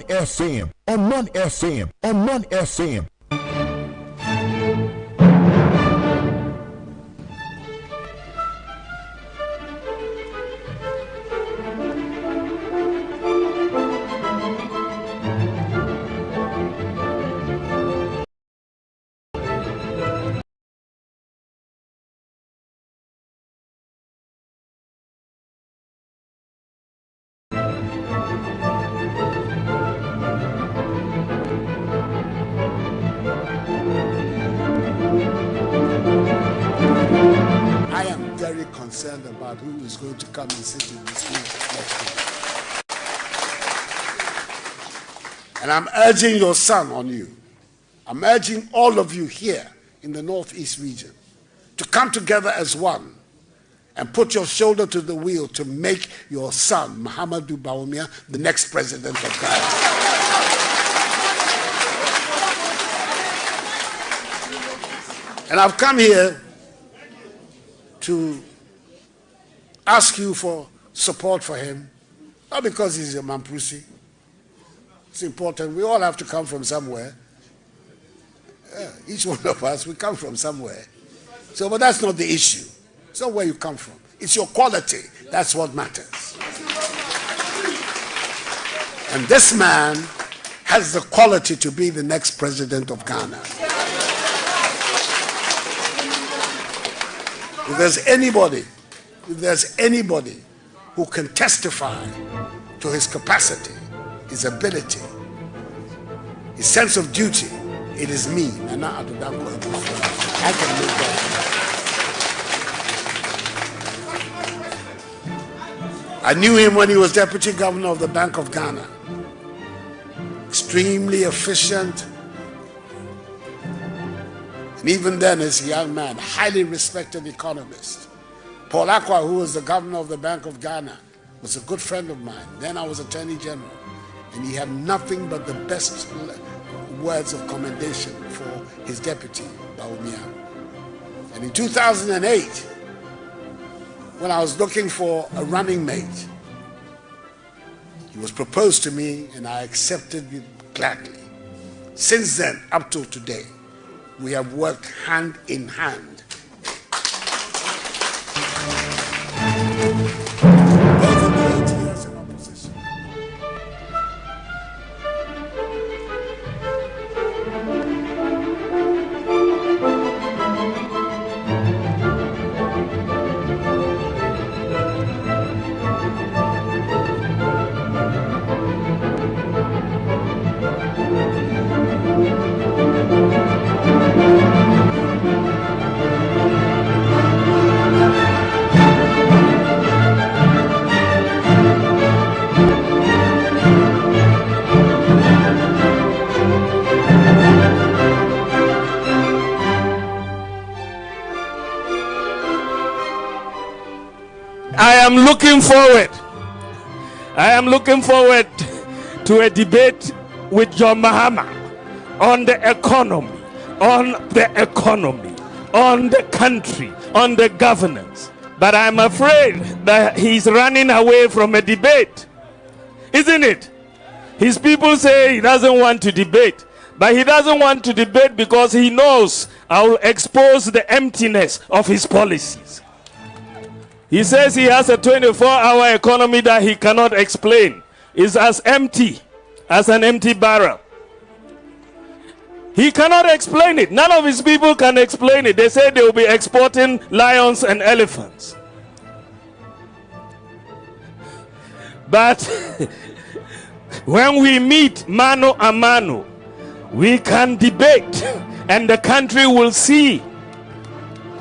Omanfm, Omanfm, Omanfm. Concerned about who is going to come and sit in this room next week. And I'm urging your son on you. I'm urging all of you here in the Northeast region to come together as one and put your shoulder to the wheel to make your son, Mahamudu Bawumia, the next president of Ghana. And I've come here to ask you for support for him, not because he's a Mampusi. It's important. We all have to come from somewhere. Yeah, each one of us, we come from somewhere. So, but that's not the issue. It's not where you come from. It's your quality. That's what matters. And this man has the quality to be the next president of Ghana. If there's anybody who can testify to his capacity, his ability, his sense of duty, it is me. I can make that. I knew him when he was deputy governor of the Bank of Ghana. Extremely efficient. And even then, as a young man, highly respected economist. Paul Akwa, who was the governor of the Bank of Ghana, was a good friend of mine. Then I was Attorney General. And he had nothing but the best words of commendation for his deputy, Bawumia. And in 2008, when I was looking for a running mate, he was proposed to me and I accepted it gladly. Since then, up till today, we have worked hand in hand. I am looking forward to a debate with John Mahama on the economy, on the country, on the governance. But I'm afraid that he's running away from a debate, isn't it? His people say he doesn't want to debate, but he doesn't want to debate because he knows I will expose the emptiness of his policies. He says he has a 24-hour economy that he cannot explain. It's as empty as an empty barrel. He cannot explain it. None of his people can explain it. They say they will be exporting lions and elephants. But when we meet mano a mano, we can debate and the country will see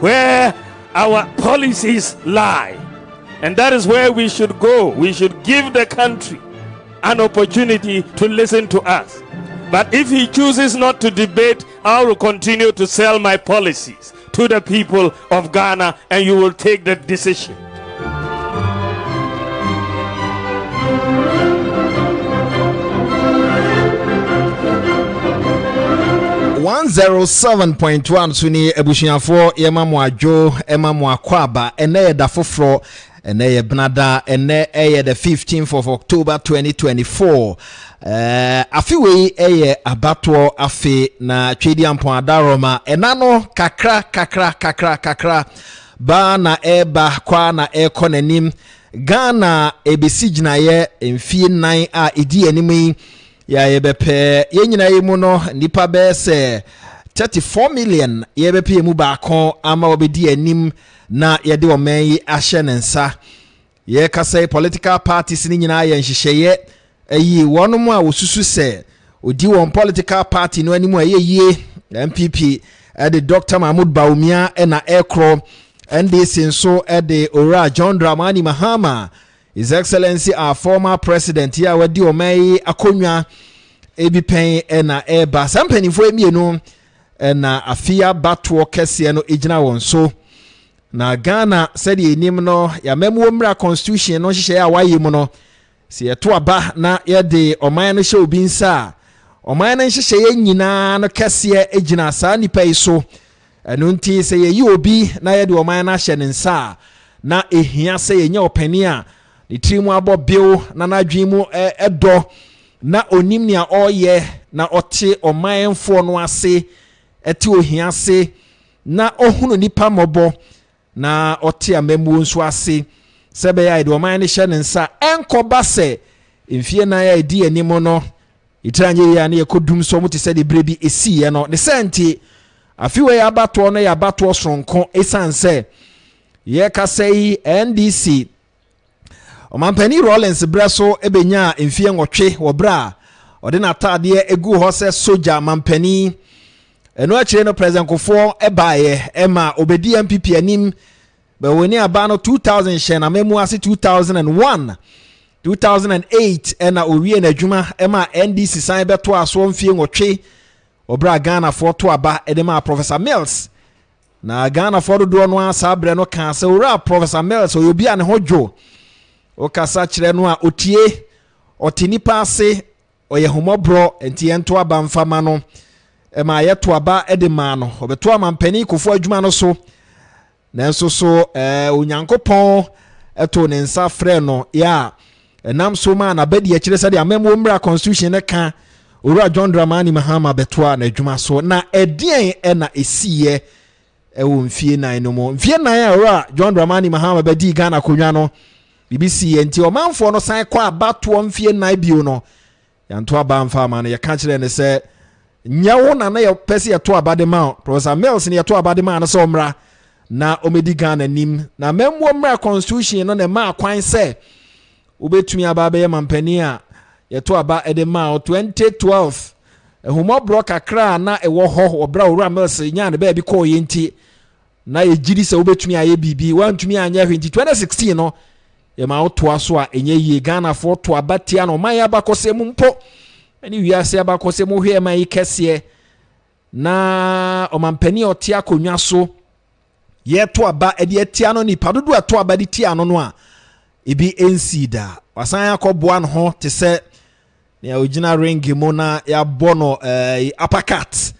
where our policies lie. And that is where we should go. We should give the country an opportunity to listen to us. But if he chooses not to debate, I will continue to sell my policies to the people of Ghana and you will take the decision. 107.1 suni ebusuafo yema mo adwo ema mo akwaba ene yeda foforo ene ye benada ene eye the 15th of October 2024 afiwe eye abato afi na twedi ampon adaroma enano kakra ba na eba kwa na ekonanim Ghana ebesigina ye mfie 9 a edi animi ya yebepe yenyina yemu no nipa be se 34 million yebepe mu ba kon ama obedi anim na yede oman ahye nensa ye kase political parties ni nyina ye nhyehyeye ayi wonum a wosusu se odi won political party no animu ayeye MPP the Dr. Mahmoud Baumia na ekro NDC nso the Ora John Dramani Mahama, His Excellency our former president here wadi omai akonwa ebipen na eba sampanifo emienu na afia batwo kese no ejina won so na Ghana said enim no ya memu mra constitution no hyehyɛ a waye mu no se yeto aba na ye de oman no hye obi nsa oman no hyehyɛ nyina no kese ejina saa nipa yi so enu nti se ye yi obi na ye de oman na hye nsa na ehia se ye nya opani a ne trimu abo bill na nadwen mu edo na onim nia oye na ote omanfo no ase eti ohia se na ohunu nipa mobo na ote amemu nso ase sebe ya de oman ne hye nsa enkoba se mfie na ya di animo no itranye ya na yekodum so mu te se de brebi esi ye no ne senti afiwe ya abato no ya abato sonko esanse ye kasei NDC Omanfm Rollins breso ebenya mfie nwotwe wobra ode na atade egu ho se soja mampani eno akire no president kofo ebaye ema obedi MPP anim be woni aba no 2000 she na memu ase 2001 2008 ena owie na adwuma ema NDC san beto aso mfie nwotwe obra Ghana for to aba edema Professor Mills na Ghana for do no asa bre no kan se ora Professor Mills oyobi ane hojo o kasa kire no a otie otinipa ase oyehomobro enti ento aba mfama no ema yeto aba edema no obeto amampani kofo adwuma no so nanso so onyankopon eto ne nsa frɛ no ya enam so ma na bedi akire sɛ de amemo mra constitution ne ka Ora John Dramani Mahama betwa na adwuma so na edien na esiye ewo mfie nan no mo mfie nan a Ora John Dramani Mahama bedi Ghana konwa no BBC enti omanfo no san kwa abato mfie nan bio no yanto aba mfa ma no ye ka kire ne se nyawo na ye pese ye to abade ma Professor Mills ne ye to abade ma no so mra na omedi Ghana nim na memmo mra constitution no ne ma kwan se obetumi aba be mampani a yeto aba edema 2012 ehumobro kakra na ewo ho obra Ora Mills nya ne ba bi ko yenti na ejiri se obetumi aye bibi wantumi anya 2016 no ye ma oto aso a enye ye Ghana for to abatia no man abakose mu mpo ani wiase abakose mu hwe man kese na omampani otia konwa so ye to aba ede atia no ni padodo ato aba de tia no no a ebi ensida wasan akoboa no ho te se na original ring mo na ya bono apakat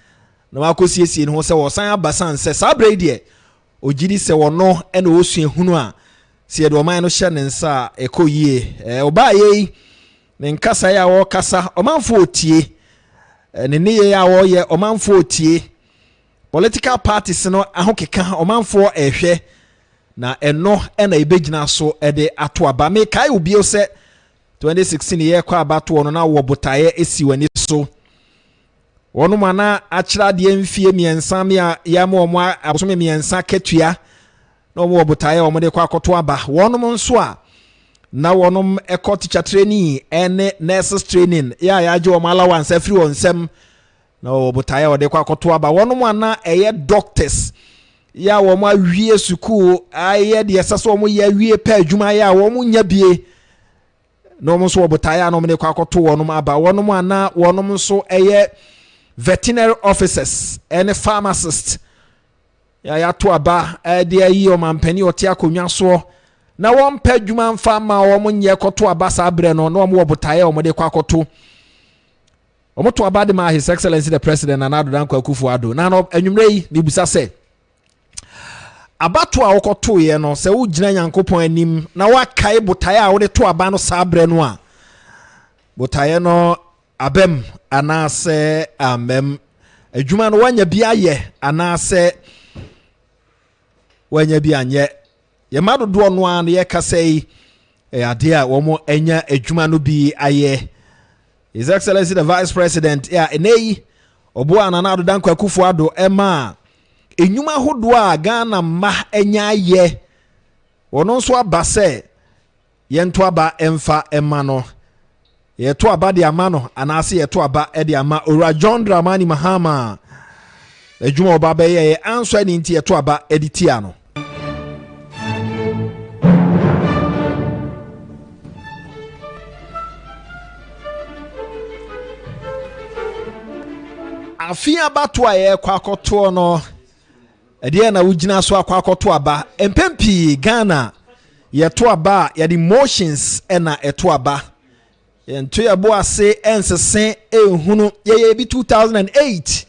na makosiesie no se wosan abasan se sabre de ogidi se wono ena osua hunu a se de oman no hye ne nsa ekoyie obaye ne nkasa ya wo kasa omanfo otie ne ne ya wo ye omanfo otie political parties no ahokeka omanfo ehwe na eno ena ebegina so ede ato aba me kai obi o se 2016 ye kwa abato no na wo botaye esi wani so wono mana akira de mfie miensa me ya ma omo abosome miensa ketua na omo botaye omo de kwa akoto aba wono nso a na wono ekọ teacher training ene nurses training ya aje omo allowance free onsem na wo botaye ode kwa akoto aba wono mana eye doctors ya womo awie school aye de esase omo ya wie pa adwuma ya womo nya bie no mo so obotaya no me kwa akoto wonom aba wonom ana wonom so eye veterinary officers and pharmacists ya to aba de ayi o mampani oti akonwa so na won pa dwuma mfa ma wo mo nye koto aba sa abre no no mo obotaya o mo de kwa akoto o mo to aba de ma His Excellency the President Nana Addo Dankwa Akufo-Addo na no anwumre yi me busa se abato a wokoto ye no se wo gina Nyankopon anim na wakae botae a wo de to aba no sabre no a botae no abem anase amem adwuma no wanya bia ye anase wanya bia anye ye madodo no an ye kasei ade a wo mo anya adwuma no bi aye. His Excellency the Vice President enei obo anana do danko akufo ado ema enyuma hodo a Ghana ma anya ye wono so abase ye nto aba emfa ema no ye to aba de ama no anase ye to aba e de ama Ora John Dramani Mahama ejuma oba be ye anso ani nti ye to aba editia no. Afia bato a ye kwakoto no ede na wugina so akwakoto aba empempi Ghana ye to aba ye the emotions na eto aba ento ye bo ase ensese ehunu ye bi 2008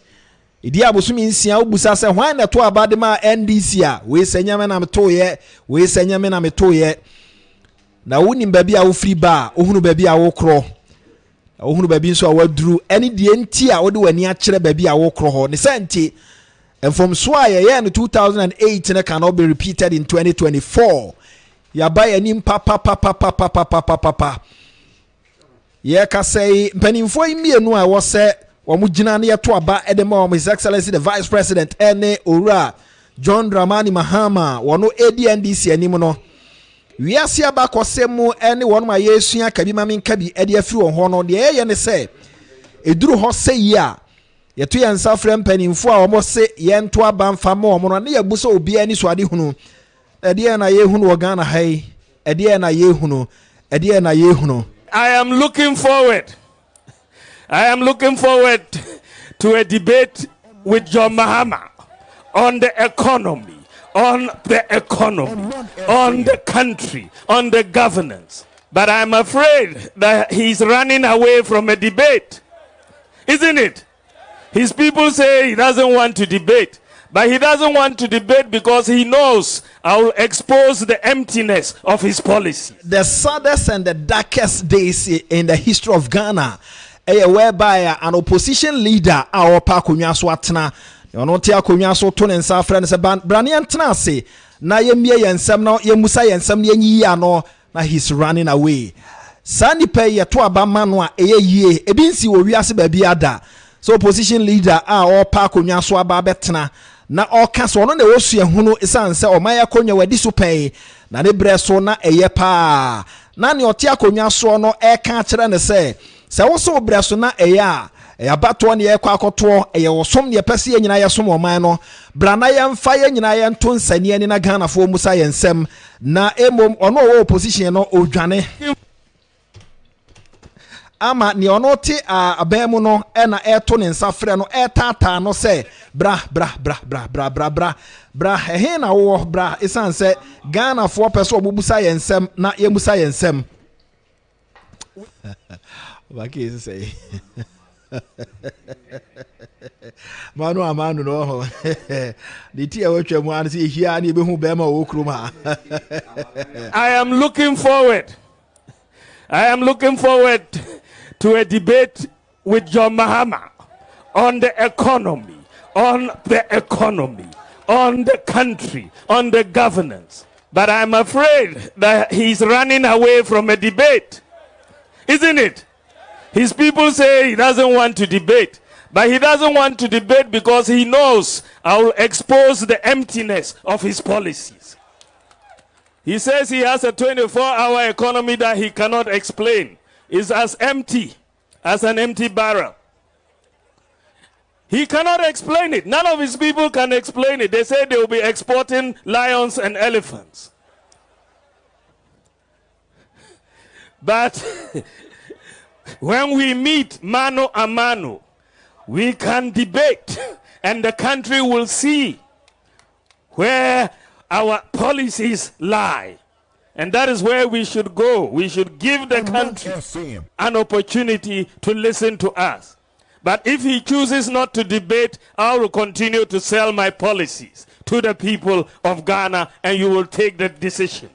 idi abosumi nsia obusa se hwan na to aba de ma NDC a we senyame na meto ye we senyame na meto ye na woni baby a wo free ba ohunu baby a wo kro ohunu baby nso a waduru eni de enti a wode wani a kire baby a wo kro ho ne senti and from Swaya in 2008 and cannot be repeated in 2024. Ya buy a nim papa. Ye ka say penifo imi enu a wo se wo mugina na ye to aba edema His Excellency the Vice President ene Ora John Dramani Mahama wono ADNDC anim no. Wiase aba kosemu ene wono ma yesua kabi mamin kabi ede afiri won ho no de ye ne se eduru ho se yi a yeto yansa frem panimfo a omo se yento abamfa ma omo no na yabuso obi ani so ade hunu ede na ye hunu wo Ghana hai ede na ye hunu ede na ye hunu. I am looking forward to a debate with John Mahama on the economy, on the country, on the governance. But I'm afraid that he's running away from a debate, isn't it? His people say he doesn't want to debate, but he doesn't want to debate because he knows I will expose the emptiness of his policy. The saddest and the darkest days in the history of Ghana, whereby an opposition leader, our Pakunyaso Atna, Yonotia Kunyaso Tun and Safran Saban, Branian Tnase, na yemye yensem no yemusa yensem yenyi ya no na he's running away. Sani pe ye to aba manwa ye ebinsi wo wiase ba biada. So opposition leader or Pakunyaso so aba betna na okaso no na wosu ehunu isanse omaya konya wadi so pay na ne breso na eye pa na ne otia akonya so no e ka kire ne se wo so breso na eye a abato ne ye kwa akoto eye wosom ne pese ye nyina ye som oman no bra na ye mfa ye nyina ye nto nsani ani na Ghana fo musa ye nsem na emom ono wo opposition no odwane ama ni ono ti abemu no na eto ne nsafre no etata no se bra he na wo bra isan se Ghana fo peso obubusa yensem na yemusa yensem waki say manu no ho di ti e wotwa mu an se hia na ebehu be ma wo krum ha. I am looking forward to a debate with John Mahama on the economy, on the country, on the governance. But I'm afraid that he's running away from a debate, isn't it? His people say he doesn't want to debate, but he doesn't want to debate because he knows I will expose the emptiness of his policies. He says he has a 24-hour economy that he cannot explain. Is as empty as an empty barrel. He cannot explain it. None of his people can explain it. They say they will be exporting lions and elephants. But when we meet mano a mano, we can debate and the country will see where our policies lie. And that is where we should go. We should give the country an opportunity to listen to us. But if he chooses not to debate, I will continue to sell my policies to the people of Ghana, and you will take the decision.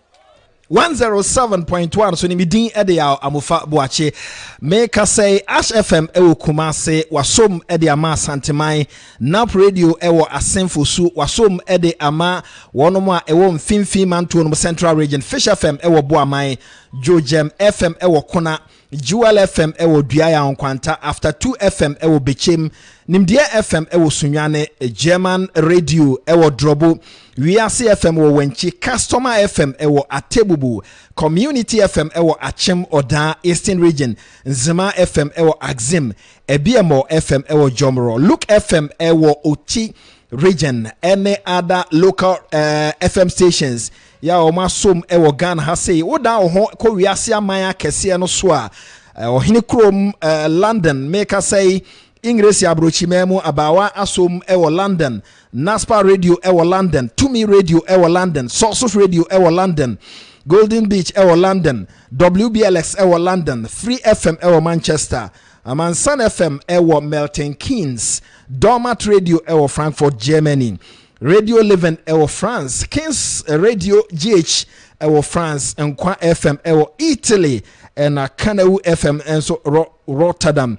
107.1 so ni midin ede ya amufa boache make say Ash FM ewo Kumase wasom ede ama Santemai Nap Radio ewo Asenfo su wasom ede ama wonom a ewo mfimfim manto no Central Region Fish FM ewo Boamai Jojem FM ewo Kona Jewel FM ewo Duaya Onkwanta After 2 FM ewo Bechem Nimdia FM ewo Sunyane German Radio ewo Drobo Wiase FM ewo Wenchi Customer FM ewo Atebubu Community FM ewo Achem Oda Eastern Region Nzima FM ewo Axim Ebiemo FM ewo Jomro Luke FM ewo Oti Region any other local FM stations ya oma som ewo Ghana ha say oda ho ko wiase amaya kese no so a ohini krom London make say English abrochi memo abawa asom ewo London Naspa Radio ewo London Tumi Radio ewo London Sources Radio ewo London Golden Beach ewo London WBLX ewo London Free FM ewo Manchester Amansan FM ewo Milton Keynes Dormat Radio ewo Frankfurt Germany Radio Living ewo France Kings Radio GH ewo France Nkwa FM ewo Italy and Kanau FM and so Rotterdam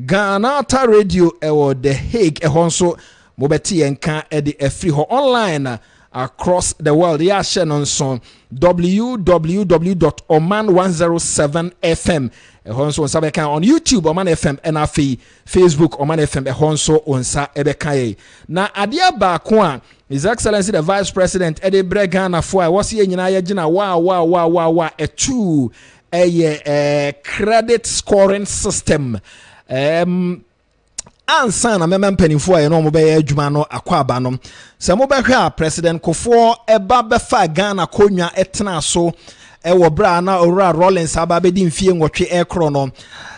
Ghana Radio ewo The Hague ehonso mobeti enka edi free ho online across the world ya share on son www.oman107fm ehonso onsa beka on YouTube Oman FM and afi Facebook Oman FM ehonso onsa ebeka na adia ba ko a His Excellency the Vice President Eddie Bregana for I was here nyina ye gina wa etu credit scoring system ansa na memem panifo aye no mo be adwuma no akwaba no se mo be hwa President Kofo eba be fa Ghana konwa etena so wo bra na owura Rollins aba be di mfie nwotwe ekro no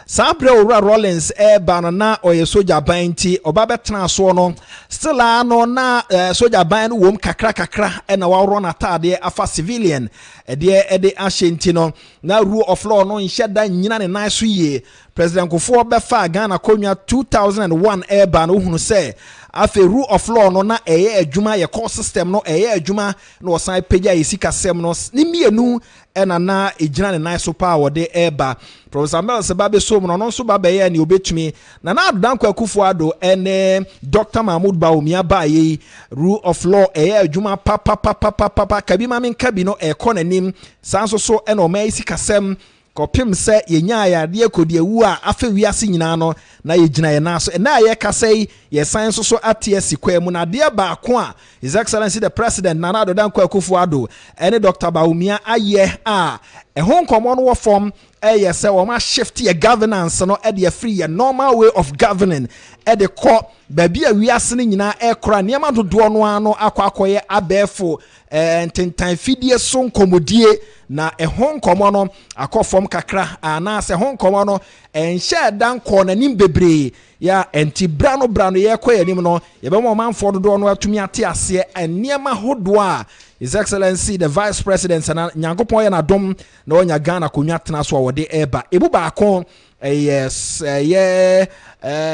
Sabre owura Rollins eba na oye soja banti oba be tena so no still ano na soja ban no wom kakra na wa ro na tade afa civilian ede ahyenti no na rule of law no nheda nyina ne nan so ye President Kofo be fa Ghana konwa 2001 eba no hunu se afe rule of law no na adwuma ye core system no adwuma na osan pagya yesika sem no ni mienu na ejina ne nan so power de eba Professor Mel Sebabe so no no so ba be ye ni obetumi na adodanko akufo ado ene Dr. Mahmoud Baumia ba ye rule of law adwuma papa kabi mamen kabi no ekonanim sanso so na o ma yesika sem kopim se yenya ayade akodi ewu a afa wiase nyina no na yegina ye na so na ye kasai ye sanso so atie sikwa mu na de ba ko a His Excellency the President Nana Adodanko Akufo-Addo ene Dr. Baumia aye a ehon komo no form yes se wo ma shift ye governance no e de free ye normal way of governing e de ko baby a wiase ne nyina e kora niam dodo no ano akwakoye abefo ententan fidie so nkomodie na ehon komo no akofom kakra ana se hon komo no enhye dan ko nanim bebre ya enti brano ye koye nim no ye be mo manfo dodo no atumi ate ase eniema hodo a His Excellency the Vice President na nyankopon ye na dom na onya Ghana konwa tena so wode eba ebu ba kon yes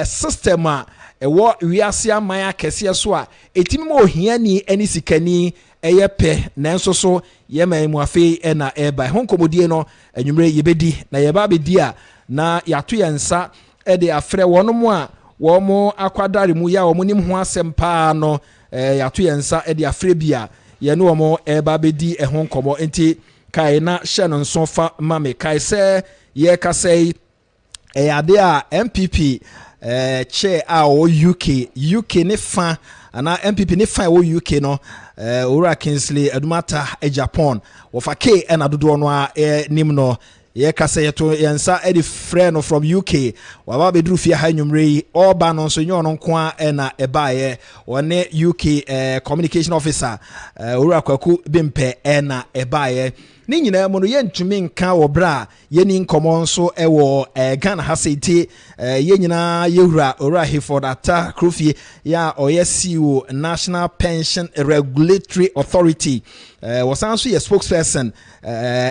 system a ewo wiase amaya kese so a etimi mo hia ni ani sikani eye pe nanso so ye maimu afi na eba honkomodie no anwumre yebedi na yeba bedi a na yato yensa de afre wonom a wo mo akwadare mu ya wo nim ho asem pa no yato yensa de afre bia ye no mo eba bedi honkomo enti kai na hye no nso fa mame kai se ye kasei ade a MPP chair a o UK ne fa ana MPP ne fa o UK no Ora Kingsley Adumata Japan wofa K na dodo no a nim no ye kasa yeto yensa edi friend from UK waba bedru fie ha nwumre oba no so nyo no nko a na ebaye one UK communication officer Ora Kwaku Bimpe na ebaye ni nyina mo no yentumi nka wo bra yeni nkomo nso ewo Ghana hasete ye nyina yewura ora Hayford Atta Krofie ya CEO National Pension Regulatory Authority was also a spokesperson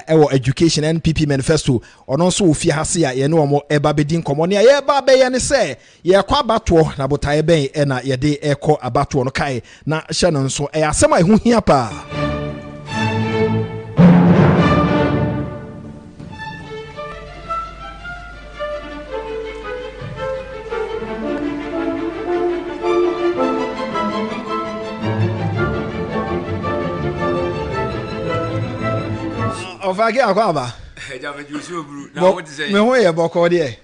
ewo education NPP manifesto ono nso ofie hase ya ye ne omo eba bedin komo ne ye ba be ye ne se ye kwa abato na botae ben e na ye de ekọ abato no kai na hye no nso asem a ehu hia pa Ofage akwaba eja mejusu bru na what say me ho ye boko de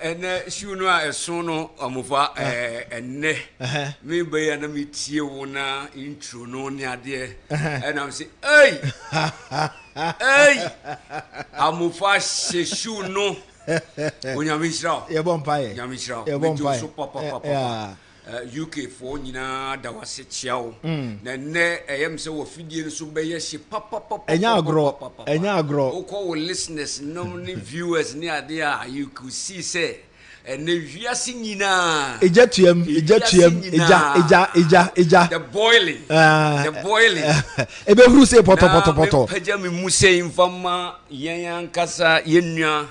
ene shoe no a eso no amofa enne me be ya na me tie wo na intro no ne ade and am say hey amofa she shoe no onyamishra ye bompaye nyamishra ye bompaye papa UK for nyina da wase chiao na ne eyem se wo fidie nso be ye hye papa enya agro o call listeners no ni viewers ni ade a you could see say ne wiase nyina ejatuem eja the boiling ebe huru say poto paja me muse infama yen ankasa yenua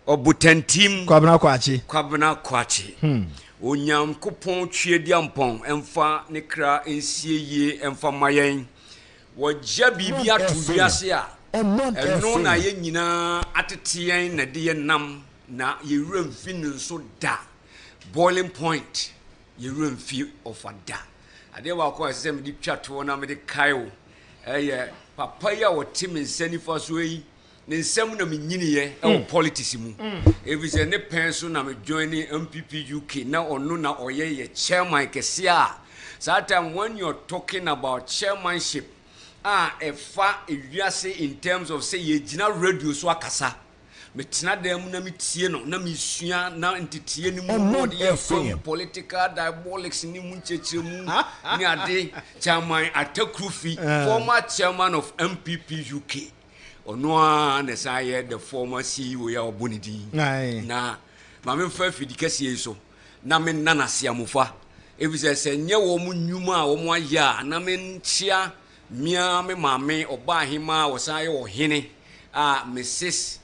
obutantim kwabena kwachi onyam kopon twedi ampon emfa ne kra ensie ye emfa mayen wogya bibia to wiase a eno na ye nyina atetien na de ye nam na ye wramfi nso da boiling point ye wramfi of ada ade wa ko asem di twato na me de kaio papa ya wotim nsani fa so yi ne nsem na me nyiniye e politics mu evi se ne penso na me joining MPP UK na onu na oye chairman kesia so time when you're talking about chairmanship efa ewiase in terms of say ye gina radio so akasa me tina dem na me tie no na me sua na ntitie ni mu de political diabolics ni mu chechire mu ni ade chairman Atakrufi former chairman of MPP UK Onoa na saye the former CEO ya obonidi na mame fa fidikase so na me nana siamufa evise se nye wo mu nnwuma a wo mu aya na me nchia mia me mame oba hima wo saye wo hene Mrs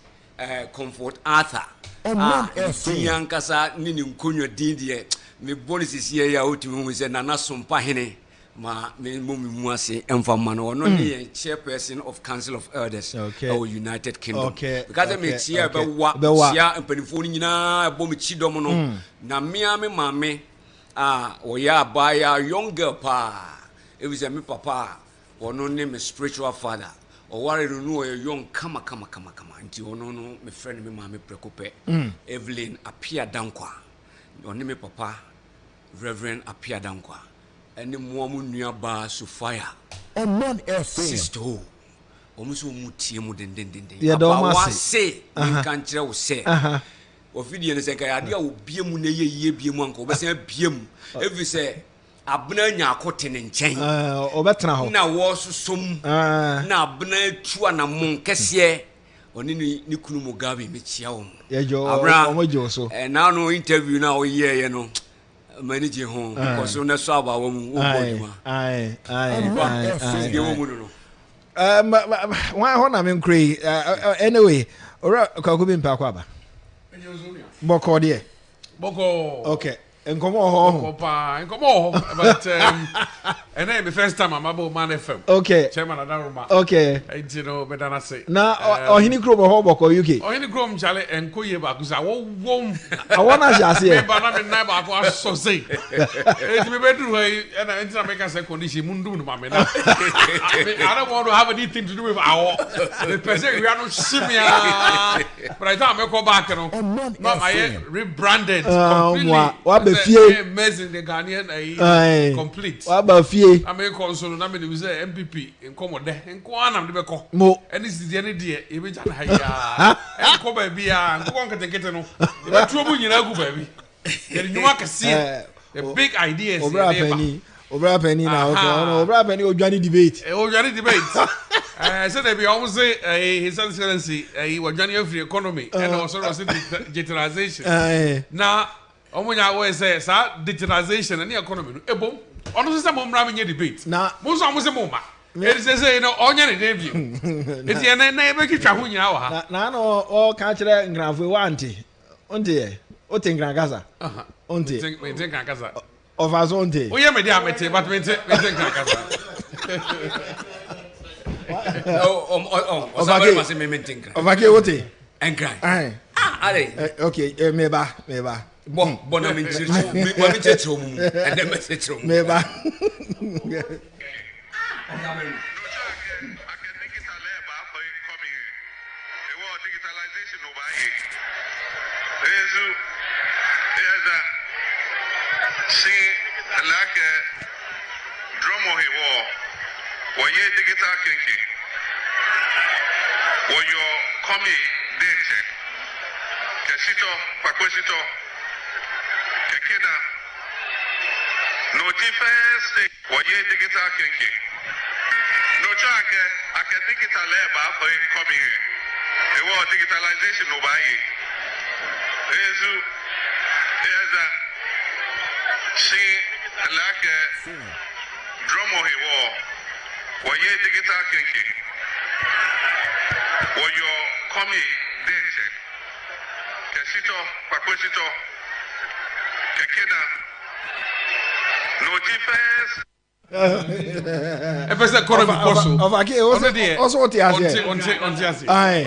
Comfort Arthur yankasa ni nkonyo din de me bonus ye ya otimi hu se nana sompa hene ma me mu ase emfama no no the chairperson of Council of Elders of United Kingdom because me chia be wa chia empanifo ni nyina bo me chidom no na me mame o ya ba ya young girl pa e be me papa ono ne me spiritual father o ware no o young kama nti ono no me friend me mame prekope Evelyn Apia Dankwa ono me papa Reverend Apia Dankwa ene muamu nua ba Sofia Omanfm sister omuso mutie mu denden ya do ma se nkan kire wo se ofidie ne se ka ade a obie mu na ye bie mu anko obese bie mu evi se abna nya akote ne nchen obetena ho na wo sosom na abna tu anamon kese oni ni kunu Mugabe me chia wo yejo omojo so na no interview na o ye no manage home because on the swaba wo mu why ho na me nkre anyway ora kwaku bi mpa kwa ba boko de boko okay enkomo but and then the first time I'm about Omanfm okay chairman adaruma okay you know better not say na ohini kro bo ho boko UK ohini kro mchale enkoye ba kusa wo I wanna just say ba na me na ba ko so say it me bedru hey and I make us a condition mundu no ma me na I don't want to have anything to do with our the person we are not simia but I thought me go back no no my rebranded completely amazing the Ghanaian complete ba fie ame console na me dey say MPP enkomo de enko anam de be ko mo eni sidie ne de e be ja na ya enko ba bia enko nketekete no e be tuo bu nyina gu ba bi e nyuma kase the big ideas obra Obra Penny now. Obra Penny Ojani debate. Ojani debate. So they be almost say His Excellency he was Johnny of the economy and also digitalization. Now, Omonya always say digitalization and the economy. Ebo, ono se mo mra me debate. Na mo so mo se mo ma. It is say no onya ne debut. It's ye na e be kitwa ho nyina wa ha. Na no o ka kire ngrafo wa anti. Onde o te ngragaza. Onde. Me te ngragaza. Over zonde. O ye me dia mete but me te ngragaza. Ovake wote. Enkran. Okay, meba. Bon mi chechro mu. And dem chechro mu. Meba. What you digital thinking? What your coming date? Kesito, Pakwesito, Kekida. No defense. What you digital thinking? No track. I can digital labor for coming here. It was digitalization over here. There's a see like a drum on his wall. What you digital thinking? What your coming dancing? Kesito, Pakwesito, Kekida. No defense. If it's a corner possible. Ovake also what you have here. On Aye.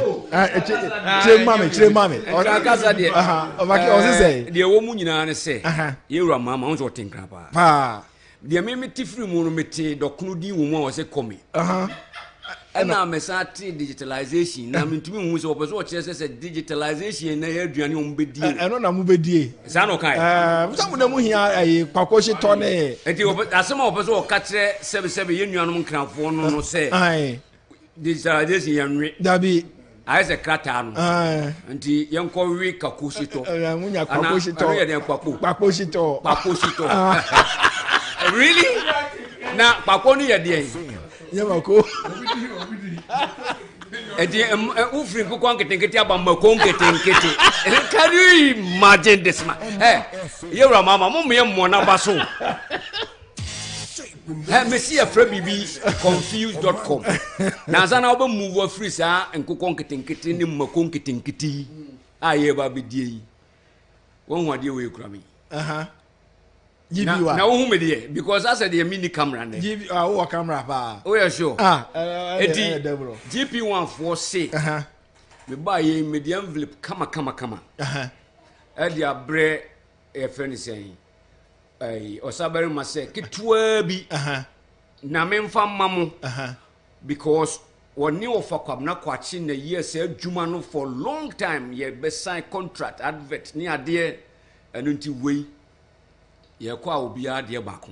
Tre mami. Ngragaza de. Ovake also say. De wo mu nyina ne say. Ye wura mama won so tenkra pa. Pa. De me tifiri mu no mete dokunu din wo mu a wo se komi. Na mesati digitalization na mentumi hu se opeso o kire se digitalization na ye aduane o mbedi. Eno na mu bedie. Sa no kai. Musa mu na mu hia kwakoshi to ne. Enti asema opeso o ka kire sebe ye nuanom nkranfo no se. Digitalization ye nwe. Dabi I say krata no. Enti ye nko wi kakoshi to. Munya kwakoshi to. Ye den kwako. Kwakoshi to. Really? Na kwako ni ye de. Yamako. Edi ufri ko nketenkete abamba ko nketenkete. Can you imagine this man? Yewra mama mo me mo na baso. Messi afra bibi confused.com. Na zana oba move free sa nkoko nketenkete ni mmako nketenkete. Aye ba bedie. Won hwade we kura me. Na wo me dey because I said the mini camera ne. GP wo camera pa. Oh yeah sure. Eti GP1 for say. Me buy a medium envelope kama. E dia bre e friend say. Osabere ma say kitwa bi. Na me mfa mamu. Because woni ofa kwabna kwachi na year say adwuma no for long time ye be sign contract advert ni ade enu nti wei ye kwa obia de bako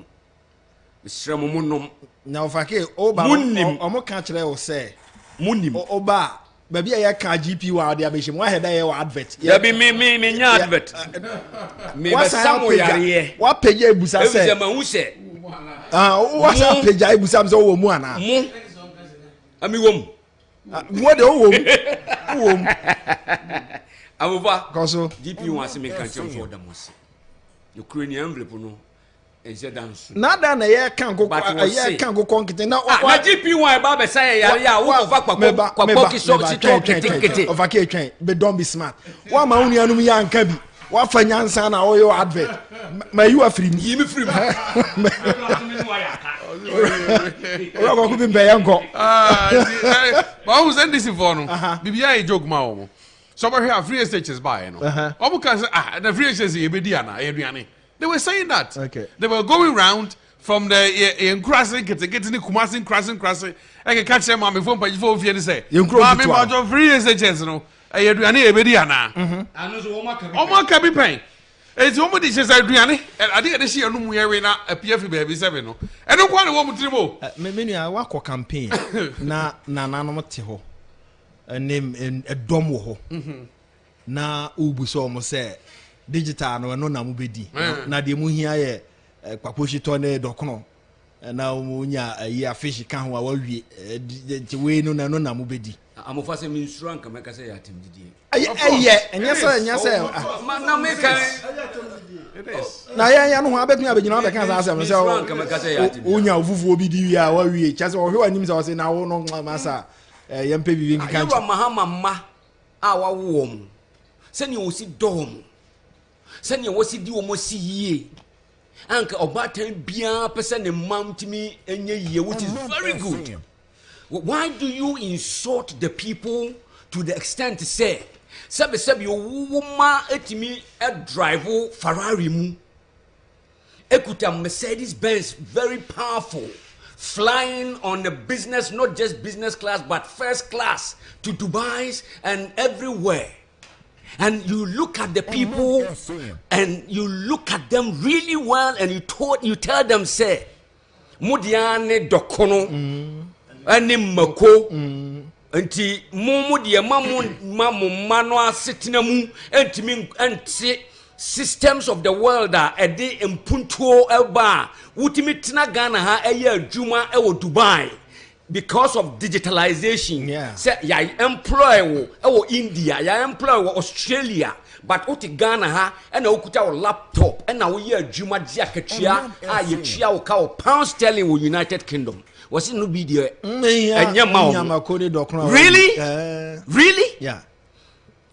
misrem munnom na ofake oba omo ka kire wo se munnim oba ba bia ye ka GP wa de abehim wa heda ye wa advert ya bi me nya advert me be samo yare wa page ebusa se e ma hu se wa sa page ebusa se wo mu ana mu ami wom wo de wom amuba koso GP wa se me kan chem for the most Ukrainian envelope no ense dance nada na ye kan go konkete na na GP1 ba be say ya wo fa kwakwa ki so kete of ake twen be don't be smart wa ma unu anum ya nka bi wa fa nyansa na wo yo advert ma you afri ni yimi free o ko bi be yanko ba who send this for no bibia e joke ma wo so we here free stages by no obuka say the free stages e be dia na e aduane. They were saying that. Okay. They were going round from the crossing, getting crossing. I can catch them on my phone page for you say. Mami majo free SHS no. Aduane e be dia na. Anu so Omo ka bi pen. Eti omo di chese aduane. Ade de hye anu mu yewe na apia baby 7 no. Eno kwa ne wo mutrimo. Me nua wa campaign na nanom te ho. Enem edom wo ho. Na ubuso omo say digital no na mu bedi na de mu hia ye kwaposhi to ne dokono na munya ya fish kan ho awie we no na no na mu bedi amofa se minsuran ka meka se ya timdidie enye se na meka na ya no ho abetun abegyina abeka sa asem se unya ofufu obi di wi a wa wie chase o hwe anim se o se na wo no masa yempe bibi nkan ayo mahama ma a wa wo mu se ni o si dom se ni o si di o mo si yie anka obatan bia pese ne mamtimi enye yie, which is very good. Why do you insult the people to the extent to say sabe woma etimi e drive Ferrari mu ekuta Mercedes Benz, very powerful, flying on a business, not just business class but first class to Dubai and everywhere, and you look at the people and you look at them really well and you tell them say mudiane dokono ani mako enti mumu de mamu mano asetena mu entimi enti systems of the world a de empuntuo eba wutimi tena Ghana ha eye adwuma e wo Dubai because of digitalization. Say ya employ wo India, ya employ wo Australia, but uti Ghana ha na okuta wo laptop na wo ye adwuma dia katua a ye tua wo ka wo pound sterling wo United Kingdom. Was it no be there? Really? Really? Yeah.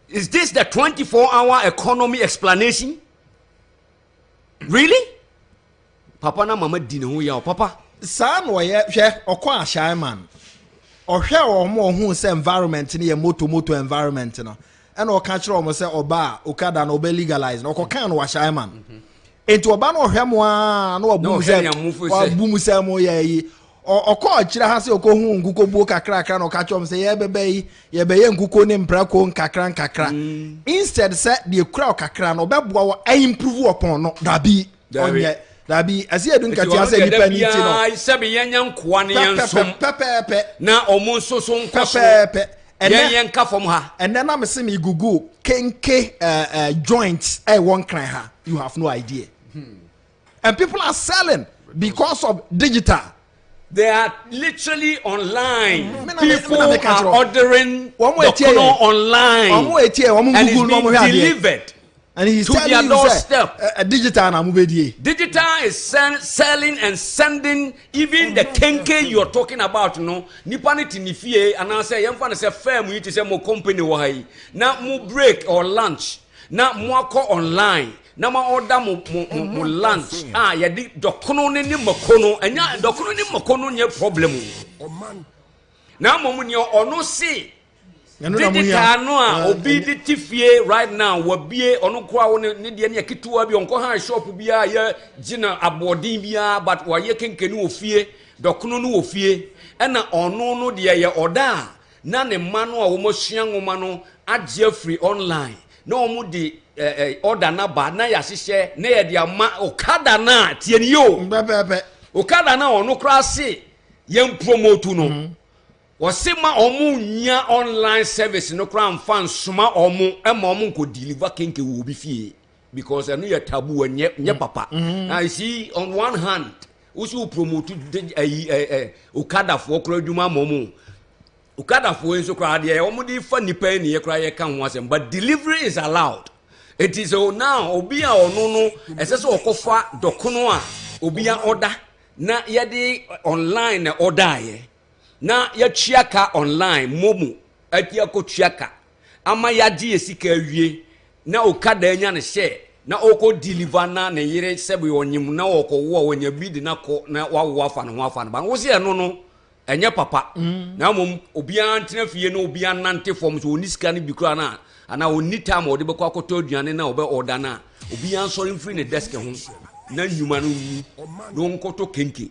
Is this the 24-hour economy explanation? Really? Papa na mama di ne ho ya papa. Sa no ye hwe okwa ahyan man. Ohwe o mo hu se environment ne ye moto environment no. E na o ka kire o mo se oba okada na oba legalize no okokan no ahyan man. Enti oba no ohwe mo a na obu se obu mu se mo ye okọ kire ha se okohu nguko buo kakra na ka chom se ye bebe ye be ye nguko ne mpra ko nkakra instead se de kura kakra no beboa wo improve upon no dabi onye dabi asi edun kati ase nipa ni ti no se be yenya nkoa ne yensom pepepe na omo nsoso nkoso pepepe yen ka fom ha and then am se me gugu kenke joints one cry ha, you have no idea. And people are selling because of digital. They are literally online. People are ordering online. And it's being delivered and he's to their doorstep. Digital is selling and sending. Even the kenke you're talking about, no. Nipani tinifie and I say, "Yamfana say firm you to say mo company wahai. Na mo break or lunch. Na mo ko online. Na ma order mo lunch ya di dokono ne ni makono enya dokono ni makono nye problem Oman na mo ni ono si digital no a obi di tifie right now wabie ono kwa wo ne de ne kituwa bi onko ha shop bia ya gina abodin bia but wa ye kenkeni ofie dokono no ofie ena ono no de ye order na ne mano a wo mo hia ngoma no agye free online na omo di order na ba na ya hihye na ye dia ma okada na tieni yo pepepe okada na ono kra se ye promote no wose ma omo nya online service no kra mfa nsoma omo ema omo nko deliver kenke wo obi fie because eno ye tabu nye papa. I see on one hand usu promote okada for kra dwuma momo okada for enso kra de omo di fa nipa ni ye kra ye ka ho asem, but delivery is allowed. It is now obi a ono no esese okofa dokono a obi a order na ye de online na order ye na ya chiaka online momu atia ko chiaka ama ya di esika awie na okada anya ne share na oko deliver na ne yire sebe onyim na okowo onya bidi na ko na wawo afa no afa no ba wo se no no enye papa na mom obi an tena fie na obi an nante form so oni sika ne bi kura na ana oni time odi be kwa akoto aduane na obe order na obi an sorry free ne desk ho na nyuma no no nkoto kenke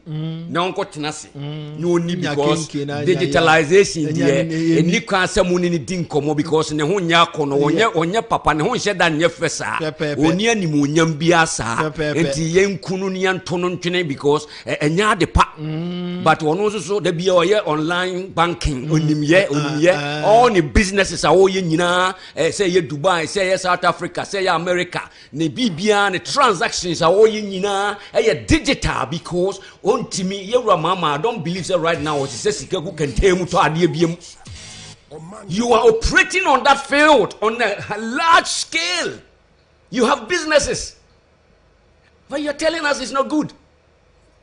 na nkotena se no ni because digitalization there eni kwa asemu ni din komo because ne ho nya kono onye papa ne ho hye da nye fesa oni animu onyam bia sa enti yenkunu ni antono ntwene because enya de pa but ono so da bia oye online banking onimye all the businesses are oye nyina say ye Dubai say ye South Africa say ye America ne bibia ne transactions are oye nyina digital because ontimi yewura mama I don't believe that right now what says sika ku kentemu to ade biem. You are operating on that field on a large scale. You have businesses. But you're telling us it's not good.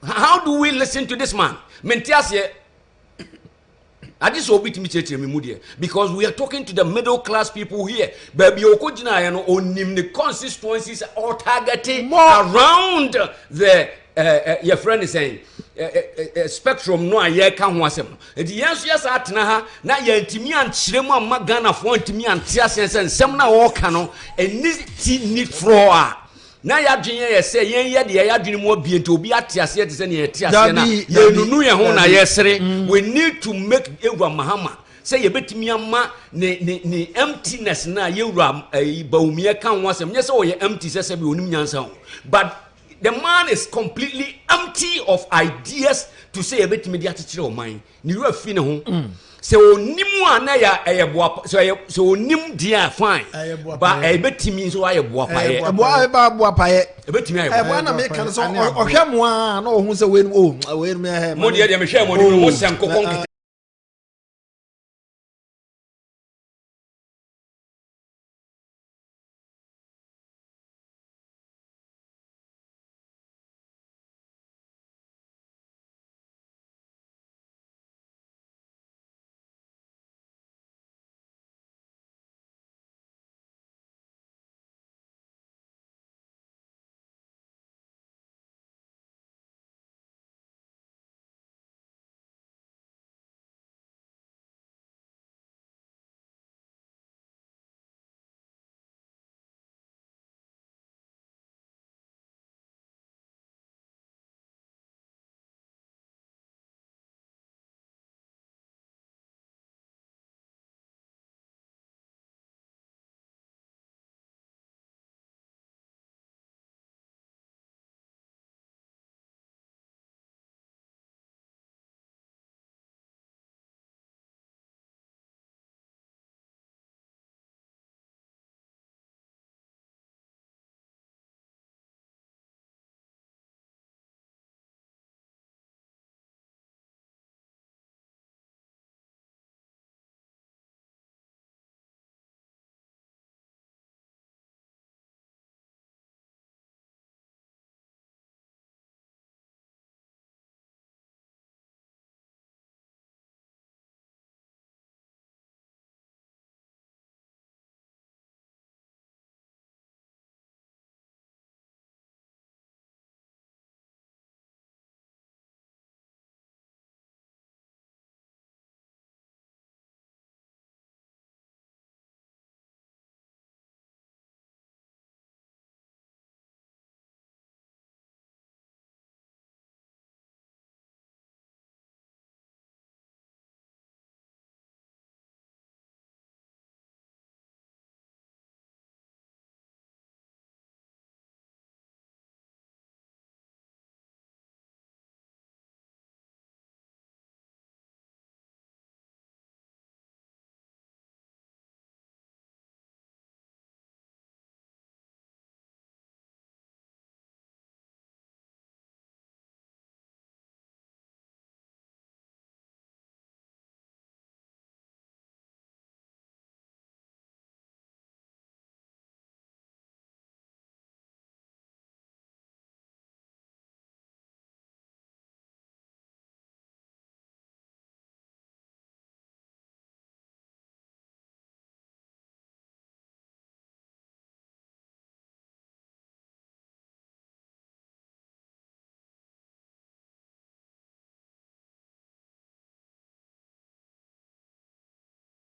How do we listen to this man? Because we are talking to the middle class people here. Baby onim the constituencies are targeting around the your friend is saying spectrum no aye ka ho asem. Edi yes atena ha na ya ntimi ankyeremu amma Ghana fo ntimi ante asense nsem na wo ka no eni ti ni floor na ya dwenye ye se yen ye de ya dwene mu obiente obi ate ase te se ne ye te ase na ye nunu ye ho na ye sere. We need to make Ewura Mahama say ye betimi ama ne emptiness na ye wura baumie ka ho asem nye se wo ye empty se be onim nyansa ho. But the man is completely empty of ideas to say a bit media teacher of mine. Ni wura fi ne ho. So nimu ana ya eyeboa so nim dia fine. But e betimi so ayeboa pa ye. Boa pa ye. E betimi ayeboa. Boa na me kan so ohwemo a na ohun se we me he. Mo dia me hwe mo ni mo sem kokon.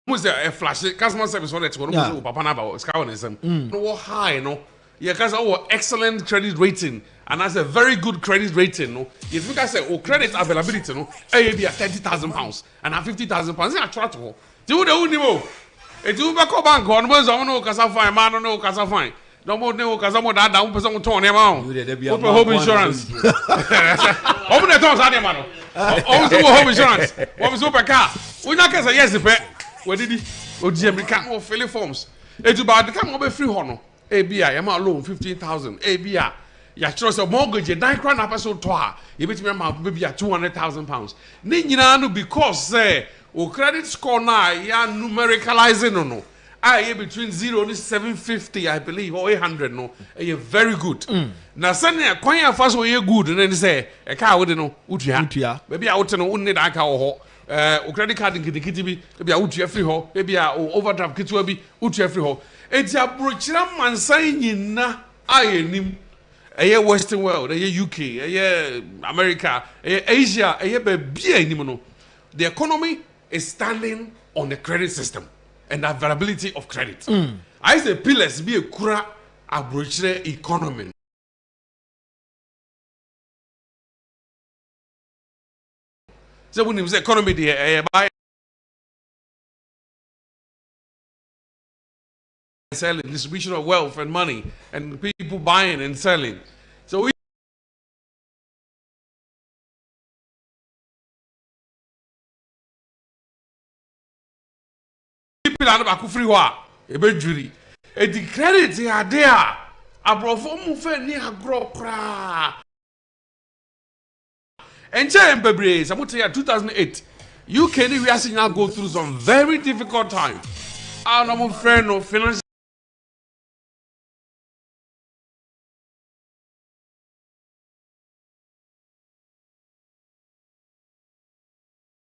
Who's a flash customer service on it? Papa Naba, Scout no high, no. Yeah, because our excellent credit rating, and that's a very good credit rating. No, if you guys say, oh, credit availability, no, be at £30,000 and at £50,000. I try to do the only move. If you back up bank on was on no casa fine, man, no casa fine. No more no casa more that down person to an amount. Open home insurance. Open the doors, animal. Also, home insurance. What was open car? We not can say yes, the pet. Where did he? Oh, Jim, can't more fill forms. It's about the come over free honor. ABI, I'm alone 15,000. ABI, ya chiro say mortgage dan kra na person to a e betimi ma maybe £200,000 ne nyina no because say o credit score na ya numericalizing no between 0 and 750 I believe or 800 no very good na sane kwan ya fa so ye good na say e ka wo de no utua maybe a wote no unne da aka wo ho o credit card nkitikiti bi maybe a utua free ho maybe a overdraft kitwa bi utua free ho enti abrochira mansan nyina ayenim Western world, UK, America, Asia, the economy is standing on the credit system and the availability of credit. I say pillars be a kura abrochire economy. So when you say economy, the buy selling, distribution of wealth and money, and people buying and selling. So we people are not free wa a jury. The credit are there. Abrofo mu fe ni agro kra. Enche embebre, samuti ya 2008. UK ni we are now go through some very difficult time. Our normal friend no financial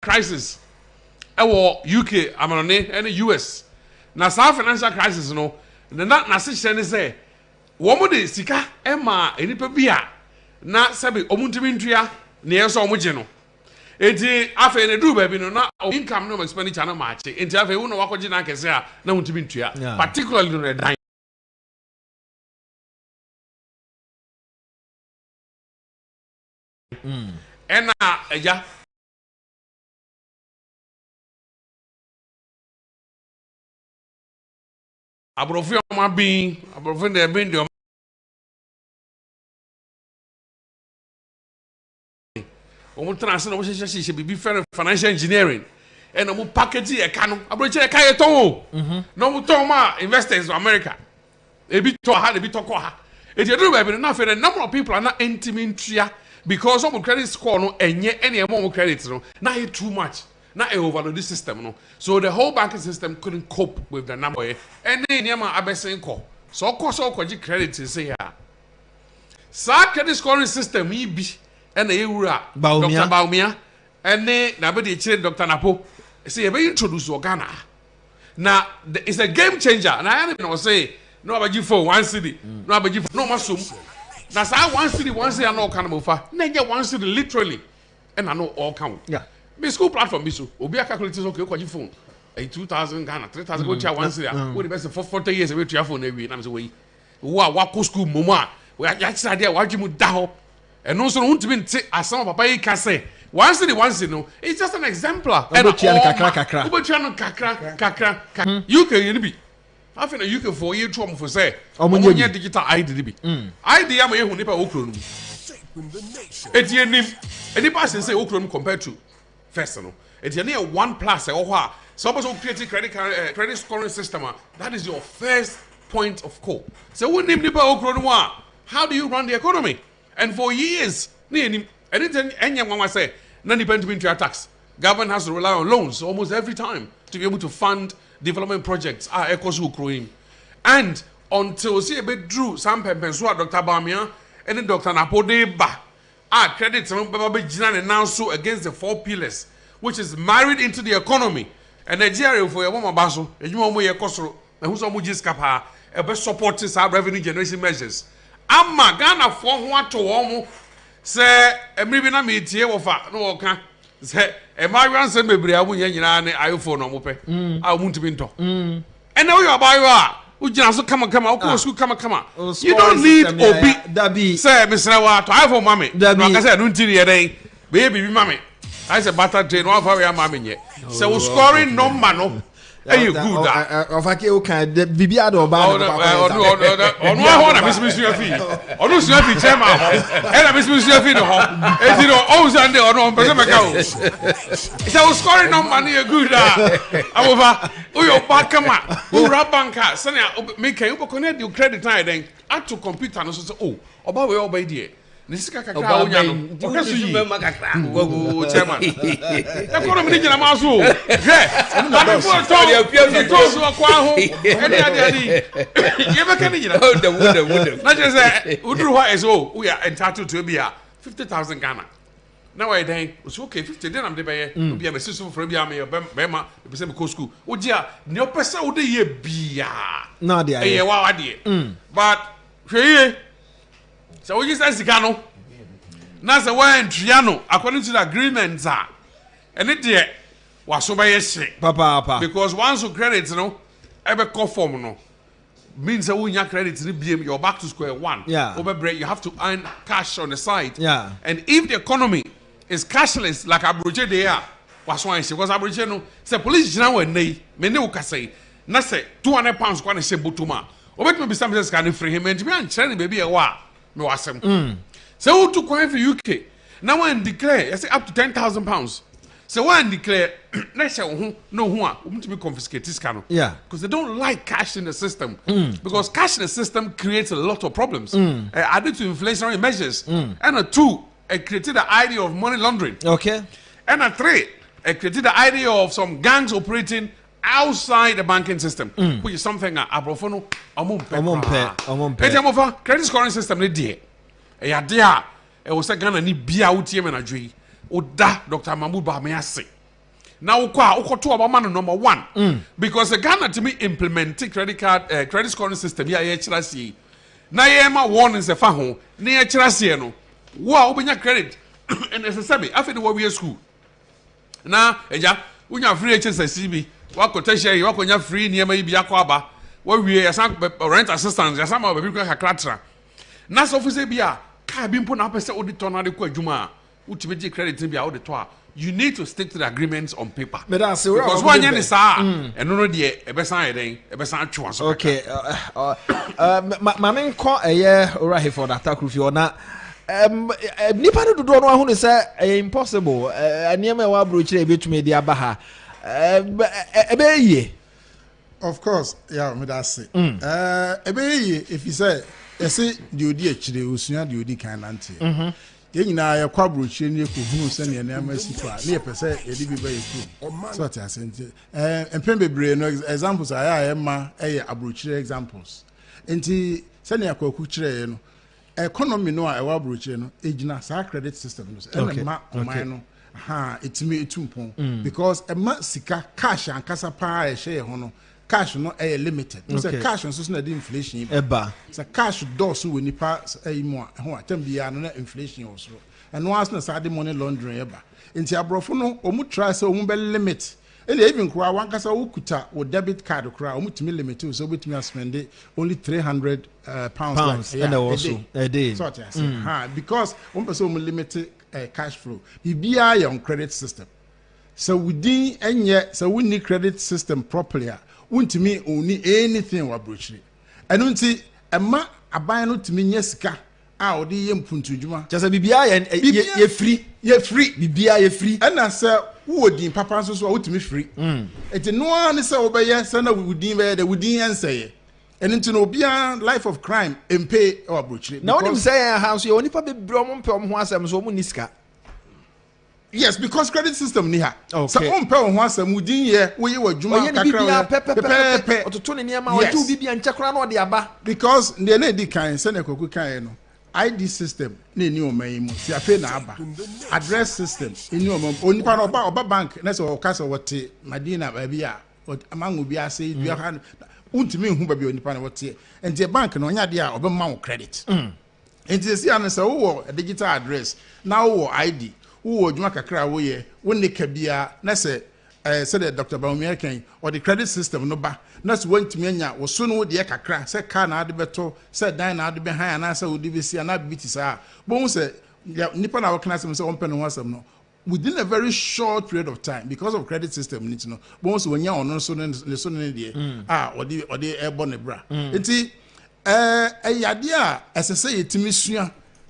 crisis UK amanone and US na South financial crisis no na se hye ne say wo mo de sika ema enipa bia na sabe omuntimi ntua na yeso omugye no enti afa ne du ba bi no na income no expenditure na maache enti afa wo no wakogye na kese a na muntimi ntua particularly no dan ena eja abrofo ma bin abrofo de bin de omo transe na wo hye bibi financial engineering and omo package e ka no abroche e ka ye ton no mo ton ma investors in America e bi to ha e bi to ko ha e je do ba bi na fe the number of people are not intimintia because omo credit score no enye ene e mo credit no na e too much. Now I overload the system, no. So the whole banking system couldn't cope with the number. And then Yama Abesen call. So of course all credit is say yeah. Sa credit scoring system he be and the Dr. Baumia and then nobody change Dr. Napo. Say we introduce Ghana. Now it's a game changer. And I don't say no about you for one city, no about you for no muscle. Now say one city I know kind of offer. Then one city literally and I know all count. Yeah. Me school platform biso obi calculate so okay kwaji phone 2,000 Ghana 3,000 go tia one city we the best for 40 years we tia phone every na me say we wa ko school momo a we ya tira there wa dwemu da ho and no so no ntimi nte asam papa yi ka say one city no it's just an exemplar and obi tia no kakra UK you be I think UK for you to for say omonye digital ID bi ID am ye hu nipa okro no etienim enipa say okro compared to first, no. It's only a 1+. So, creating credit scoring system. That is your first point of call. So, what name how do you run the economy? And for years, anything anyone say, none depend into your tax. Government has to rely on loans almost every time to be able to fund development projects. And until see a bit drew some Dr. Bamia and then Dr. Napodeba. Credit now so against the 4 pillars, which is married into the economy. And Nigeria for your mama baso, and you want your costro, and who's almost capa, a best supporting our revenue generation measures. Amma Ghana for what to almost say, a maybe not me tear of no can say, a Marian said, maybe I won't iPhone or mope. I won't be into. And now you are by you just come on, school come on. You don't need Obi. Say, Mr. Watt, I for mommy. Like I said, don't tell you day, baby, mommy. I said, butter train, one for your mommy yet. So, scoring no man, Hey, good. Of a kill can be out of on one of Miss Fee. On who's your fee, Chairman, and I miss Monsieur Fee. As you know, all Sunday or no, but I was scoring no money a good. However, your back come up, who rap banker, Sunny, make a connect your credit time, then add to computer and so, oh, about we all by dear. This is Chairman. Economy in a mouse. Not just we are entitled to be 50,000 Ghana. Now I think it's okay, 50. Then I'm the buyer. Be a system for me, Bema, the same school. Oh, dear, no person would be no, dear. But, so we just ask the Gano. Now, the way in Triano, according to the agreements, and it dear was so by a shake, Papa. because once you credit, ever conform, no, means that when your credit you're back to square one. Yeah. Over break, you have to earn cash on the side. Yeah. And if the economy is cashless, like Abuja, they are, was why she was Abuja, no, say police now and they, many will say, not say 200 pounds, one is simple to ma. Or let me be something that's kind of free him and to be uncharted, baby, a while. No, awesome. So, who took coin for UK? Now, when declare, I say up to 10,000 pounds. So, when declare, let's say, no, who to be confiscated this kind of. Yeah. Because they don't like cash in the system. Because cash in the system creates a lot of problems. Added to inflationary measures. And a two, it created the idea of money laundering. Okay. And a three, it created the idea of some gangs operating outside the banking system, which is something Abrofono, Omumpe. Credit scoring system, dear. Dear, it was a gun and he be out here and a dream. Oda Dr. Mahmoud Bahameyase. Now, Uko to about man number one. Because the Ghana to me implementing credit scoring system here, HRC. Now, Yema warnings the Faho, near HRC, no. Wow, open your credit. And as a sabi, after the warrior school. Now, when you have free HSCB, what quotation you are free near maybe Aquaba, where we are some rent assistance, some of the people have clatra. Nas officer Bia, Cabin put up a set of the tornado Juma, ultimately credit to be out the tour. You need to stick to the agreements on paper. Because one year is and no dear, a besan choice. Okay, my main call a year or for that attack with you or not. Nipa do don't know who say impossible. Near my brooch a bit me the Abaha. Of course, yeah, me that's it. If you say, I say, you did actually, Usunia, you did kind auntie. You know, a quabruch in your who send your name as near per se, a did be very cool. So what I sent and Pembe brain examples I am a abruch examples. And tea, sending a cocuchere, economy no a wabruch, agina, sa credit system, and a map of mine. It's me too because a sika cash and casapa a share hono cash no a limited. It's a cash and so the inflation. It's a cash does when you pass a more be an inflation also. And once no side money laundering ever. Into a brofono or much try so limit. And even cry one casa ukuta or debit card or cry or to me limit too, so with me I spend it only 300 pounds and also a day. So because one person limited cash flow. BBI on credit system. So we didn't and yet so we need credit system properly. Won't me only anything wa brochure. And don't see a ma a buy no to me yeska. Out the puntu juma. Just a BBI and ye free. BBI ye free. And I say who would in papa so to me free. It's no one is over yes, and we would say. And into no beyond life of crime and pay or brochure. Now, I'm saying house you only probably Bromon Pom once I'm so muniska. Yes, because credit system near. So on per once a mudin here where you were Juma Pepe or to turn in your mouth to be and Chakran or the Abba. Because the lady can send a cocucano. ID system, ni new main, see a pay naba. Address system, in your only part of bank, that's all castle what Madina baby, what among will be I say, you have. Ultimately, who be on the panel what and the bank no idea of a mount credit. And this year, a digital address now ID. Who would make a crowd when they can be a said Dr. Baumerican or the credit system no ba. That's when to me was soon with the Eka said can add the better, said dine out behind and answer would DVC and not beat his eye. Bones said, Nippon our class was open and was no. within a very short period of time, because of credit system, need to know. Once when you're on so or the airborne bra. It's a idea as I say to me,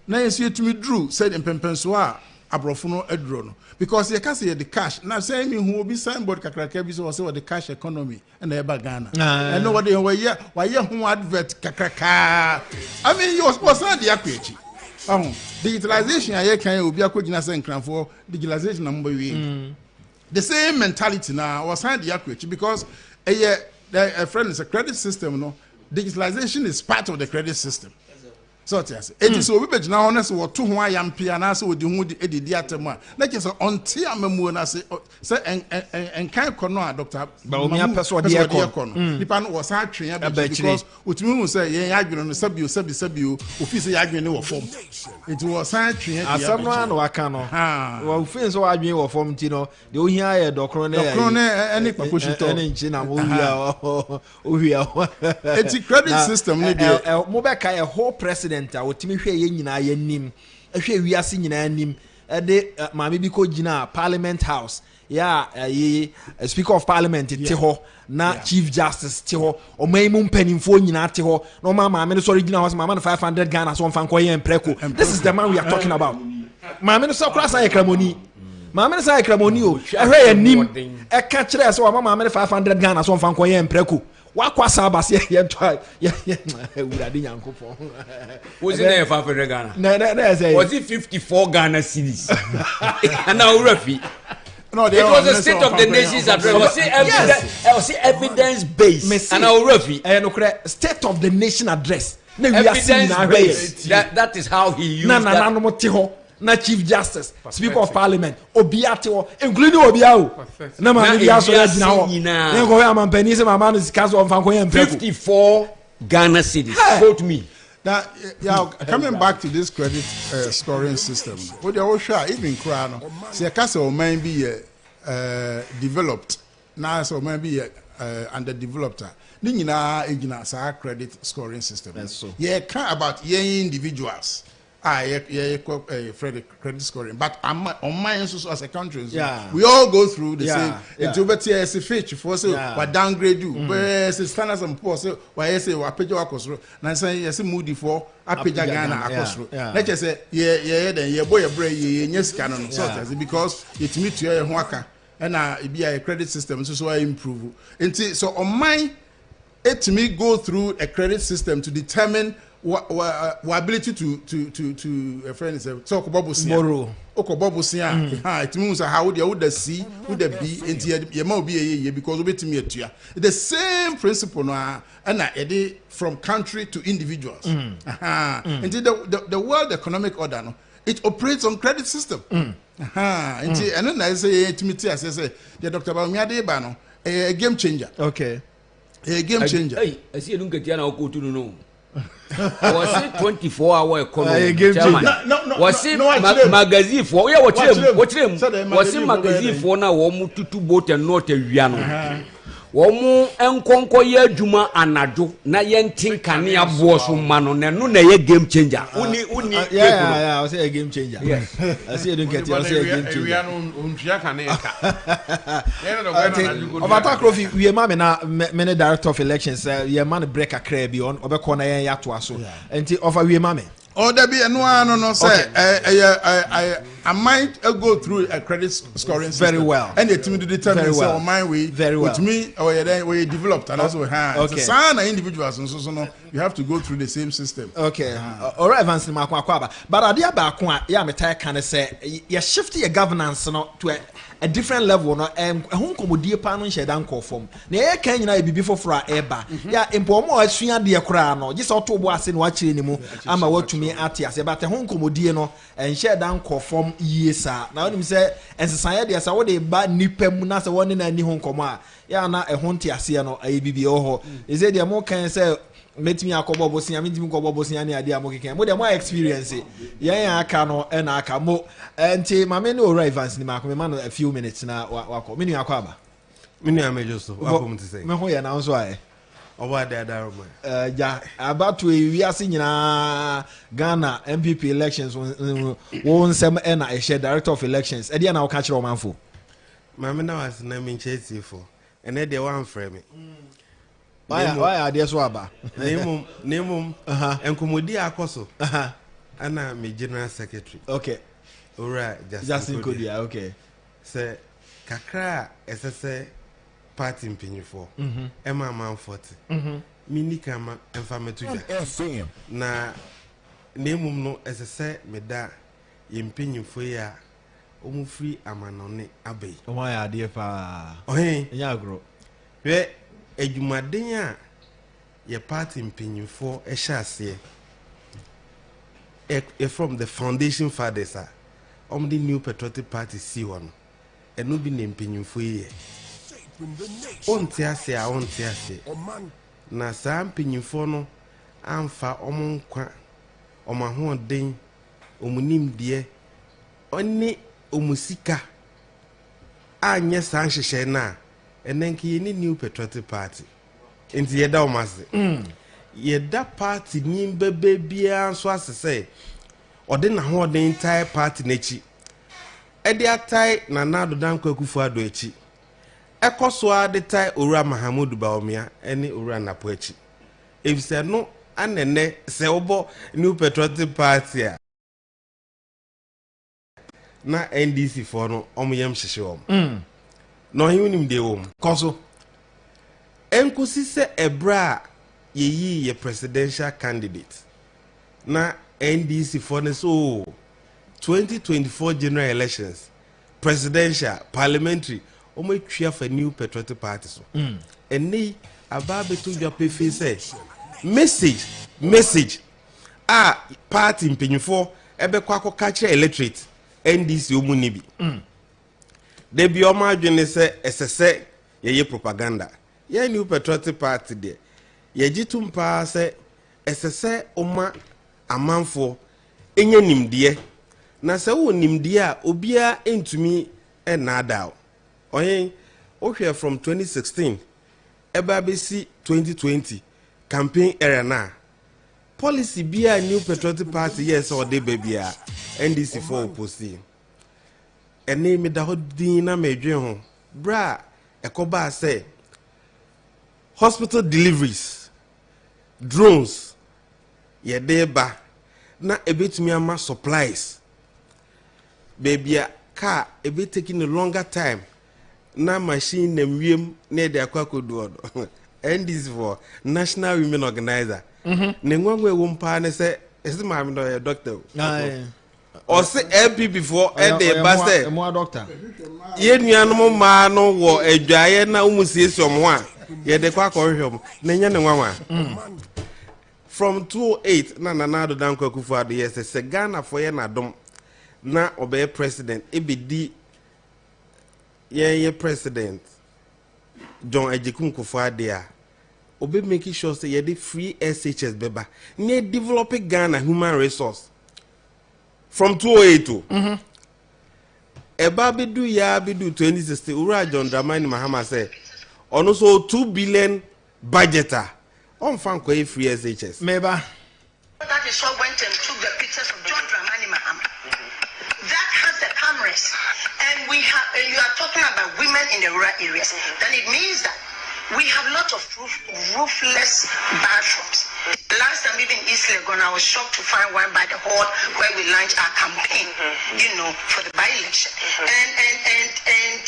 now you see to me, Drew said in Pempenswa, Abrofono Edrono. Because you can see the cash. Now saying who will be signboard Kakrakabi or the cash economy and the Bagana. And nobody why you who advert Kakraka. I mean, you was not the equity. Digitalization, I can be a quick for digitalization number. The same mentality now was not the equity because a friend is a credit system. No, digitalization is part of the credit system. So it is so we be now honest what 2 who I am piano so with the who the diatema. Like is until I'm a say and can't corner Dr. Baumia person the pan was hard train because with me say yeah arguing on the sabu office arguing no form. It was hard train someone waka no well feel so arguing or form tino the o here docrone any paposhito any china o here it's credit system ni dey mobile kai a whole president a wotimi hwe ye nyina ye nim ehwe wiase nyina nim de maame bi ko gina parliament house speaker of parliament ti ho na chief justice ti ho o mai mu mpanimfo nyina ti ho no maame no sorry gina house maame no 500 Ghana so mfa nkoye empreko. This is the man we are talking about. Maame no so kra san ekramoni maame no san ekramoni o ehwe ye nim e ka kire so maame no 500 Ghana so mfa nkoye empreko. Wakwasa abase ye try urade nyankopon was it 500 Ghana no say was it 54 Ghana cedis and now Rafi no it was the state of the nation's address was it evidence based and now Rafi no state of the nation address na we are seeing that is how he used that no mote ho na chief justice speaker of parliament obiate ho including obiao na ma bi aso ya gina ho na go ya man pani se mama no sika so mfa koye mpeko 54 Ghana cedis quote me. Now, coming back to this credit scoring system, what they all share, even crown, say a castle may be developed, now so maybe underdeveloped. Nina igna sa credit scoring system. That's so. Yeah, care about individuals. Credit scoring, but on my also as a country, we all go through the same. Into but as a fetch for so what downgrade you, where standards and poor so why I say what page akosro. Na say yes moody for a page Ghana akosro. Let's just say then boy a yes canon so because it meet you waka and it be a credit system so I improve. So on my it me go through a credit system to determine what ability to a friend is talk about borrow it means how would see would there be into your might be a year because we to me the same principle now and from country to individuals until the world economic order no, it operates on credit system and then I say to me I say the Dr. Baumiade no a game changer. Okay, a game changer. Hey, I see you don't get your go to know. Was it 24-hour economy? Was it magazine for? Yeah, watch him. Was it magazine for now? Womu tutu boat and not a wiano. Womu enkonko ye juma anado na yentin kania boso mano na no na ye game changer. Uni. Yeah. I say a game changer. Yes. I see you don't get. I say a game changer. Wiano unjia kania ka. Obata Krofi, we mama na many director of elections. Ye man break a crab on obekona ye yato aso. Enti offer we mama. Oh, there be no say I might go through a credit scoring system very well, and it to determine so my way very well. With me or then we developed and also okay. Some individuals and so no you have to go through the same system. Okay, all right, Vance Makwa, but idea back one, yeah, me kind of say you shift your governance no to a different level no hon komodie pa no nheda nko fom na ye kan nyina bibi foforo a eba ya empomo asua de kra no gise otobo ase no akire ni mu ama watumi ate ase but hon komodie no nheda nko fom yie sa na onim se ensesan de asa wo de ba nipa mu na se woni na ni hon komo a ya na ehon te ase no ayi bibi oho eze de mo kan se metimi akobo bosia metimi kobo bosia ne ade amokeke mo de mo experience yen aka no e na aka mo enti mame ne ora Evans ni makome man a few minutes na wako menu akwa aba menu amejo so wako mti say me ho ya na nso aye Oba de adaroma. Ja about to we are seeing Ghana MPP elections won some na a share director of elections. E dey na o catch Omanfo. Mama na was na me chase for. And they one frame me. Why are there so aba? Name enkomodi akoso. Ana me general secretary. Okay. Ora Justin Kodia, okay. Say kakra SSA party mpanyifo. Emma man 40. Mini kama enfametuja. FM. Na nemum no SSA meda yempanyifo ya omu free amanone abai. Why are there pa? Ohe. Ya gro. We edwumaden a ye party mpanyifo ehya ase from the foundation fathers the new patriotic party see one and no be name mpanyifo ye onti ase na saa mpanyifo no amfa omonkwa omahoden omunim de oni omusika anye saa nhyehyɛ na enenke ye ni new patriotic party enti yeda omase yeda party ni bebe bia so asese ode na ho ode entire party nechi ede atai na nado danko akufu ado echi ekoso ade tai owura Mahamudu Bawumia ene owura napo echi efise no anene se obo new patriotic party a na NDC for no omyem hyehye no hinim de wom Koso enkusi se ebra ye presidential candidate na NDC for ne so 2024 general elections presidential parliamentary ometwia for new patriotic party so eni ababe to dwa pefe say message party mpanyifo ebekwa akoka kire electorate NDC omuni bi de bi oma adwene se esese ye propaganda ye new patriotic party de ye gitum pa se esese oma amanfo enye nimde na se wo nimde a obia entumi enada oyen ohwe from 2016 eba besi 2020 campaign era na policy bia new patriotic party yes or de babia NDC for opposite ene me da hodin na medwe ho bra ekoba say hospital deliveries drones ye deba na ebetumi ama supplies babia car ebe taking a longer time na machine na wiem na de akwakodu odo NDC for national women organizer ne ngwangwe wo mpa ne se esi ma me do doctor or say LP before and the basse mo doctor ye nuanom ma no wo adwaye na umusiesi omo a ye de kwa kohwehwom na nya ne nwanwa from 208 na nanado danko akufu ado yes se Ghana for ye na dom na obe president ebedi ye president John Ejikun Kufu ade a obe making sure say ye the free SHS beba ne developing Ghana human resource from 208 to eba bedu ya bedu 2016 ura John Dramani Mahama say ono so 2 billion budgeter on fan ko free SHS meba. That is what went and took the pictures of John Dramani Mahama. That has the cameras, and we have. You are talking about women in the rural areas. Then it means that we have a lot of roofless bathrooms. Last time even in East Legon, I was shocked to find one by the hall where we launched our campaign, for the by-election. And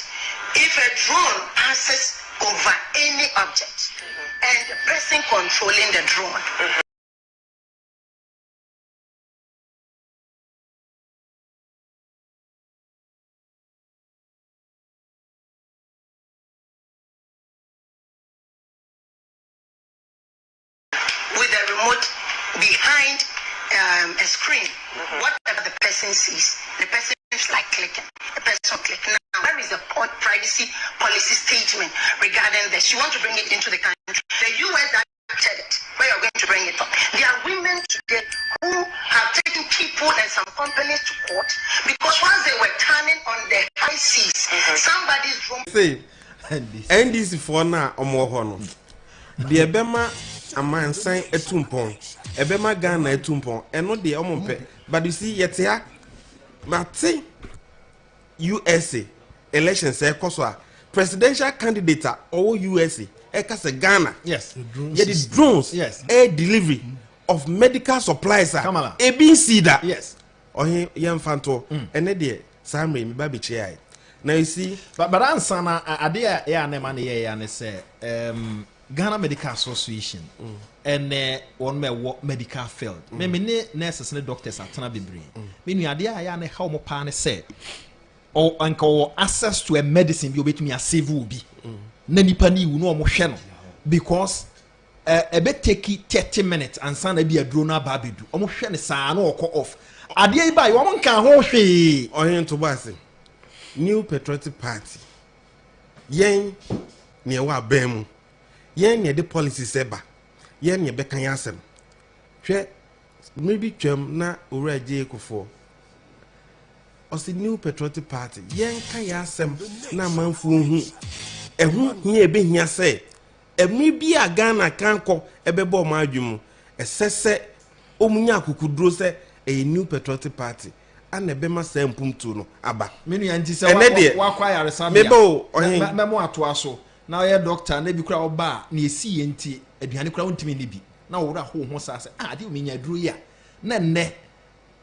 if a drone passes over any object, and the person controlling the drone. With a remote behind a screen, whatever the person sees, the person is like clicking. The person clicking. Now, where is the privacy policy statement regarding this? You want to bring it into the country. The US that said it, where you're going to bring it up. There are women today who have taken people and some companies to court because once they were turning on the high seas, somebody's drone. say NDC for na omo ho no de ebema amansan etumpon ebema Ghana etumpon eno de omompe but you see yetia mate USA elections ekoso presidential candidate or USA ekase Ghana yes the drones yes air delivery of medical supplies ABC that yes ohe yemfanto ene de samre mi ba biche ai now you see but ansana ade ya na man ye ya ne say Ghana Medical Association and one me medical field me ne nurses and doctors atena bebre me nu ade ya na how mo pa ne say or anko access to a medicine bi obetumi a save obi na nipa ni wu no mo hwe no because e be take 30 minutes and san na bi aduro na ba bedu o mo hwe ne saa na okọ off ade yi ba yo mo nka ho hwe ohin to base New Patriotic Party yen ne wa bemu yen ne de policy seba yen ne be kan yasem hwe maybe twam na owuraje ekofo osi New Patriotic Party yen kan yasem na manfu hu ehu hia ebe hia se emi bi a Ghana kanko ebebo ma adwum esese omunya akukuduro se a New Patriotic Party ana ebe ma sa mpumtu no aba menu ya nti se wa kwa yare samia mebo ohin memo ato aso na ye doctor na bi kura oba na esi ye nti aduane kura wontimi ne bi na wo ra ho sa se ade o menya duro ya na nne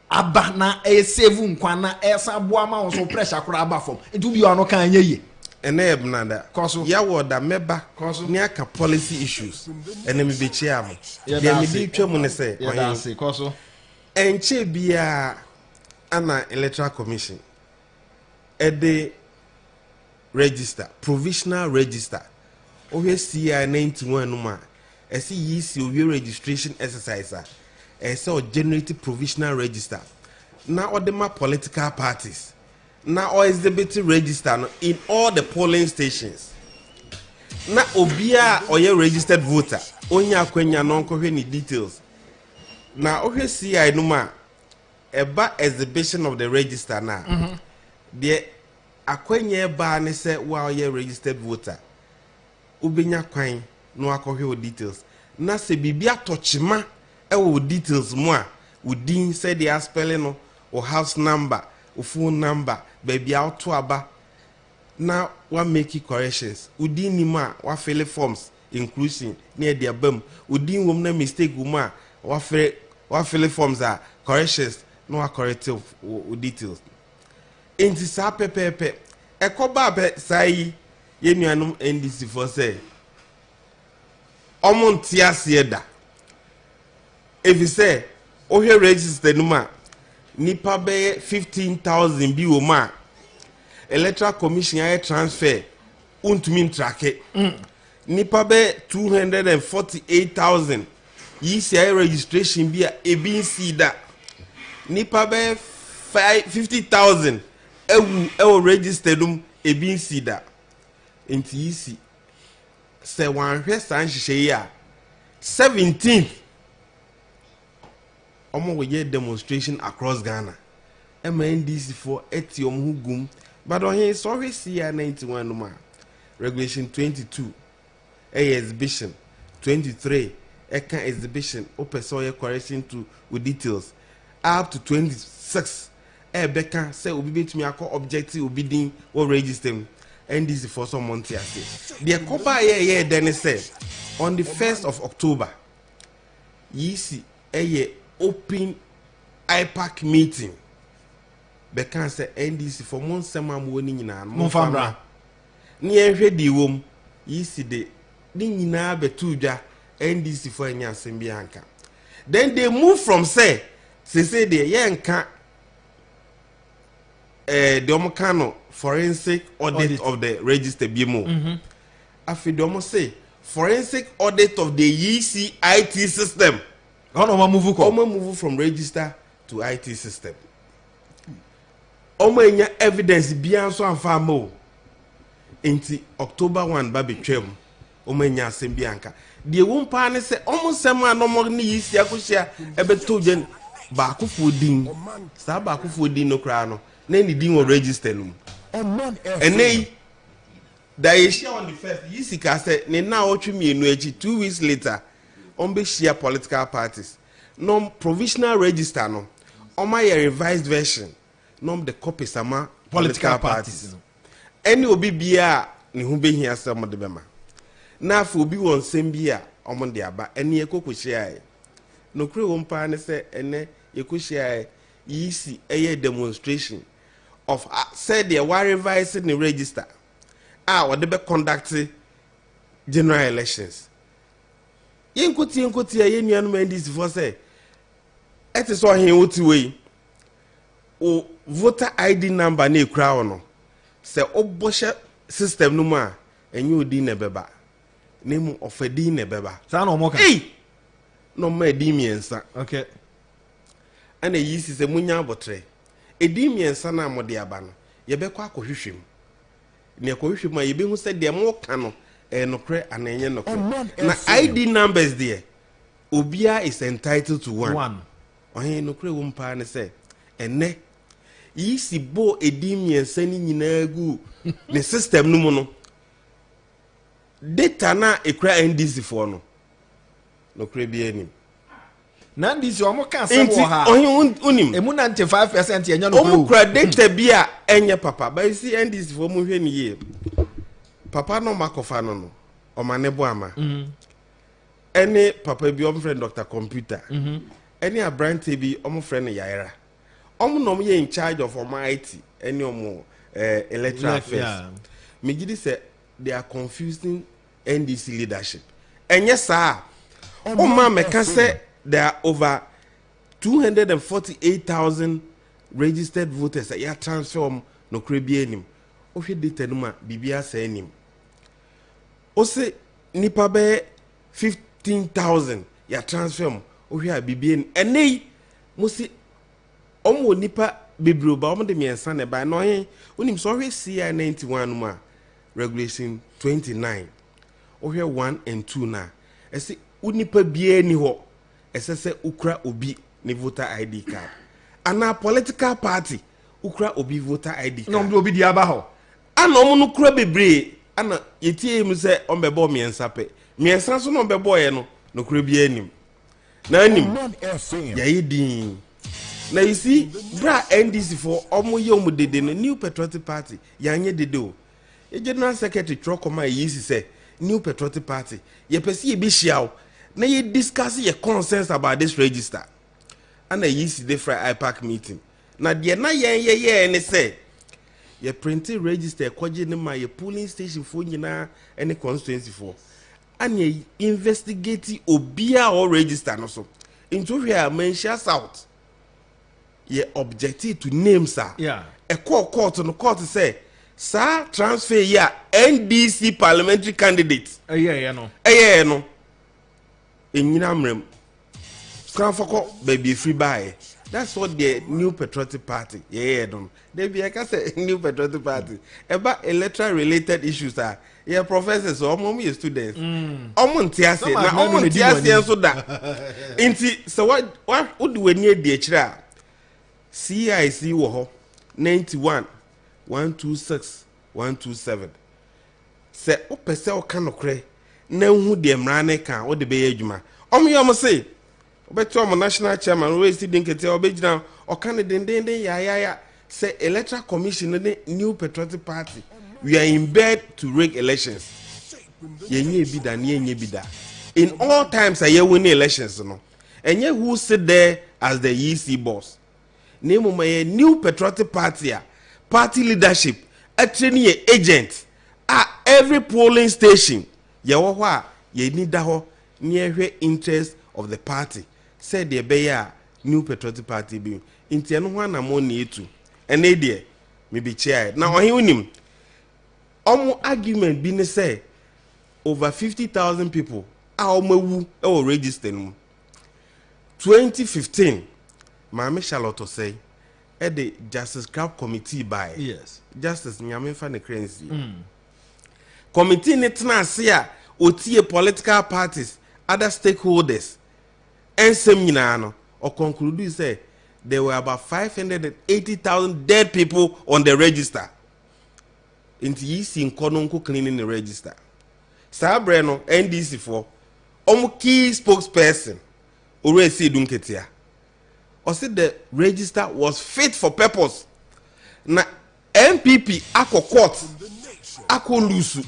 aba na e save nkwa na e sa boa ma wo so pressure kura aba fom nti bi ono kan anya ye ene ebnada ya woda meba ni aka policy issues ene me be chia am de me di twam ne se ohin koso enche bia ana electoral commission ede register provisional register owe CI 91 no ma ese yi si owe registration exercise ese o generate provisional register na odema political parties na o exhibit register no in all the polling stations na obia oye registered voter onya akwanya no nkohwe ni details na owe CI no ma eba exhibition of the register na de akwenye ba ne se wa ye registered voter ubenya kwan no akohwe o details na se bibia tochima e wo details mo a udin se the spelling no o house number o phone number baby auto aba na wa make corrections udin ni ma wa fill forms inclusion near the abam udin wom na mistake wom a wa fill forms a corrections no a corrective details enti sa pepepe ekoba be sai yenuanum NDC for say omonti asieda if you say o here register numa nipa be 15,000 bi wo ma electoral commission air transfer untumi trake nipa be 248,000 yi say registration bi a ebi nsi da nipa be 50,000 ewu registered ebi nsi da enti isi se wan hwe san hye ya 17th omo we demonstration across Ghana MNDC for etiom hugum but on here so we see 91 no regulation 22 exhibition 23 eka exhibition opeso ye correction to with details up to 26 beka say obi betumi akọ objective obi din or register NDC for some month here the copa ye then say on the 1st of October yisi open IPAC meeting beka say NDC for months am woni nyina mo famra ni ehwe di wom yisi de ni nyina betu dwa NDC for enya asem anka then they move from say they yenka the omokano forensic audit of the register BMO afi the omo say forensic audit of the EC IT system omo move from register to IT system omo enya evidence bia so amfa mo enti October 1 ba betwem omo enya asem bia anka de wumpa ne se omo sem anomo ne EC akohia ebeto gen ba akofo din sa ba akofo din no kra no na ni din wo register no enei Daisha on the first, Yisika said, Nena Ochumi Nuechi, 2 weeks later, on be share political parties. No provisional register, no. On my revised version, no the copy sama political parties. Any obi bia ni hube here some of the bema. Na for be one same bia on the aba, any eco share. No crew one pan say, ene eco share, yisi a demonstration of said they were revising the register. What they be conducting general elections. Yenkuti a union mandis for say. It is all him what way. O voter ID number ne crowd no. Say obosha system no ma enyu di ne beba. Name of a di ne beba. Sa no mo ka. Hey. No ma di miensa. Okay. And a yisi se munya botre. E di miensa na mo de aba no. Ye be kwa kohwehwem. Ne kohwehwem ma ye be hu se de mo ka no no kre anenye no kre. Na ID numbers there. Obia is entitled to one. Ohe no kre wo mpa ne se ene yisi bo edim yensa ni nyina gu ne system no mu no data na ekra NDC for no kre bi anim na NDC o mo ka se wo ha ohe unim emu 95% enya no o kra data bi a enye papa ba si NDC for mo hwe ni ye papa no makofa no o manebo ama ene papa bi o friend Dr. Computer any a brand TV omo friend Yaira. Omo no ye in charge of IT any omo electoral affairs. Megidi say they are confusing NDC leadership. And yes sir. Oma meka say there are over 248,000 registered voters that ya transfer no krebi enim. O hwe data no ma bibia say enim. O say nipa be 15,000 ya transfer ohwe abibien enei musi omo nipa bebroba omo de miensa ne ba no he onim so hwe CI 91 mu a regulation 29 ohwe 1 and 2 na ese unipa bie ni ho esese ukra obi ne voter ID card ana political party ukra obi voter ID card no obi di aba ho ana omo no kura bebre ana yetie mu se ombebo miensa pe miensa so no ombebo ye no kura bie anim Nanim, ya din. Na you see, bra NDC for omo ye omo dede no New Patriotic Party ya nye dede o. E General Secretary Trokoma yisi say New Patriotic Party ye pesi ye bi hia na ye discuss ye concerns about this register. And a yisi dey for IPAC meeting. Na de na ye ne say ye printed register kwaje ne ma ye polling station for nyina any constituency for. And ye investigate obia or register no so into here mention south ye objective to name sir a court no court say sir transfer ya NDC parliamentary candidate no enyina mrem skanfoko baby free buy. That's what the New Patriotic Party don they be like say New Patriotic Party about electoral related issues are yeah professors or mommy students omontiase na omontiase so da inti so what would we need the chira CIC wo ho 91 126 127 se o pese o kan okre na hu de mrane kan o de be adwuma omyo say obeto omo national chairman we see dinkete obegina o kan den ya say electoral commission the New Patriotic Party we are in bed to rig elections. Yenye bida ni yenye bida. In all times I win elections no. And ye who sit there as the EC boss. Name my New Patriotic Party party leadership a training agent at every polling station. Ye wa ye need ho near interest of the party. Said the beya New Patriotic Party be inti no ho na mo na etu. Ene de me be chair. Now he unim omo argument bi ne say over 50,000 people are omawu e register no 2015 Mama Charlotte say the Justice Crab Committee by Justice Nyamefa ne crency committee ne tena ase a otie political parties other stakeholders and sem nyina no or conclude say there were about 580,000 dead people on the register. Inti yisi nkono nko cleaning the register. Sabre no NDC for key spokesperson ore si dunketia. Or said the register was fit for purpose. Na MPP ako court ako lusu.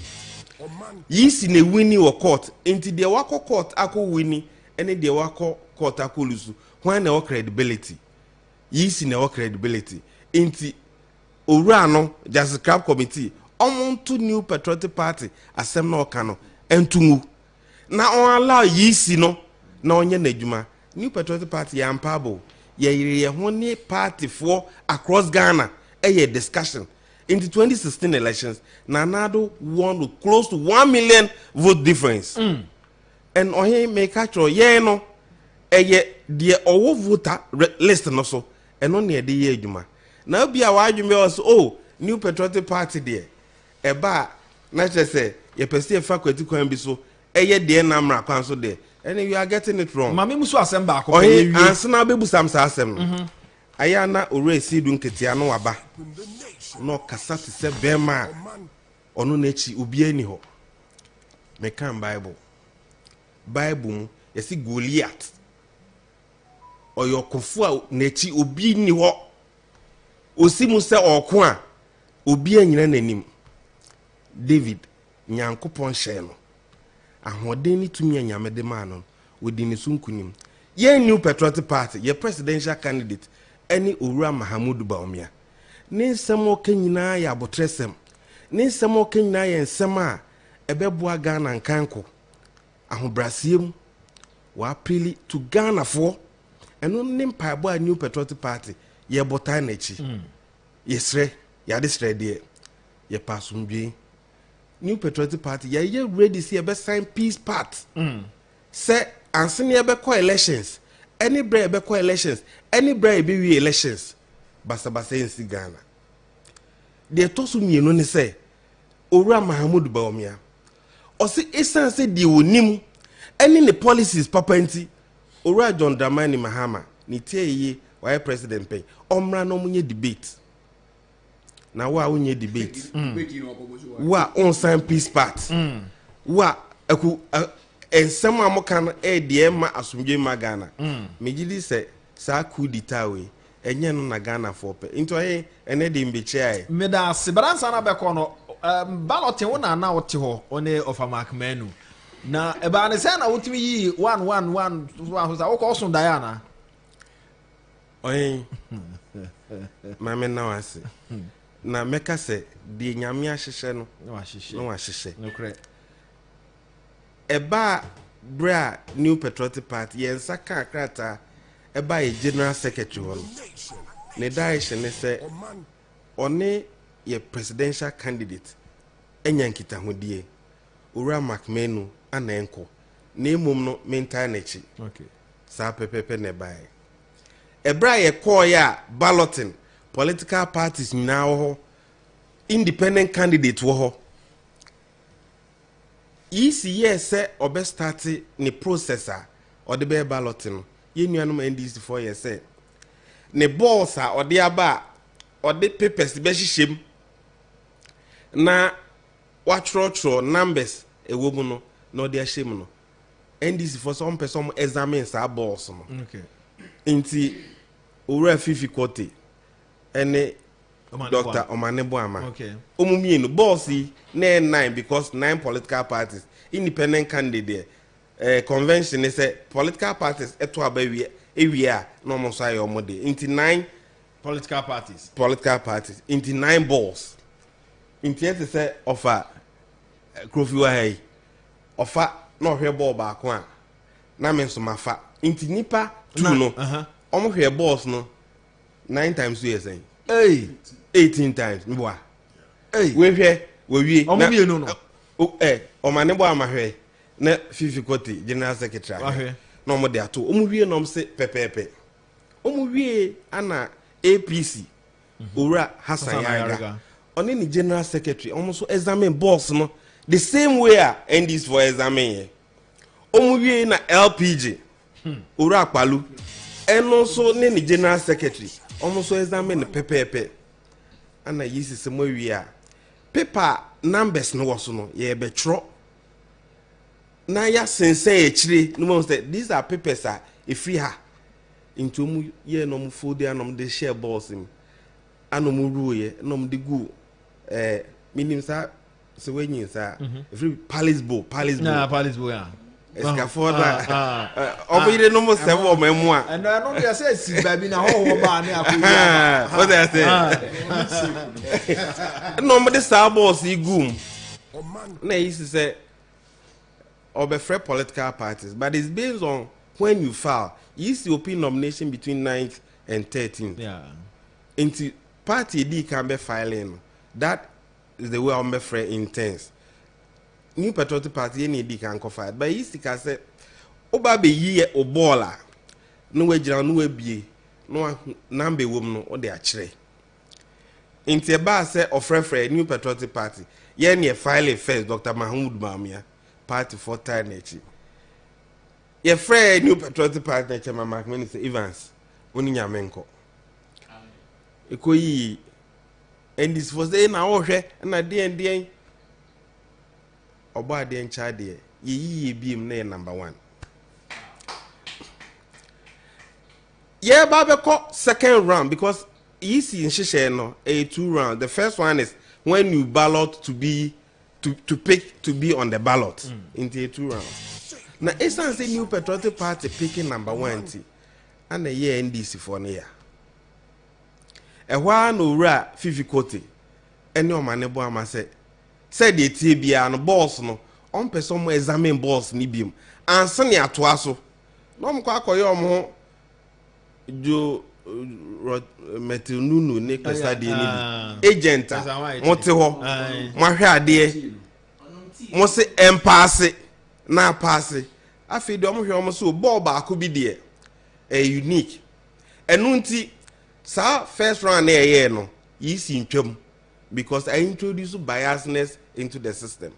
Yisi ne winni wa court. Inti de wako court ako winni ene de wako court ako lusu. When no credibility. Yisi ne credibility. Inti Urano Justice Crab Committee to New Patriotic Party asem na okano entumu na on allow yisi no na onye najuma New Patriotic Party ya mpabo ye hone party for across Ghana discussion in the 2016 elections Nanado won with close to 1 million vote difference and ohe make actual ye no the owo voter list no so eno ne de ye adwuma na bia wa adwume was New Patriotic Party there eba na say ye pese faculty kwan bi so de na mra kwan so there and you are getting it wrong mama musu asem ba ko ye ansa na bebu sam sa asem no aya na ore si du nketia no waba no kasa te se bema onu na chi obi ani ho me kan bible mu yesi Goliath oyokofo a na chi obi ni ho osimu se okwo a obi anyina nanim David nyankopon hye no ahoden ni tumi anyamede ma no wodi ni sunkunim ye New Patriotic Party ye presidential candidate any Owura Mahamudu Bawumia ne nsem okanyina ya abotresem ne nsem okanyina ya nsem a ebeboa Ghana nkanko ahobrasiem wa apili to Ghana for eno ne mpaebo a New Patriotic Party ye botan na chi yesre ya desre de ye pasumdwe New Patriotic Party ye ready see be sign peace pact say ansene be call elections any bra be call elections any bra be we elections basa in Ghana de tosu mienu ne say Owura Mahamudu Bawumia o se esan se de wonim any ne policies papanti Owura John Dramani Mahama ni tie why president pay omra no munye debate na wa unye debate wa on sign peace pact wa aku ensem amokan de ma asumdwe ma Ghana megidi se sa coup d'etat we enye no na Ghana for pe into ene de mbeche ai meda se baransa na beko no Ballot wona na wote ho one of amakmanu na eba ne se na wotimi yi 111 wo ko so Diana oyin mame na wase na meka se de nyame ahyehye no no ahyehye nokre eba bra New Patriotic Party yensa ka krata eba ye general secretary ho ne direction ne se one ye presidential candidate enyankita hodie Owura Macmenu anenko na emum no mental na chi okay sa pepepe ne bai ebra ye call ya balloting political parties now independent candidate wo ho isi yes obe start ni processor or the be balloting ye nuanom NDC for yes ne balls a ode aba ode papers be hihiem na watro numbers ewomu no na ode ahiem no NDC for some person examine sa balls no okay inti Owura Fifi Kote ene Dr. Omanebo Ama okay omumie boss na 9 because 9 political parties independent candidate convention is a political parties eto abawie ewia no mo so ayo mode into 9 political parties into 9 balls into it say offer Kofi Wahai offer no hwe ball ba ko a na me so mafa into nipa 2 no omo hwe balls no 9 times 2 years 18 times mboa we hwe we wie omo bi enu no Omanebo Ama hwe na Fifi Kote general secretary na omo de ato omo wie no se pepepe omo wie ana APC Owura Hassan Yaga oni ni general secretary omo so examine boss no the same way and this for examine omo wie na LPG Owura Akpalu eno so ni general secretary omo so examine pepepe ana yisi se mo wie a paper numbers no was no ye be tro na ya sense e chire no mo say these are papers are free ha into mu ye no mu fold there no mu de share balls him ano mu ru ye no mu de gu minim sa so when you say free palace bowl yeah escafoda obire no mo sebo mamu a and I know they say si baby na ho ba na akọ what they say no mo de sa balls igum na is say obefre political parties, but it's based on when you file. You see open nomination between 9th and 13th. Yeah. Into party D can be filing. That is the way obefre intends. New patriotic party any D can go file. But you see can say oba be ye obola. No we jira no we bie. No nambe wom no o de akire. Into a bar say ofre new patriotic party. Ye ne file first Dr. Mahmoud Bamia. Party for time nechi. Your friend new patriotic party nechi Mama Minister Evans. Oni nyamenko. Eko yi. And this was the na ohwe na den. Oba den cha de. Yi biem na number 1. Yeah, babeko second round because easy in shisha no a 2 round. The first one is when you ballot to be to pick to be on the ballot into a 2 rounds. Now, it's not a new patriotic party picking number 1 and a year NDC for near. A while no ra Fifi Kote, and your man Boama said the TBA and boss no on person examine boss nibium and Sunny at Wasso. No quack or your more Joe Metununu Nicholas agent Moteho Mahia dear Mose empasse na passe afi do mo hwe mo so ball ba ko bi de unique enunti sa first round na ye no yi si ntwam because I introduce biasness into the system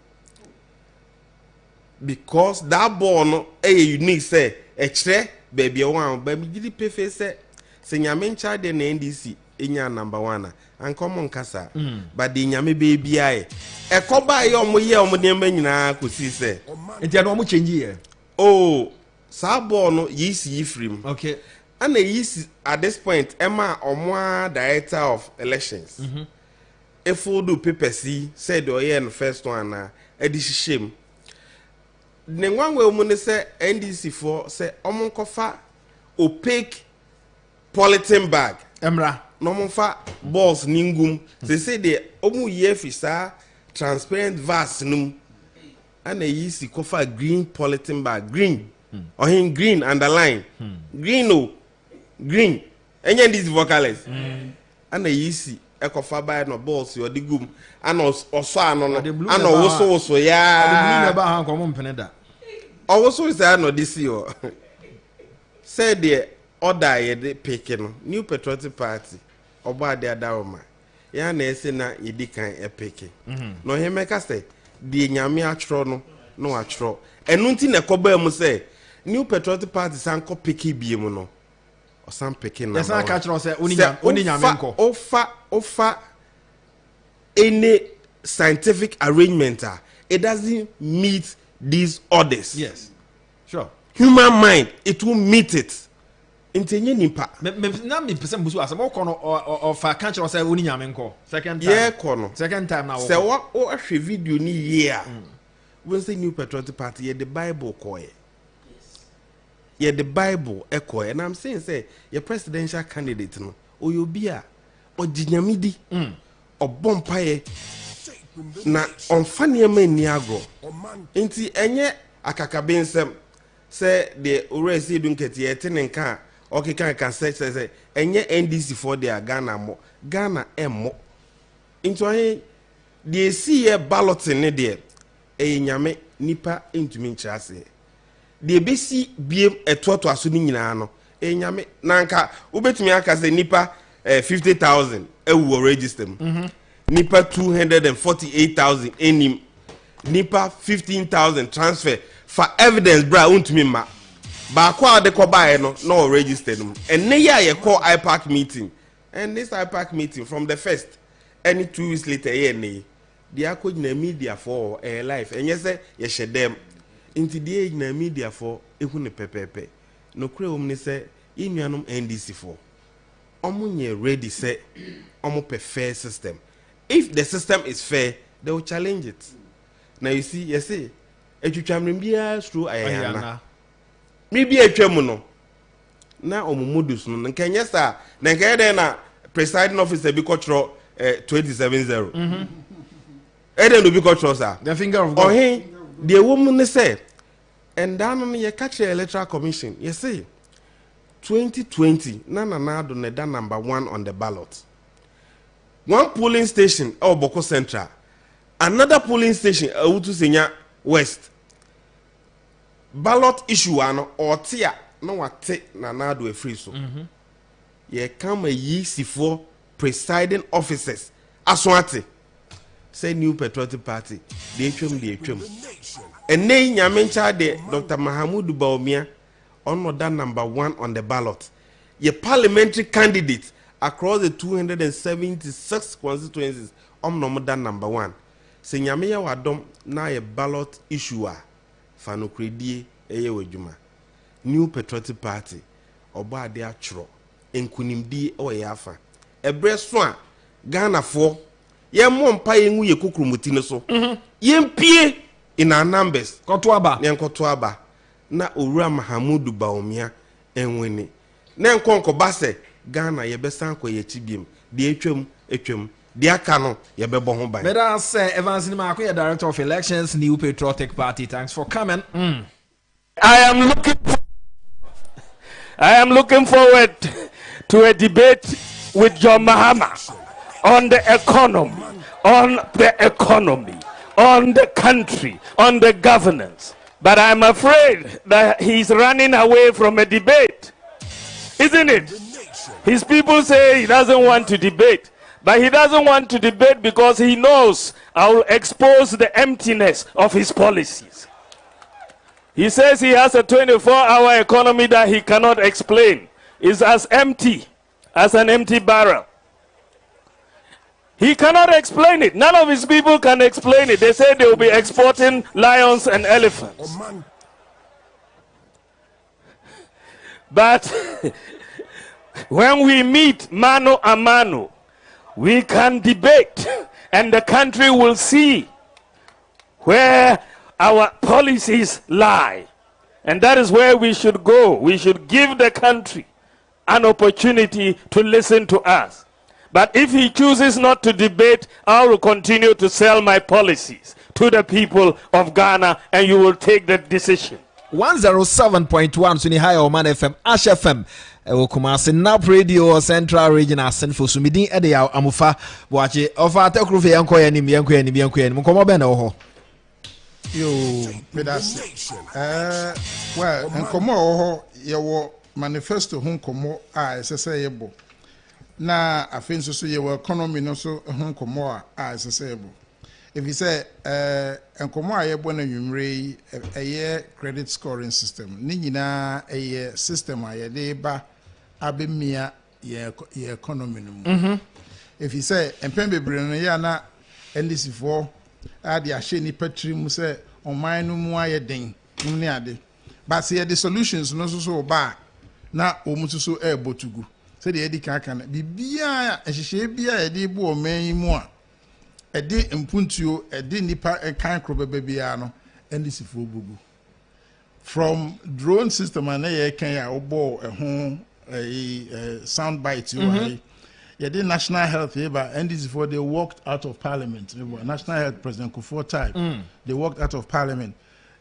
because that ball no unique say kire baby one ba mi gidi pefe say se nyame ncha de na NDC enya number 1 and common kasa but the nyame baby ai e ko ba ye omo ye omo de ma nyina ko si se enti na omo change here oh sa ball no yi free okay and yi at this point Emma omo director of elections if we do paper see said o ye no first one na edi hihiem ne nwanwe omo ne say NDC for say omo kofa opaque polythene bag emra no mo fa balls ningum say the omu ye fisa transparent vase num and yi si kofa green polythene bag green or him green underline green enye this vocalist and yi si ekofa by no balls your digum and oso ano no and woso ya the blue ba han ko mo mpene da owoso say no this year said the order ye de picking new patriotic party oba de adawoma ya na ese na yedi kan epeke no he meka say de nyame atro no atro enu nti na koba mu say new patriotic party san ko peke biem no o san peke na yes na ka atro say oni nyame nko ofa any scientific arrangement it doesn't meet these orders. Yes, sure. Human mind it will meet it. Intenye nipa na me pese mbusu asem o kono o fa kan chiro say oni nyame nko second time yeah kono second time na wo say o ahwe video ni year when say new patriotic party ye the bible koye ye the bible ekoye and I'm saying say your presidential candidate no oyobia ojinyamidi obompaye na onfane ma ni agro enti enye akakabensem say the already dunketi etenenka okay can say enye NDC for their Ghana emmo into ahe the see here balloting ne there nyame nipa entumi nchase the besi biem etoto aso ni nyina no nyame nanka ubetumi aka say nipa 50,000 ewu register nipa 248,000 enim nipa 15,000 transfer for evidence bra untumi ma ba kwa de ko bae no register them and ne ya ye call IPAC meeting and this IPAC meeting from the first any 2 weeks later here ne the akoj na media for life and yes ye hye dem into the age na media for ehu ne pepepe no kure omni say inuanom NDC for omunye ready say omo fair system. If the system is fair, they will challenge it. Now you see, you say etwamrembia through ayana maybe etwam no na omumudus no nkanya sa na nkaya dey na presiding officer bi control 270 eden do bi control sa the finger of God ohin the woman ne say and dan no ye catch electoral commission you see 2020 na do ne da number 1 on the ballot. One polling station Boko Central, another polling station Awutu Senya West. Ballot issue ano or tia no wate na do a free so. Ye come a ye for presiding officers aswate say New Patriotic Party the HM. And nay nyamencha de Dr. Mahamudu Baumia on that number 1 on the ballot. Ye parliamentary candidate across the 276 constituencies, that number 1. Senyame ya wadom na a ballot issuer fano kredi eye wejuma. New Patriotic Party oba ade atro enkunimdi o yafa. Ebre so a Ghana for ye mompa yengu ye kukrumuti no so. Yempie in our numbers. Kotoaba na Owura Mahamudu Baumia enwene. Na nkonko base Ghana ye besan ko ye tibiem de etwam de aka no ye bebo ho ban. Meda say Evans Nimakwe, Director of Elections, New Patriotic Party. Thanks for coming. I am looking forward to a debate with John Mahama on the economy, on the country, on the governance. But I'm afraid that he's running away from a debate. Isn't it? His people say he doesn't want to debate, but he doesn't want to debate because he knows I will expose the emptiness of his policies. He says he has a 24-hour economy that he cannot explain. It's as empty as an empty barrel. He cannot explain it. None of his people can explain it. They say they will be exporting lions and elephants. But when we meet mano a mano, we can debate and the country will see where our policies lie. And that is where we should go. We should give the country an opportunity to listen to us. But if he chooses not to debate, I will continue to sell my policies to the people of Ghana and you will take the decision. 107.1 Suni High Oman FM, Ash FM. Kumasi Nap Radio Central Regional Central Sumidin Edia Amufa Wachi Ofa Tekrufe Yanko Yanim Mukomo Ben Oho. Yo, Pedas. Well, and Komo Oho, your manifesto home Komo, SSAable. Na afenso so ye economy no so ho komo a accessible. If you say enkomo a ye bo na nwumre eye credit scoring system ni nyina eye system a ye de ba abemia ye economy no. If you say empem bebre no ya na NDC for ade ahye ni patri mu say oman no mu aye den ni ade. But say the solutions no so ba na omutu so botugu. Say the Eddie Kakana, Bibia, and she be a de bo man more. A day in Puntio, a day nipa a kind crop babyano, and this is for bubu. From drone system and a can obo a home a sound bite you. Yeah, the national health but and this is for they walked out of parliament. National health president Kufuor time. They walked out of parliament.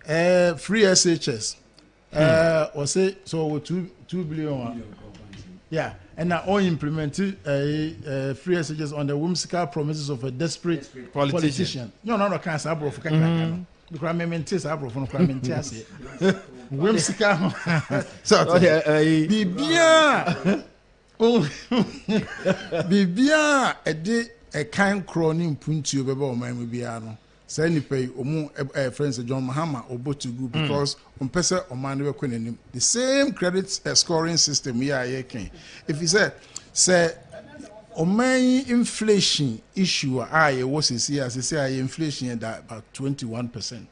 Free SHS. Or say so 2 billion. Yeah, and now all implemented free SHS on the whimsical promises of a desperate politician. No, can't say abro for Kakaka. Because I mean, tis abro for no mentis. Whimsical. So, Bibia, a day a kind crony puntio bebo my mubiano. Say pay omu friends John Mahama or Botugu because on Pesa or Manuel Quinn the same credit scoring system here. If you say Oman inflation issue was inflation at about 21%.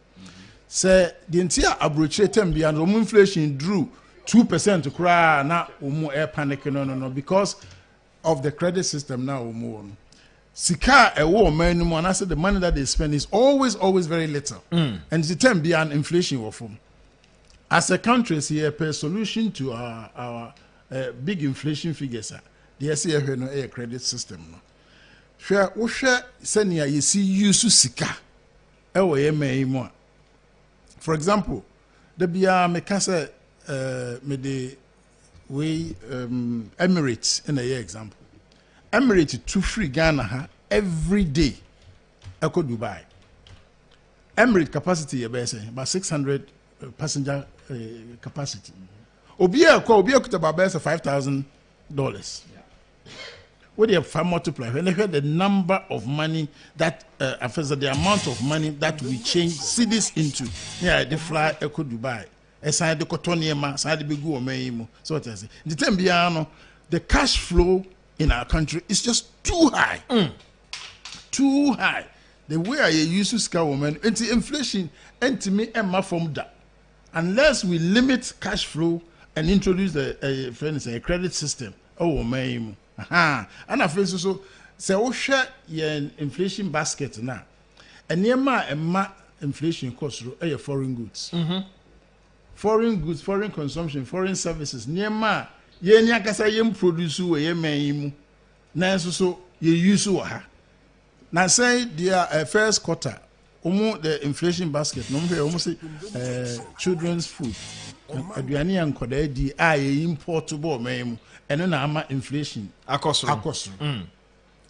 Say the entire abroad term beyond inflation drew 2% to cry now air panic no because of the credit system now Sika a war man and I said the money that they spend is always very little. And the term beyond inflation of as a country here per solution to our big inflation figures. The SCF no air credit system no. Share wo share senia you see use sika e wo ye mai for example the bia me ka say me the way Emirates in a year example Emirates to free Ghana ha every day e ko Dubai Emirates capacity e be say about 600 passenger capacity obi akuta ba be say $5,000 what you have multiply when they heard the number of money that the amount of money that we change cities into they fly echo Dubai aside the cotoniema side the big woman so what I say the time beyond the cash flow in our country is just too high too high the way I use to scale woman anti inflation anti me emma from that unless we limit cash flow and introduce a credit system man. And I feel so say share your inflation basket now. And near inflation cost foreign goods. Foreign goods, foreign consumption, foreign services. Near ma ye nyakasa yem produce ye man na so ye use ha. Now say the first quarter the inflation basket no almost children's food. Aduane ankoda di importable man and then I'm inflation. Akosro.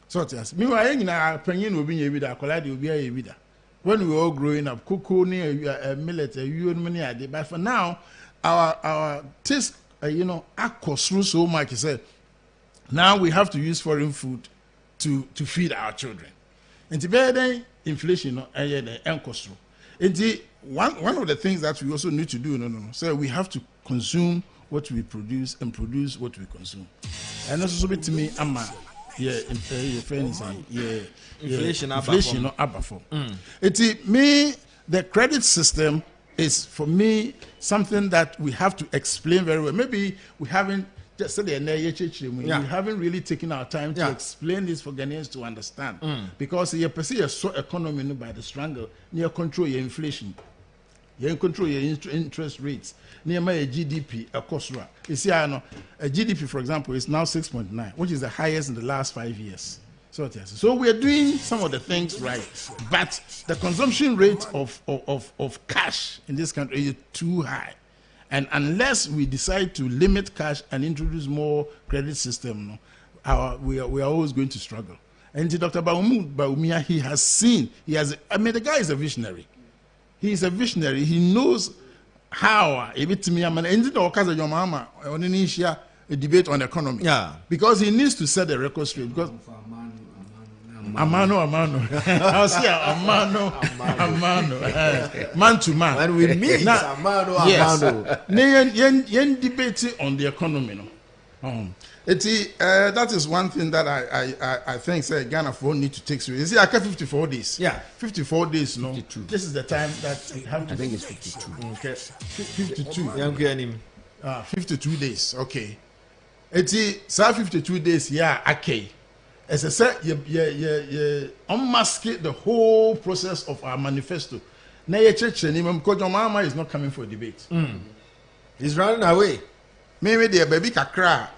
So it is. Meanwhile, penny will be a bit, will be a bit. When we were all growing up, cocoa near millet, money. But for now, our taste, akosro so much. Said now we have to use foreign food to feed our children. And to bear inflation, akosro. And one of the things that we also need to do, so we have to consume what we produce and produce what we consume. And also to me, inflation no abafo. The credit system is for me something that we have to explain very well. Maybe we haven't we haven't really taken our time to explain this for Ghanaians to understand. Because you perceive a so economy by the strangle, you control your inflation. You control your interest rates. Near my GDP, a cost. You see, a GDP, for example, is now 6.9, which is the highest in the last 5 years. So we are doing some of the things right, but the consumption rate of cash in this country is too high. And unless we decide to limit cash and introduce more credit system, we are always going to struggle. And Dr. Baumia, the guy is a visionary. He is a visionary. He knows how a debate on economy. Yeah. Because he needs to set the record straight. Because Amano. I'll say Amano. Man to man. And we meet Amano. Yes. Yen debate on the economy. That is one thing that I think Ghana for need to take seriously. You see, I got 54 days. Yeah. 54 days, no. 52. This is the time that we have to. I think it's 52. Okay. 52. 52 days. Okay. It's 52 days, yeah, okay. As I said, you unmask the whole process of our manifesto. Now your church because your mama is not coming for a debate. He's running away. Maybe the baby kakra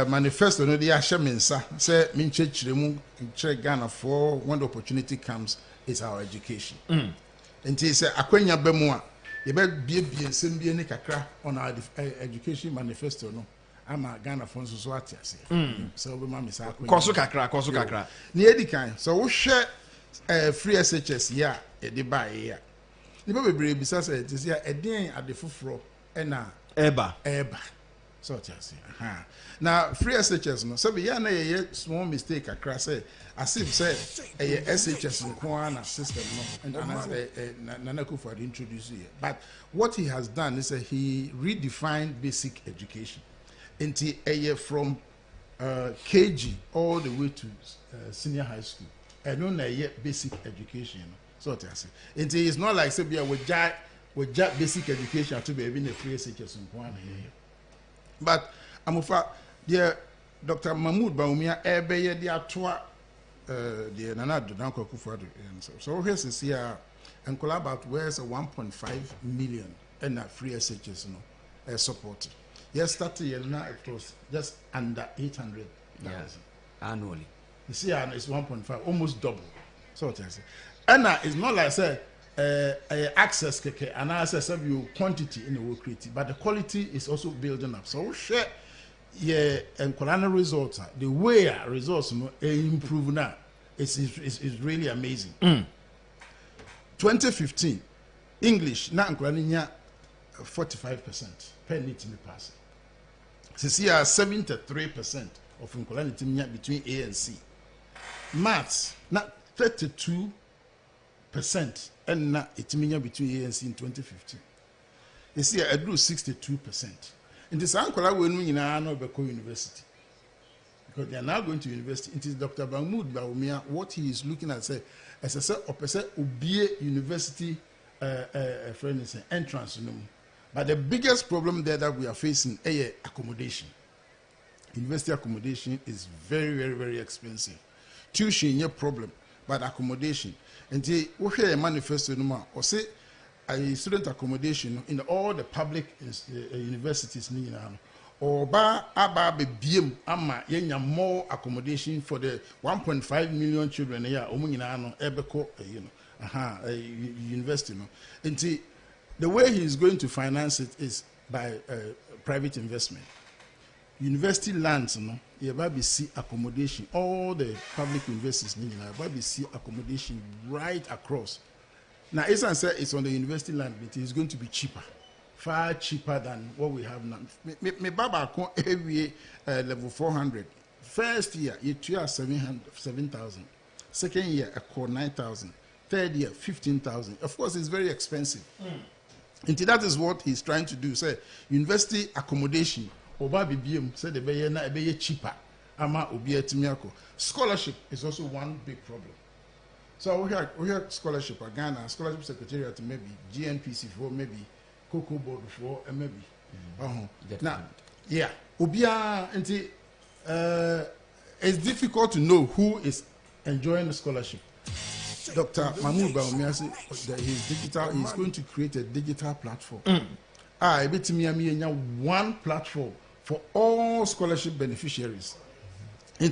manifesto no dia shemensa say min church Ghana for when the opportunity comes is our education. And he say akwanya bemu a ye be nsem bi ni kakra on our education manifesto no. I'm a Ghana for so what I say. So we mama say koso kakra. Ni edikan. So we share free SHS yeah e dey buy here. Ni be bebre bisa say it is here eden ade foforo e na eba. So what I say. Now free SHS no so be ya na ye small mistake akra say as if say SHS nko system no and Nanako for introduce here. But what he has done is he redefined basic education. Into a year from KG all the way to senior high school. And no yet basic education. So what I say. It's not like say we just basic education to be in the free SHS in one here. But I'm for dear Dr. Mahmoud Baumia Ebeye the Atwa the Nana Danko Kufuor. So here's this year and collaborate where's 1.5 million and free SHS support. Yes, started year now it was just under 800,000 annually. You see, it's 1.5, almost double. So what I say. And it's not like say access and access of your quantity in the work creative, but the quality is also building up. So share and colonial results. The way our results improve now is really amazing. 2015 English now 45% per need me pass. This year 73% of Nkola between A and C. Maths not 32% and now it's between A and C in 2015. This year I grew 62%. In this Nkola when we now go university. Because they are now going to university. It is Dr. Mahmoud Baumia, what he is looking at say as I said Obie University entrance. But the biggest problem there that we are facing is accommodation. University accommodation is very, very, very expensive. Tuition, no problem, but accommodation. And we hear a manifesto or say a student accommodation in all the public universities or more accommodation for the 1.5 million children here. University. And the way he is going to finance it is by private investment. University lands, you see accommodation. All the public universities, you see accommodation right across. Now, as I said, it's on the university land, but it's going to be cheaper, far cheaper than what we have now. Me baba every level 400. First year, you have 7,000. Second year, I call 9,000. Third year, 15,000. Of course, it's very expensive. And that is what he's trying to do. Say university accommodation. Oba BBM said the be cheaper. Ama obi etimiako. Scholarship is also one big problem. So we have scholarship at Ghana, scholarship secretariat maybe, GNPC for maybe, Cocoa Board for maybe. Now, yeah, obia it's difficult to know who is enjoying the scholarship. Dr. Mahmoud Baumia said he's going to create a digital platform. One platform for all scholarship beneficiaries. Who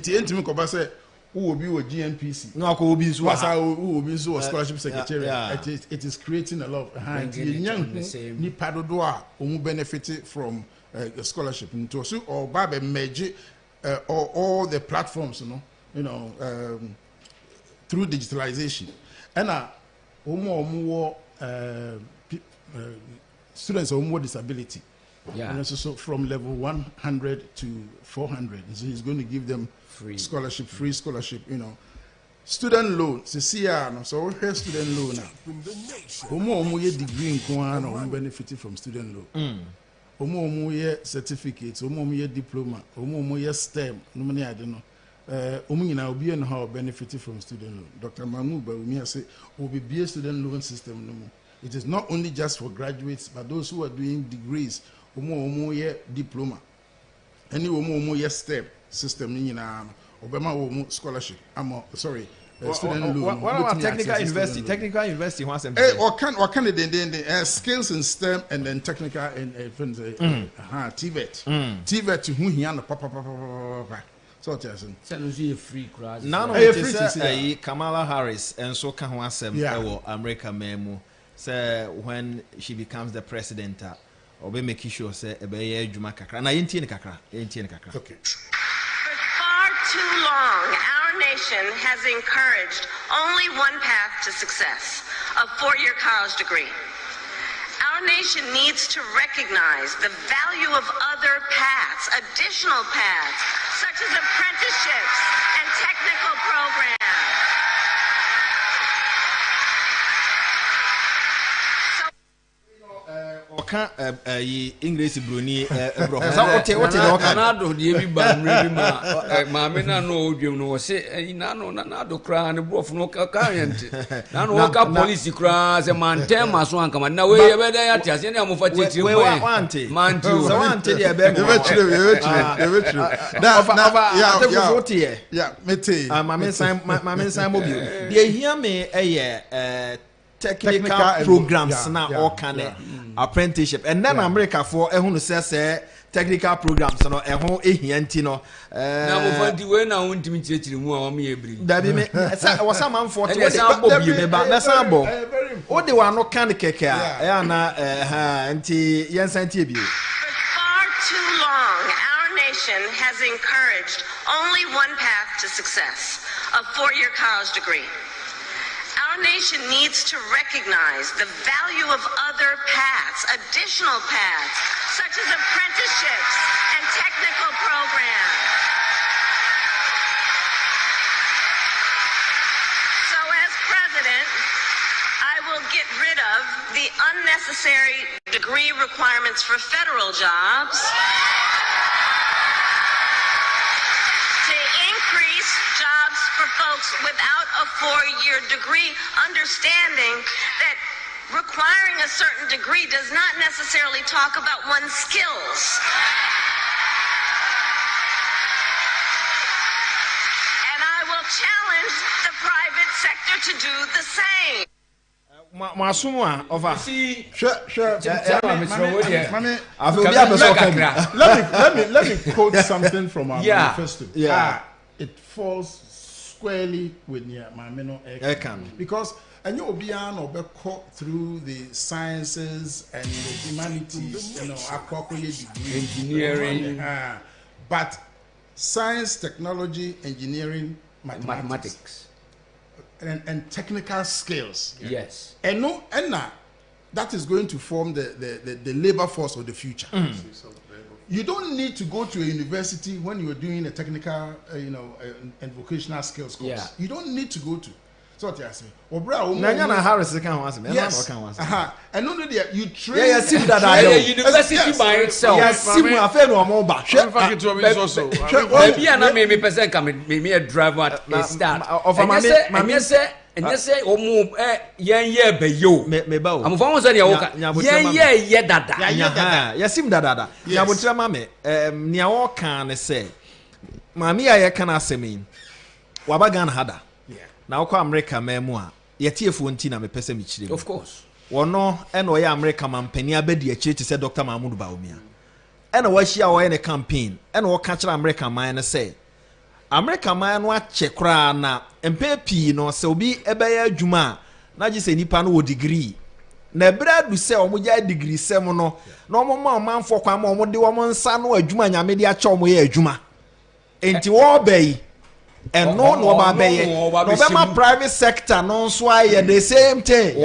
will be with GNPC? No, who will be so scholarship secretariat. It is creating a lot of young who benefited from the scholarship. Or Baba Meji or all the platforms, through digitalization. And students with more disability. Yeah. And so from level 100 to 400. So he's going to give them free scholarship. Student loan. So we have student loan now. Degree in benefiting from student loan. Certificates, diploma, STEM. I don't know. How benefited from student loan. Dr. Mahmoud Baumia said, will be a student loan system no more. It is not only just for graduates, but those who are doing degrees, diploma. Any STEM system, Obama scholarship. Student loan. What about technical university? Technical university wants them. What kind of skills in STEM and then technical and TVET. TVET to who he and papa. So free crowd. None of it is Kamala Harris and so can one America memo. Say when she becomes the president, or be making sure say Juma Kakra. Na yinti kakra. Okay. For far too long, our nation has encouraged only one path to success: a four-year college degree. Our nation needs to recognize the value of other paths, additional paths, such as apprenticeships and technical programs. waka English bruni bro what Nado de bi ba mre bi ma me na no odwem no se na no na do kra ne brof no ka yent na no ka police kra se mantem maso ankama na we ye be da ya tiase ne amofa titiri we wante manti so wante de be true yeah mete mama sign mobile de hear me technical programs na all kind apprenticeship and then America for ehunu say technical programs no ehun ehianti no na mo fanti we na won timi tietiri mu a o me ebri da bi me was some man for me ba na sambo o de wa no kan keke a na anti yensanti bi. For far too long our nation has encouraged only one path to success, a 4-year college degree. Our nation needs to recognize the value of other paths, additional paths, such as apprenticeships and technical programs. So as president, I will get rid of the unnecessary degree requirements for federal jobs to increase jobs for folks without a 4-year degree, understanding that requiring a certain degree does not necessarily talk about one's skills. And I will challenge the private sector to do the same. Masumwa over. Sure. Let me quote something from our manifesto. It falls squarely with Mamino Ekan because and you be through the sciences and the humanities, degree, engineering, but science, technology, engineering, mathematics. And technical skills. Yes. And that is going to form the labor force of the future. You don't need to go to a university when you are doing a technical, and vocational skills course. Yeah. You don't need to go to. So what I say, Nanyana Harris can was me. Yes. And only there you train. Yeah, sim that university by itself. Yeah, sim afa no mo ba. Maybe ana me person come me a driver start. And yes say omo yen be yo. Me ba o. Amfa won say ya wo ka. Yen dada. Ya sim dada. Ya botra ma me nia wo kan ne say. Mami ya kan asemi. Wabagan hada. Na okwa America memu a yetiefo nti na mepese mi chire. Of course. Wono ena oya America mampani abedi a chire say Dr. Mahmoud Baumia. Ena wahia wo ne campaign ena wo ka kire America man ne say America man no ache kra na empepi no se obi ebeye adwuma na je se nipa no wo degree. Na bradu se omoja degree sem no na omoma omanfo kwa ma omode wo nsa no adwuma nyame de ache omo ye adwuma. Enti wo bayi and no be my private sector no so aye the same thing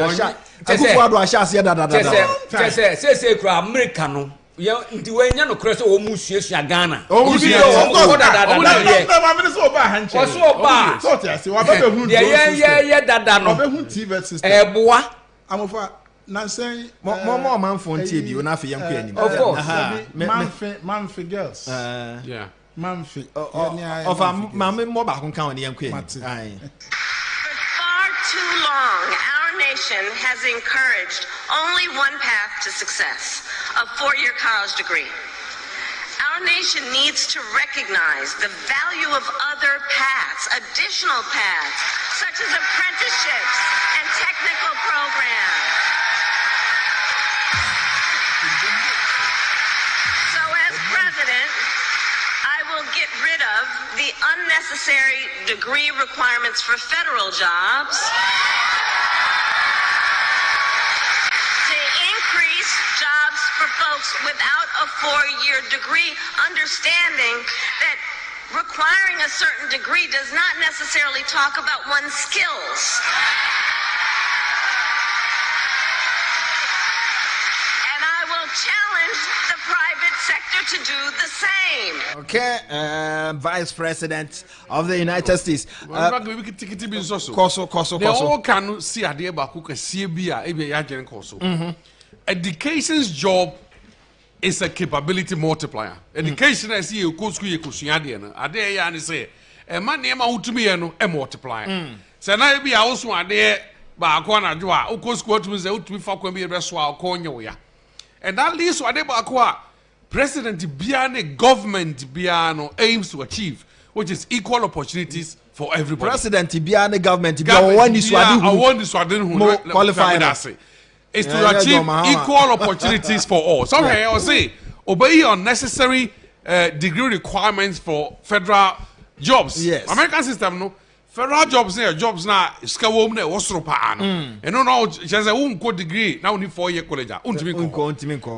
akufuado ahase dada say kra America no ye nti we nya no kra se o mu suasua Ghana o dada eboa amofa nansen mo man fo ntie bi na afi yam kwa anim of course man for girls Manfi of mama mo ba kon kan yam kwa For far too long our nation has encouraged only one path to success, a 4-year college degree. Our nation needs to recognize the value of other paths, additional paths, such as apprenticeships and technical programs. So as president, I will get rid of the unnecessary degree requirements for federal jobs to increase jobs for folks without a 4-year degree, understanding that requiring a certain degree does not necessarily talk about one's skills. And I will challenge the private sector to do the same. Okay, Vice President of the United States. Koso. They all can see a day back who can see a beer, a jeng koso. education's job is a capability multiplier. Education I see you go school you kusuade no. Ade ya ne say e ma ne ma wutumi ye no e multiply. So na be also ade ba akwa na jo a go school wutumi say wutumi fa kwa bi be so a ko nye wo ya. And that leads to ade ba akwa president bia ne government bia no aims to achieve, which is equal opportunities for everybody. President bia ne government bia one is qualify is to achieve equal opportunities for all. So I will say obey unnecessary degree requirements for federal jobs. Yes. American system no federal jobs na skawom na wosoro pa no. And no just say unko degree now only 4-year college. Untimi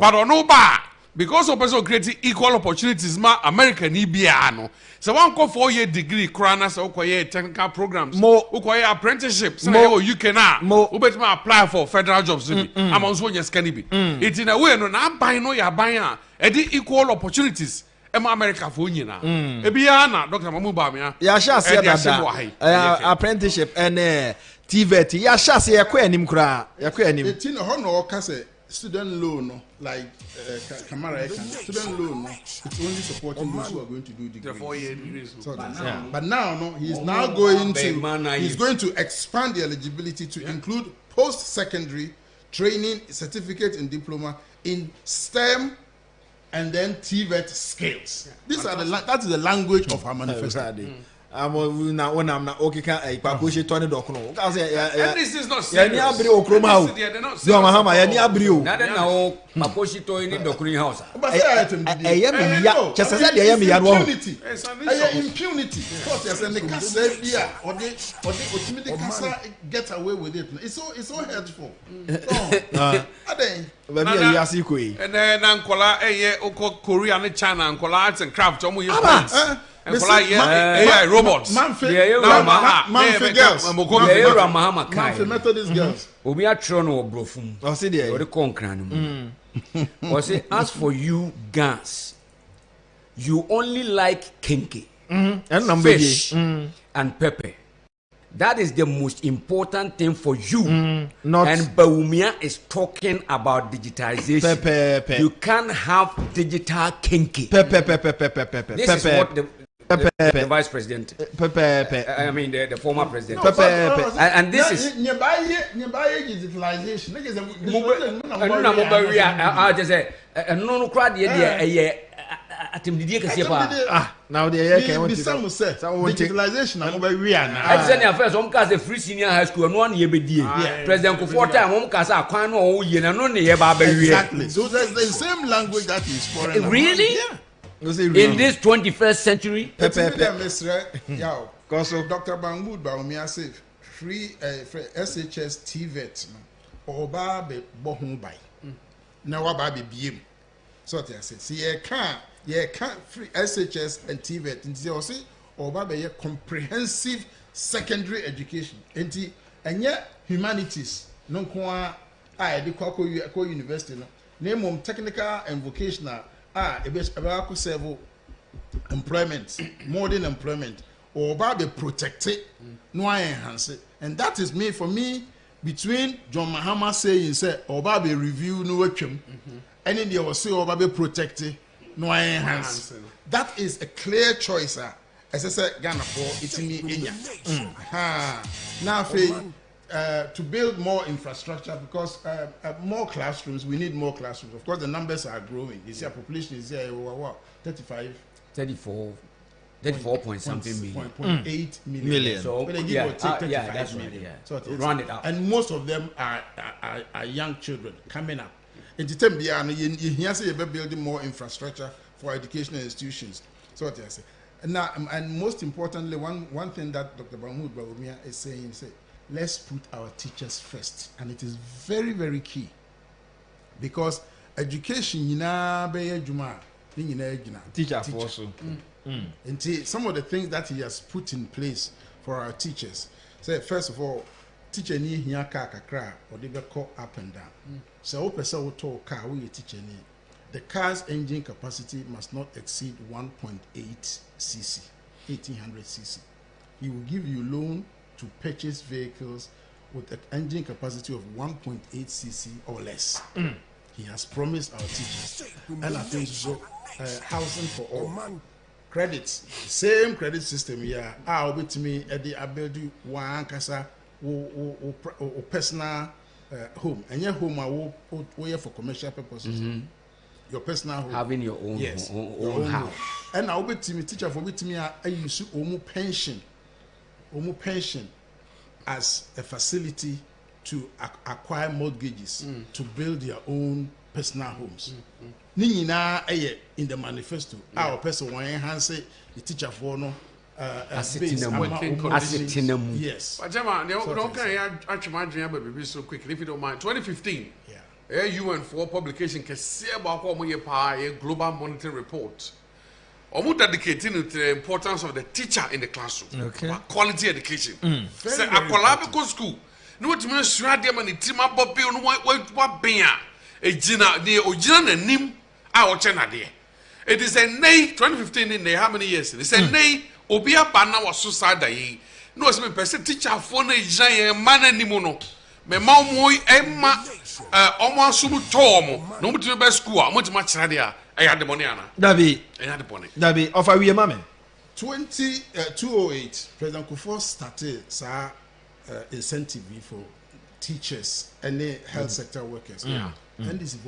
but no ba because of person creating equal opportunities ma America ni bia no. So one go 4-year degree krana so ukoye technical programs ukoye apprenticeship so you can ubetuma apply for federal jobs am also just can be it in a way no na buy no ya buy e di equal opportunities ema America for nyina e bia na Dr. Mamu Bamia ya sha se dada apprenticeship and TVET ya sha se yakwa anim kra yakwa anim it in ho no ka say student loan no like Kamara student loan no it's only supporting those who are going to do degree 4-year degrees. But now no he's now going to expand the eligibility to include post-secondary training, certificate and diploma in STEM and then TVET skills. These are that is the language of our manifesto. I'm not okay. Paposhi Tony Dokono. And this is not serious. Yani abri okroma. Do mahama yani abri o. Na den na o Paposhi Tony Dokono house. Ayemi ya. Chese say dey ayemi ya ro. Impunity. Because you say the kasa bia or they ultimately kasa get away with it. It's so hurtful. Aden. Baby ya si ko yi. Na nkola Korea and China nkola arts and craft omo ye. And for like AI robots. Manfred girls. Manfred Methodist girls. Obi atro no obrofum. O se dey. O de konkran mu. O say as for you guys, you only like kinky. Fish and pepper. That is the most important thing for you. Not and Baumia is talking about digitalization. You can't have digital kinky. This is what the vice president. I mean the former president. And this is nearby digitalization. I just say no crowd now the digitalization I said at first some cast the free senior high school and 1 year be President Kufuor time one cast kwan no ye na no ne ye ba exactly. So that's the same language that is foreign. Really? Yeah. In this 21st century? Because Dr. Mahmoud Bawumia said free SHS TVET or babe bohun by. Now what baby BM. So I said, see you can't free SHS and TVET and see or baby comprehensive secondary education. And yet humanities no kwa the Kwako University no name technical and vocational about serve employment, modern employment, or about the protected, no enhance it. And that is me for me between John Mahama saying say or about the review no welcome, and then they will say or about protected, no enhance. That is a clear choice, as I said, Ghana for it's me now to build more infrastructure because more classrooms, we need more classrooms. Of course, the numbers are growing. You see, our population is here, 34 point something million. 0.8 million. So, but they give or take 35 million. Right, So round it up. And most of them are young children coming up. In the term, you say you're building more infrastructure for educational institutions. So what I say. And most importantly, one thing that Dr. Mahmoud Bawumia is saying, let's put our teachers first, and it is very, very key because education teacher also. And some of the things that he has put in place for our teachers. So first of all, teacher ni here kakra or they go up and down. So person will talk car we teacher ni. The car's engine capacity must not exceed 1.8 cc, 1800 cc. He will give you loan to purchase vehicles with an engine capacity of 1.8 cc or less. he has promised our teachers. And I think so, housing for all. Credits, same credit system here. I'll be to me at the ability one casa personal home. And your home are here for commercial purposes. Your personal home. Having your own, yes, own house. And I'll be to me, teacher for me to me, I use pension as a facility to acquire mortgages to build their own personal homes. Nina in the manifesto, our person will enhance the teacher for no Yes. But Jama, don't actually so quickly if you don't mind. 2015. Yeah. UN for publication can see about a global monitoring report. Almost dedicating to the importance of the teacher in the classroom. Okay. Quality education. Say a collaborative school. No to me sradia man itima bobi no what bia e gina the original nim a o chena de. It is a nay 2015 in how many years? It's a nay obi aba na was so sad yi. No se me person teacher for na jan man animu no. Me ma mo emma omo asum to omo. No mutime be school a mutime chera de a I had the money ana. Dabi. I had the money. Dabi of we mama. 208 President Kufuor started incentive for teachers and the health sector workers. And this is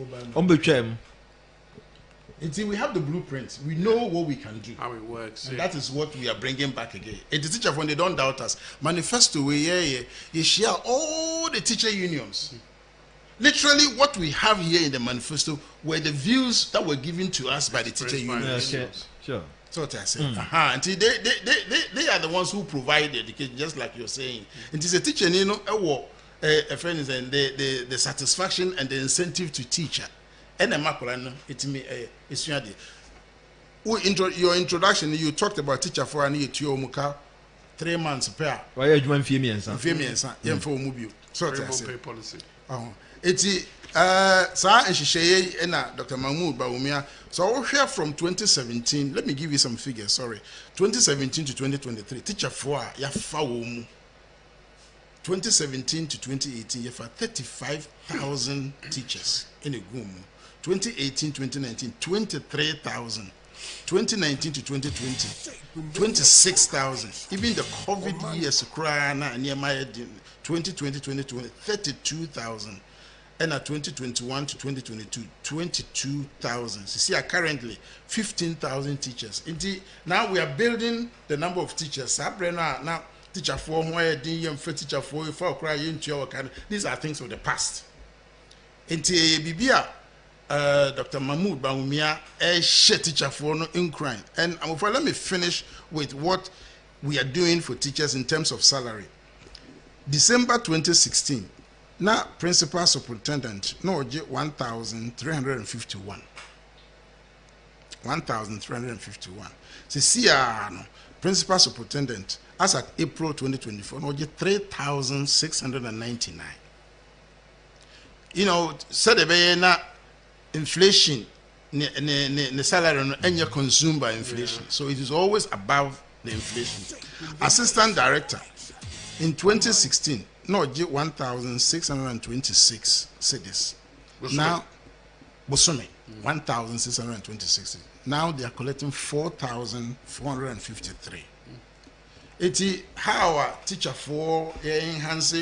until we have the blueprint, we know what we can do. How it works. And that is what we are bringing back again. And the teacher, when they don't doubt us, manifesto, you share all the teacher unions. Literally, what we have here in the manifesto were the views that were given to us by the teacher unions. Okay. Sure. That's what I said. Until they are the ones who provide the education, just like you're saying. It is a teacher, you know, a friend is the satisfaction and the incentive to teacher. And it me your introduction, you talked about teacher for an year to your muka 3 months per. Why are you females? So policy. Eti sa nhihye na Dr. Mahmoud Bawumia. So we hear from 2017, let me give you some figures, sorry. 2017 to 2023, teacher for ya fa wo mu. 2017 to 2018, ya fa 35,000 teachers in a room. 2018 2019, 23,000. 2019 to 2020, 26,000. Even the COVID years, 2020, 2020, 32,000. And at 2021 to 2022, 22,000. See, currently 15,000 teachers. Now we are building the number of teachers. Now, teacher for teacher for these are things of the past. Dr. Mahmoud Bawumia teacher for no in crime. And let me finish with what we are doing for teachers in terms of salary. December 2016, now principal superintendent no 1,351. 1,351. See, principal superintendent as at April 2024 no 3,699. You know, said the inflation, the salary and you're consumed by inflation. So it is always above the inflation. Assistant director in 2016, no, 1,626 cities. Now, Bosome, 1,626. Now they are collecting 4,453. It's how a teacher for enhance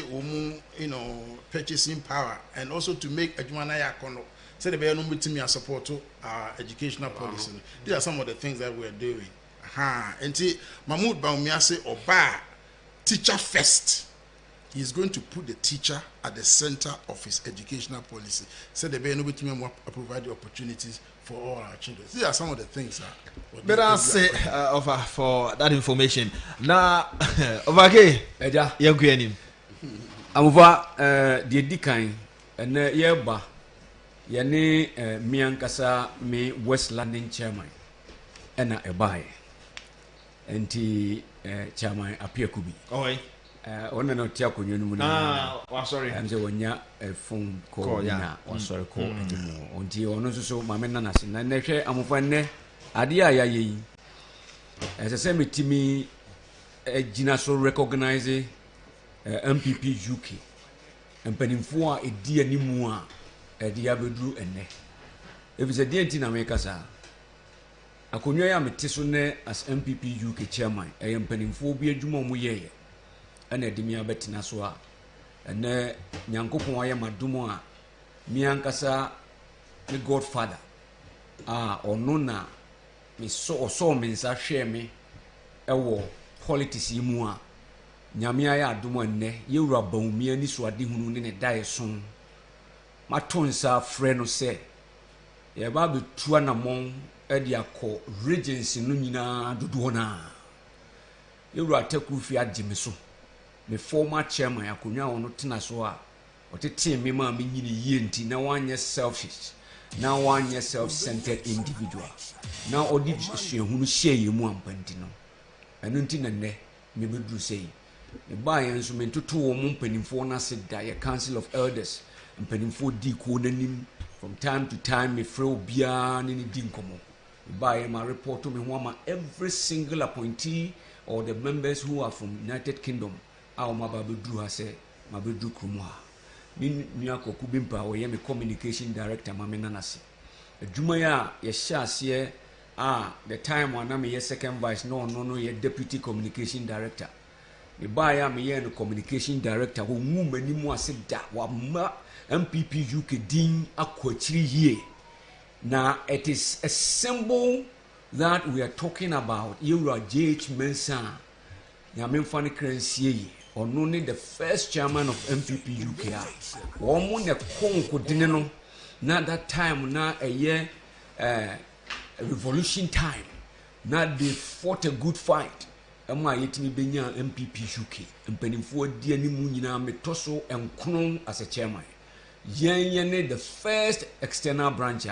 purchasing power and also to make Adjumanaya Kono. Say the Bayan Mutimia support our educational policy. These are some of the things that we are doing. And Mahmoud Bawumia say Oba teacher first. He is going to put the teacher at the center of his educational policy. Say the Bayan Mutimia provide the opportunities for all our children. These are some of the things. But I'll say for that information. Now, okay, young Queen. I'm over the Dickine and Yerba. Yane miankasa me West London chairman ena ebae enti chairman apia kubi ona no tia konyo nu na sorry am say wonya phone call na sorry call anymore onti ono so mame na nase na nehwe amofo ne ade aya yi ese metimi gina so recognize MPP UK empanimfo a edi animu a edi abedru enne efise die nti na meka sa akonwa ya mete so ne as MPP UK chairman mpanimfo bi adwuma mu yeye ana edi mi abetina so a ene nyankopon aye madomo a mi ankasa me godfather ono na me so me nsa hwe me ewo politics yi mu a nyame aye adomo enne yewura bawumi ani so ade hunu ne dae so matonsa frɛ no sɛ ye ba betu anamon edi akɔ regency no nyinaa dodoɔ na yewura taku fi agye so me former chairman akonwa ono tena so a otete me ma me nyini yie nti na wanye selfish na wanye self-centered individual na odi hwehunu hye mu ampanti no eno nti na ne me beduru sei me ba yen so me toto wo mu mpanimfo na se da ye council of elders mpanimfo di ko nanim from time to time me frɛ obia ne di nkomo me ba yen ma report to me ho ama every single appointee or the members who are from United Kingdom aw ma ba beduru ha se ma beduru krumu ha min nuakoku bimpa wo ye me communication director ma me nanase adwuma ya ye hyaase the time when I'm a second vice no ye deputy communication director me ba ya me ye no communication director wo mu mani mu ase da wa ma MPP UK din akwachiri hie na it is a symbol that we are talking about. You are JH Mensa nyame mfa ne kransie yi ono ne the first chairman of MPP UK wo mu ne konko dine no na that time na revolution time na they fought a good fight ama yetimi benya MPP UK mpanimfo di animu nyina metoso enkono as a chairman yen the first external branch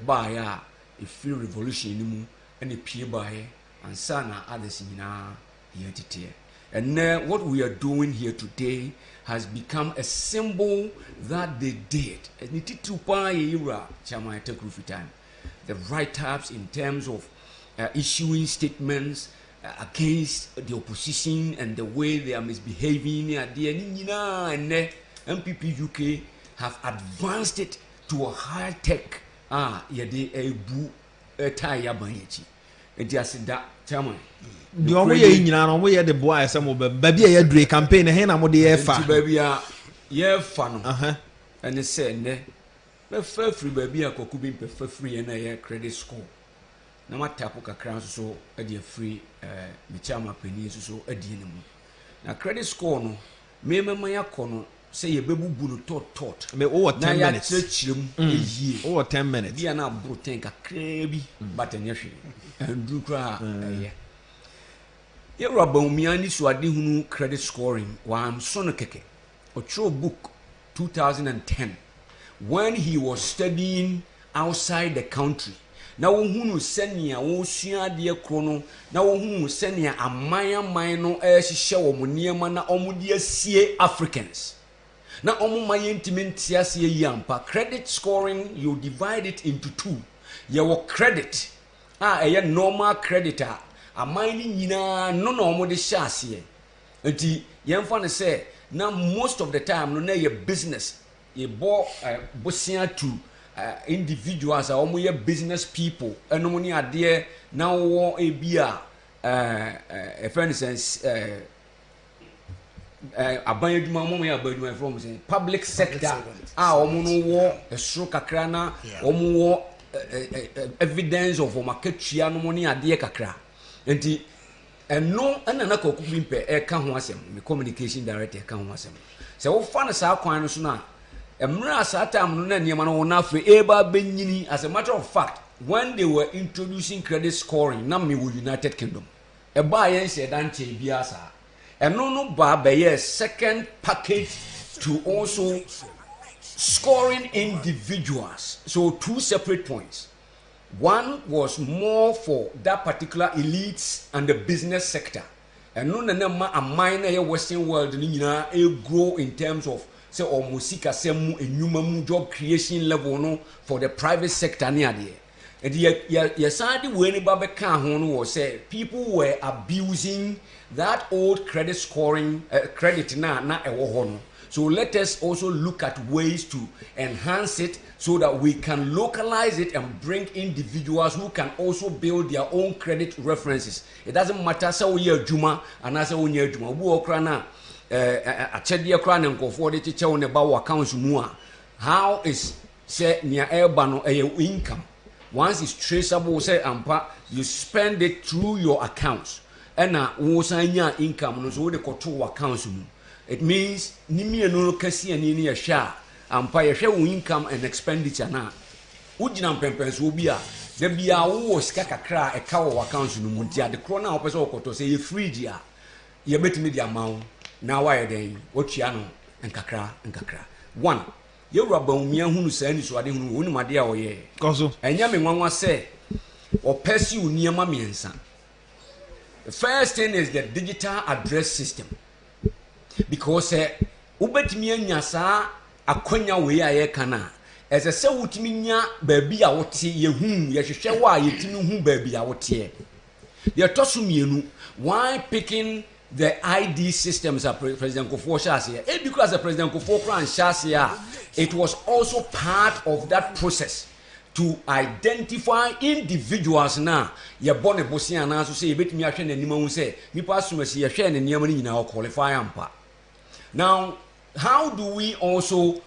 ba ya free revolution ni mu ene pie ba ye ansana others nyina yetete and what we are doing here today has become a symbol that they did and it to pa yira chairman take time the write-ups in terms of issuing statements against the opposition and the way they are misbehaving and MPP UK have advanced it to a high tech yede ebu tire banyechi enti asida chairman di omo ye nyina no mo ye de boa ese mo ba bia ye dure campaign he na mo de ye fa enti ba bia ye fa no ene se ne be fa free ba bia koku bi pe fa free na ye credit score na matapo kakra so e de free me chairman pani so e de ne mu na credit score no me mema yakono say ye bebubu no tot me over 10 minutes over 10 minutes bia na bro ten kakra bi but enye hwe andru kra ye roba umiani so ade hunu credit scoring wa am so no keke o book 2010 when he was studying outside the country na wo hunu senia wo sua de krono na wo hunu senia aman no hihye wo mo niema na omudi asie Africans na omuma yentimenti ase yampa credit scoring you divide it into two your credit eye normal creditor aman ni nyina no na omode hye ase enti yemfa ne say na most of the time no na your business ye bo bosia to individuals are omo business people enom ni ade na wo ebia for instance aban adwuma mo ya badwuma from say public sector omo no wo esro kakra na omo wo evidence of marketua no ni ade kakra enti eno na koku bimpe e ka ho asem me communication director ka ho asem se wo fa na sa kwan no so na emra sa time no na niema no na afre eba benyini. As a matter of fact, when they were introducing credit scoring na me wo United Kingdom eba yen se dan che biasa eno no ba be second package to also scoring individuals. So two separate points. One was more for that particular elites and the business sector, and no na ma a minor Western world ni nyina e grow in terms of say musika semu enyuma mu job creation level no for the private sector ni ade. And yesadi we ni ba be kan ho no was say people were abusing that old credit scoring credit na ewo ho no. So let us also look at ways to enhance it so that we can localize it and bring individuals who can also build their own credit references. It doesn't matter so we are Juma and as we are Juma. We are krana a chedia kran and go for the teacher on about accounts mua. How is say near airban a income? Once it's traceable, say ampa, you spend it through your accounts. And now wosanya income no so the control accounts. It means nimi no kasi and ni a share ampa ya share income and expenditure na. Ujina pempens will be a there be a wo sika kakra e ka wo accounts no mu dia de krona opeso okoto say ye free dia ye betimi dia mawo na why den otua no nkakra. One ye raba umia hunu sa ni so ade hunu wonu made a oye koso enya me nwanwa se o pesi uniema miensa. The first thing is the digital address system, because ubetimi anya sa akonya we aye kana as a se wutimi nya baabi a wote ye hu ye hwehwe wa ye timi hu baabi a wote ye tosu mienu. Why picking the ID systems of President Kufuor Shasia? Because the President Kufuor Shasia, it was also part of that process to identify individuals now. Ye born a Bosnia and also say, you bet me a share and you say, me pass to see a share and near money now qualify ampa. Now, how do we also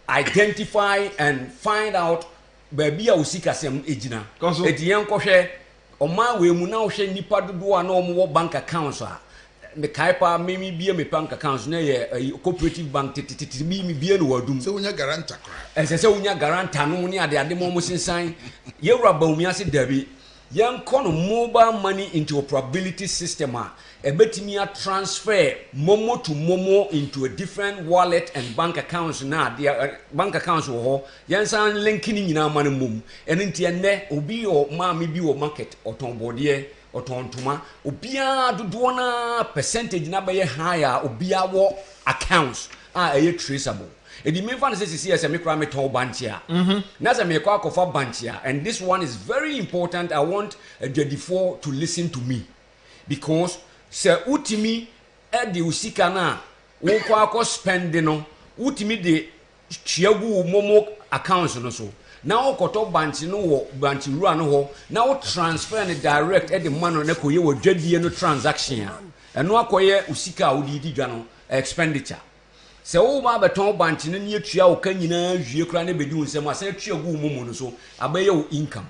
identify and find out baby a usika sem ejina? Etiyan koshe Oman we mu na ohwe nipa dodo a na omo bank accounts a me kaipa me bia me bank accounts na ye cooperative bank tititi me bia no wadum se unya guarantor kra se unya guarantor no ni ade mo sensan ye wraba umia se dabi yan kono mobile money interoperability system a ebetimi a transfer momo to momo into a different wallet and bank accounts na their bank accounts wo ho yan san linking nyina man mum enti enne obi o ma me bi wo market otonbode otontuma obia dodo na percentage na be higher obia wo accounts a traceable. Edi me fan say CCS me kra me ton bantia na say me kwa kofa bantia, and this one is very important. I want J4 to listen to me, because se utimi e de usika na wo kwa ko spend no utimi de chiagu momo accounts no so now koto banti no wo banti rua no ho na wo transfer and direct e de man no koye wo dwadie no transaction eno akoye usika wo di dwa no expenditure. Se wo ma beton banti no ne atua wo kan nyina hwie kra na bedi unsem asa atua gu momo no so abaye wo income.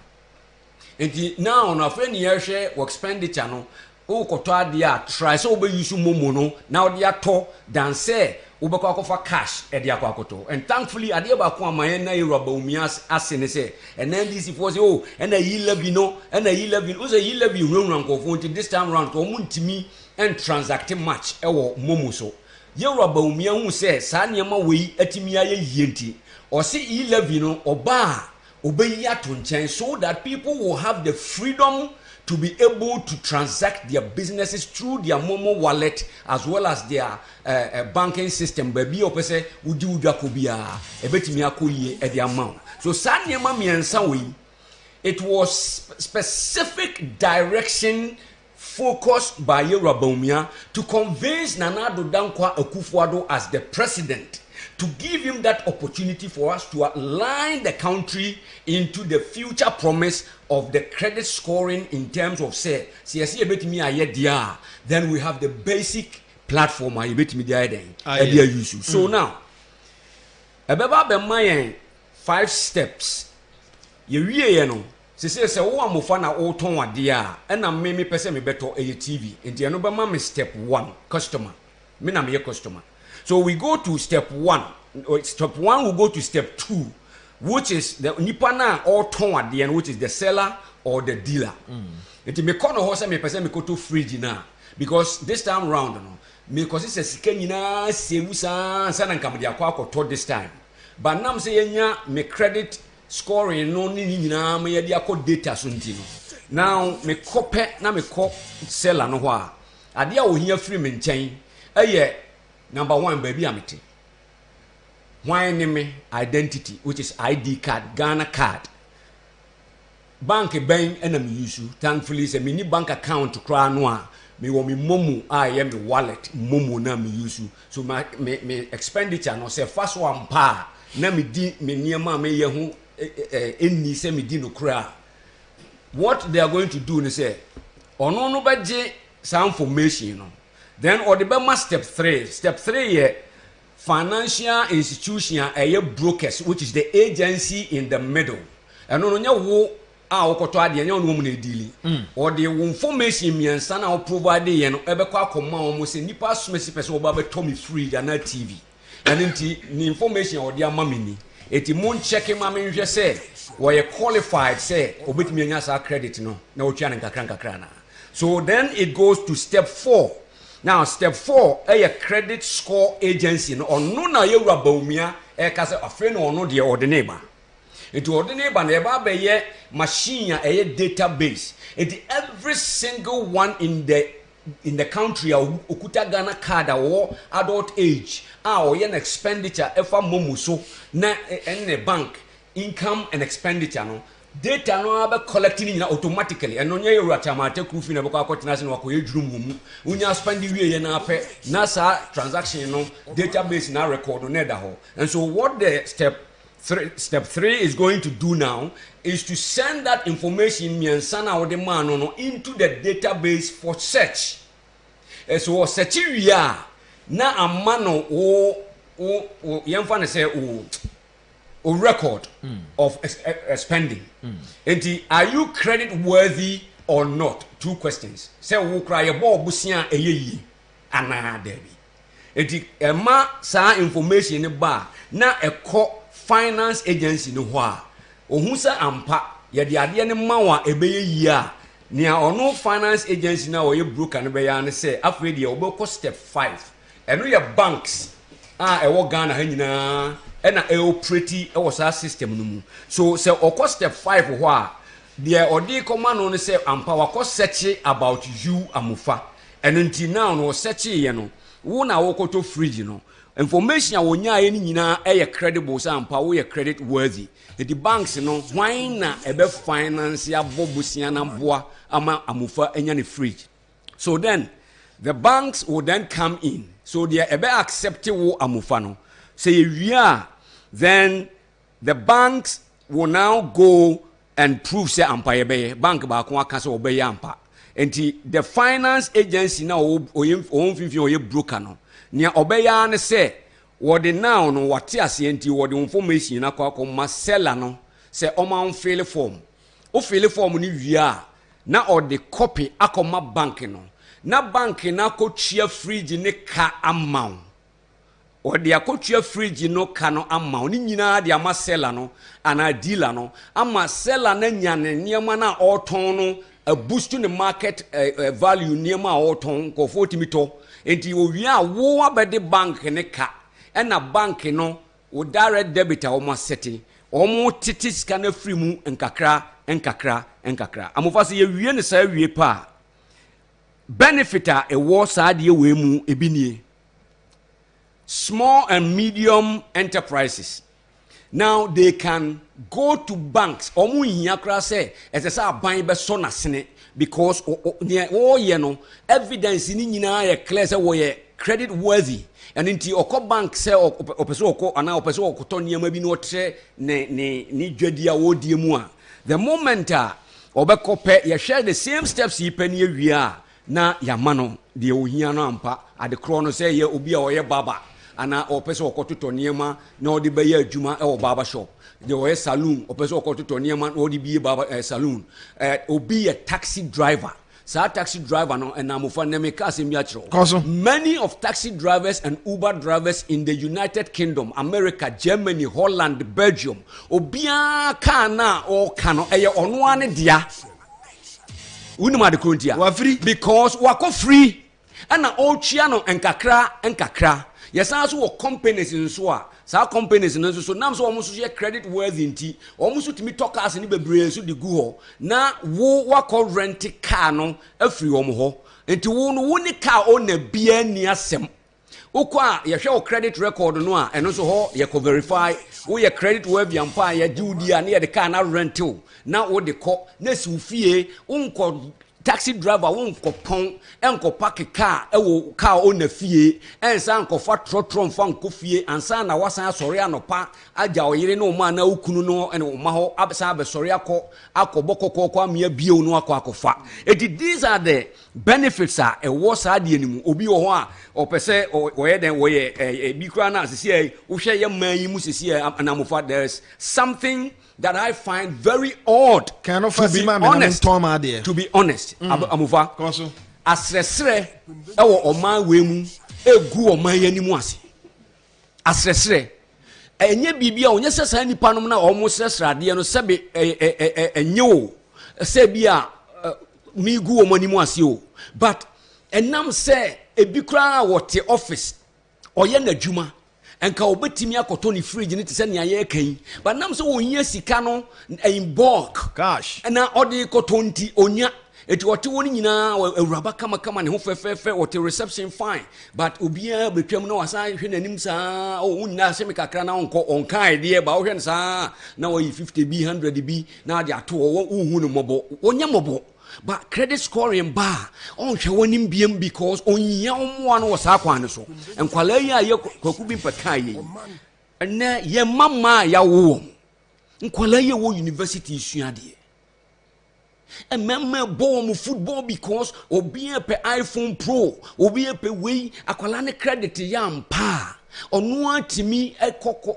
Enti now no afre ne yehwe wo expenditure no wo koto ade a try so wo be use momo no na wo de ato dan say ubeko akofa cash e dia akoto. And thankfully ade ba ko amaye na Yoruba umias asene say and then this for say oh and yi levy no and yi levy o say yi levy runran ko fo this time round ko muntimi and transact match e wo momo so Yoruba umia hu say sa niam we atimi aye yienti o say yi levy no oba obeyi ato nchen so that people will have the freedom to be able to transact their businesses through their Momo wallet as well as their banking system. Baby, opese udi udwa kobia ebetimi akoye e the amount. So sanyema miensa we, it was specific direction focused by Yoruba to convince Nana Addo Dankwa Akufo-Addo as the president, to give him that opportunity for us to align the country into the future promise of the credit scoring in terms of say CSE ebetimi aye dia, then we have the basic platform ebetimi dia den e use. So now ebeba be mayen 5 steps ye wie ye no se wo amofa na wo ton ade a na me pese me beto e TV enti eno be ma me step 1 customer me na me customer. So we go to step 1. Step 1 we go to step 2, which is the nipana or ton at the end, which is the seller or the dealer. It me kono ho say me person me go to fridge na, because this time round no me cause it's a sika nyina sewu san na nkam dia kwa akoto this time. But nam say yenya me credit scoring no ni nyina me ye dia akọ data so nti no. Now me kope na me ko seller no ho a ade a ohia free me nchen eye number 1 baby amete. Why name identity, which is ID card, Ghana card. Bank bank and use. Thankfully, it's a mini bank account to cry noir. me wo me momu a ye me wallet momu na me use so me expenditure no say fast one pa na me di me niema me ye ho enni say me di no kra. What they are going to do is say ono no beje some information no then or the be step 3 ye financial institution brokers which is the agency in the middle and no nya wo a wokoto ade nya no mu na dealing or the information miensa na provide ye no ebe kwa akoma o say nipa asomesi pese oba be to me free na TV and ni information or the amamini eti mon check ma me hwe say we qualified say obetimi anya sa credit no na otwa na nkakra na. So then it goes to step 4. Now step 4 a credit score agency no ono na ye wura baumia e ka say afi no ono de ordinate. It ordinate na e ba be ye machine a database. It every single one in the country okuta Ghana card or adult age or an expenditure efa momu so na any bank income and expenditure no data no aba collecting automatically and onye you atamate kufi na bako akotina na wakoye drum mu unya spend wie ye na ape na sa transaction no database na record no da ho. And so what the step 3 is going to do now is to send that information miansana or the man no into the database for search. So search we are na amano o yemfa say o record of spending. And are you credit worthy or not? 2 questions. Say wo cry about busia eyeyi ana debi. And ema sa information ba na eko finance agency no ho a ohun sa ampa ye de ade ne mawa ebeye yi a nia ono finance agency na wo ye broker no be ya ne say afre de obeko step 5 eno ye banks a ewo Ghana ha nyina ena operate e was our system no mu. So say okọ step 5 ho a de odi koma no say ampa wakọ search about you amufa eno nti now no search ye no wo na wokoto fridge no information a wonya ye ni nyina e credible say ampa wo ye credit worthy. The banks no why na ebe finance ya bobusia na boa ama amufa enya ne fridge. So then the banks will then come in. So they ebe accept wo amufa no say we are, then the banks will now go and prove say ampa ye bank ba ko aka say obey ampa. Enti the finance agency now o broker no nia obeya ne say what the now no what ase enti what the information na kwa ma seller no say Omanfm form o fill form ni wia na or the copy akoma bank no na bank na ko tua fridge ne ka amount or the akotua fridge no ka no amount ni nyina de ama seller no ana dealer no ama seller na nya ne niema na oton no a boost to the market value niema oton ko 40 mito enti owia wo abede bank ne ka na bank no wo direct debit o ma setting o mo titis kana free mu enkakra amofa se ye wie ne sa wie pa benefit a wo sa de we mu ebinie small and medium enterprises. Now they can go to banks. Omu hiakra say esesa aban be so na sene because ye no evidence ni nyina ye clear say wo ye credit worthy. And inti oko bank say opeso oko ana opeso okoto niam bi no tre ni dwadia wo die mu a the moment obekope ye share the same steps yi pani awia na yamano de ohia no ampa ade kro no say ye obi a oye baba ana opeso okoto niam na odi be ye adwuma e wo baba shop de oye saloon opeso okoto niam na odi bi baba saloon obi a taxi driver. So taxi driver no and many of taxi drivers and Uber drivers in the United Kingdom, America, Germany, Holland, Belgium, obia kana or kano eye onwane dia. Unuma de kuntia. Wa free because wako free. Ana ochiano enkakra. Yes, also companies in so. Sa companies no so nam so omuso ye credit worthy nti omuso timi talkers ni bebre so de gu ho na wo wako rent car no afri omo ho nti wo no wo ni car o na bia ni asem ukwa ye hwe o credit record no a eno so ho ye ko verify wo ye credit worthy ampa ye judi a na ye de car na rental na wo de ko na si fie unko taxi driver won kopon enko park car ewo car owner fie ensa enko fa trotro mfa nko fie ansa na wasan asori anopa aja oyire no ma na okunu no ene o ma ho abesa abesori akobokokoko amia bio no akofa these are the benefits are e wo sa de animu obi wo ho a opese oye den woye bi kra na sisi wo hwe ye man yi mu sisi anamofa there's something that I find very odd. To be honest, Amufa. Asresre ewo oman wemu egu oman yanimu ase. Asresre enye bibia onye sesa nipa nom na omo sresra de no sebe enye o sebia migu omanimu ase o but enam se ebikra wote office oye na dwuma enka obetimi akoto ni fridge ni tese nia ye kan but nam so wonye sika no in bulk gosh na odi koto nti onya eti wote woni nyina awuraba kama ne ho fefefe wote reception fine but obia betwam na wasa hwe nanim saa o nyina se me kakra na onka ide ba wo hwe saa na wo 50 b 100 b na de ato wo hu no mobo onya mobo but credit scoring bar on hwe wonim biem because onya omwa no wasa kwan so enkwala yi aye kwaku bi mpaka yi na ye mama ya wo enkwala yi wo university suade ememme bom football because obi pe iPhone Pro obi pe we akwala ne credit ya mpa onu atimi ekoko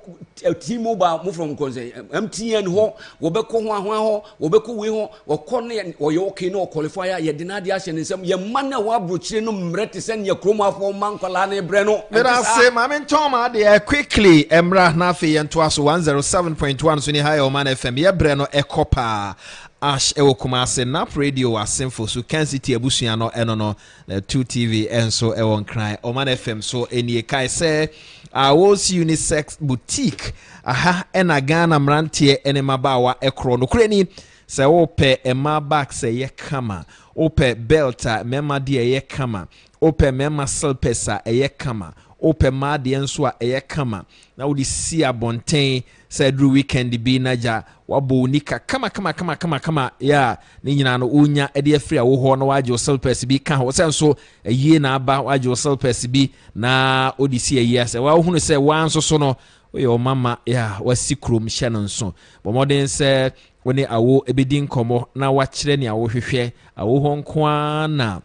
T-Mobile mo from konse MTN ho wo be ko ho wo be ko we ho wo ko ne wo ye okay no qualifier ye de na de ahye nsem ye mana wa brochire no mrete sen ye kromafo mankwala ne bre no let us say mama ntoma de quickly emra na fe ye nto aso 107.1 so ni high Omanfm ye bre no ekopa Ash ewo kumase nap radio asemfo so Kansas abusua no eno no 2TV enso ewo nkran Omanfm so enie kai se awos unisex boutique aha ena Ghana mrantie ene mabawa ekro no kureni se wo pe ema back se ye kama ope belta mema de ye kama ope mema silpesa ye kama ope ma de enso a ye kama na wodi si abonten say dru weekend bi naja wabo nika kama ya ni nyina no unya e de afri a wo ho no waje osel pers bi ka ho senso ayie na aba waje osel pers bi na odisi ayie se wa hunu se wan so no oye o mama ya wasikrom hye no nso bomoden se woni awo ebedi nkomo na wa kire ne awo hwehwe awo ho nko na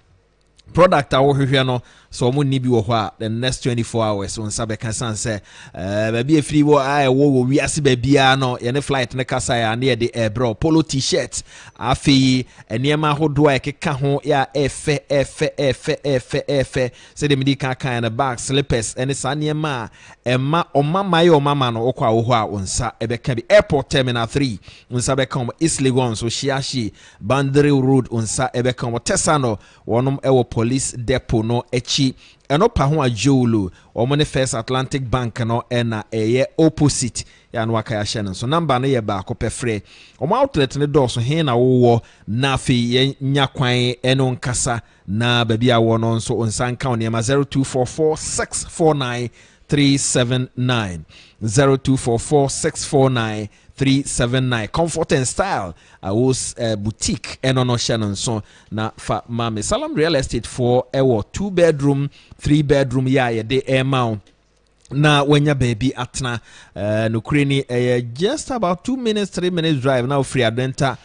product awo hwehwe no so mo ni bi wo ho a the next 24 hours on sabe kan san se ba bi afiri wo a wo wiase ba bia no ye ne flight ne kasa ya ne de bro polo t-shirt afi eniema hodo a keka ho ya efe se de medi kan na bag slippers ene saniema emma omama no okwa wo ho a onsa ebeka bi airport terminal 3 onsa be kan East Legon so shiashi Boundary Road onsa ebeka wo tesano wonom ewo police depot no echi eno pa ho ajolo omone First Atlantic Bank no ena eye opposite ya no aka ya hye so number no ye ba ko pefre omo outlet ne do so he na wo na fi ye nya kwan eno nkasa na babia wo no nso onsanka onema 0244649379 0244649379 Comfort and Style was boutique eno no hye so na fa mame Salam Real Estate for ewo 2 bedroom 3 bedroom ya ye de emao na wenya baby atna no kreni just about 2 minutes 3 minutes drive now free adenta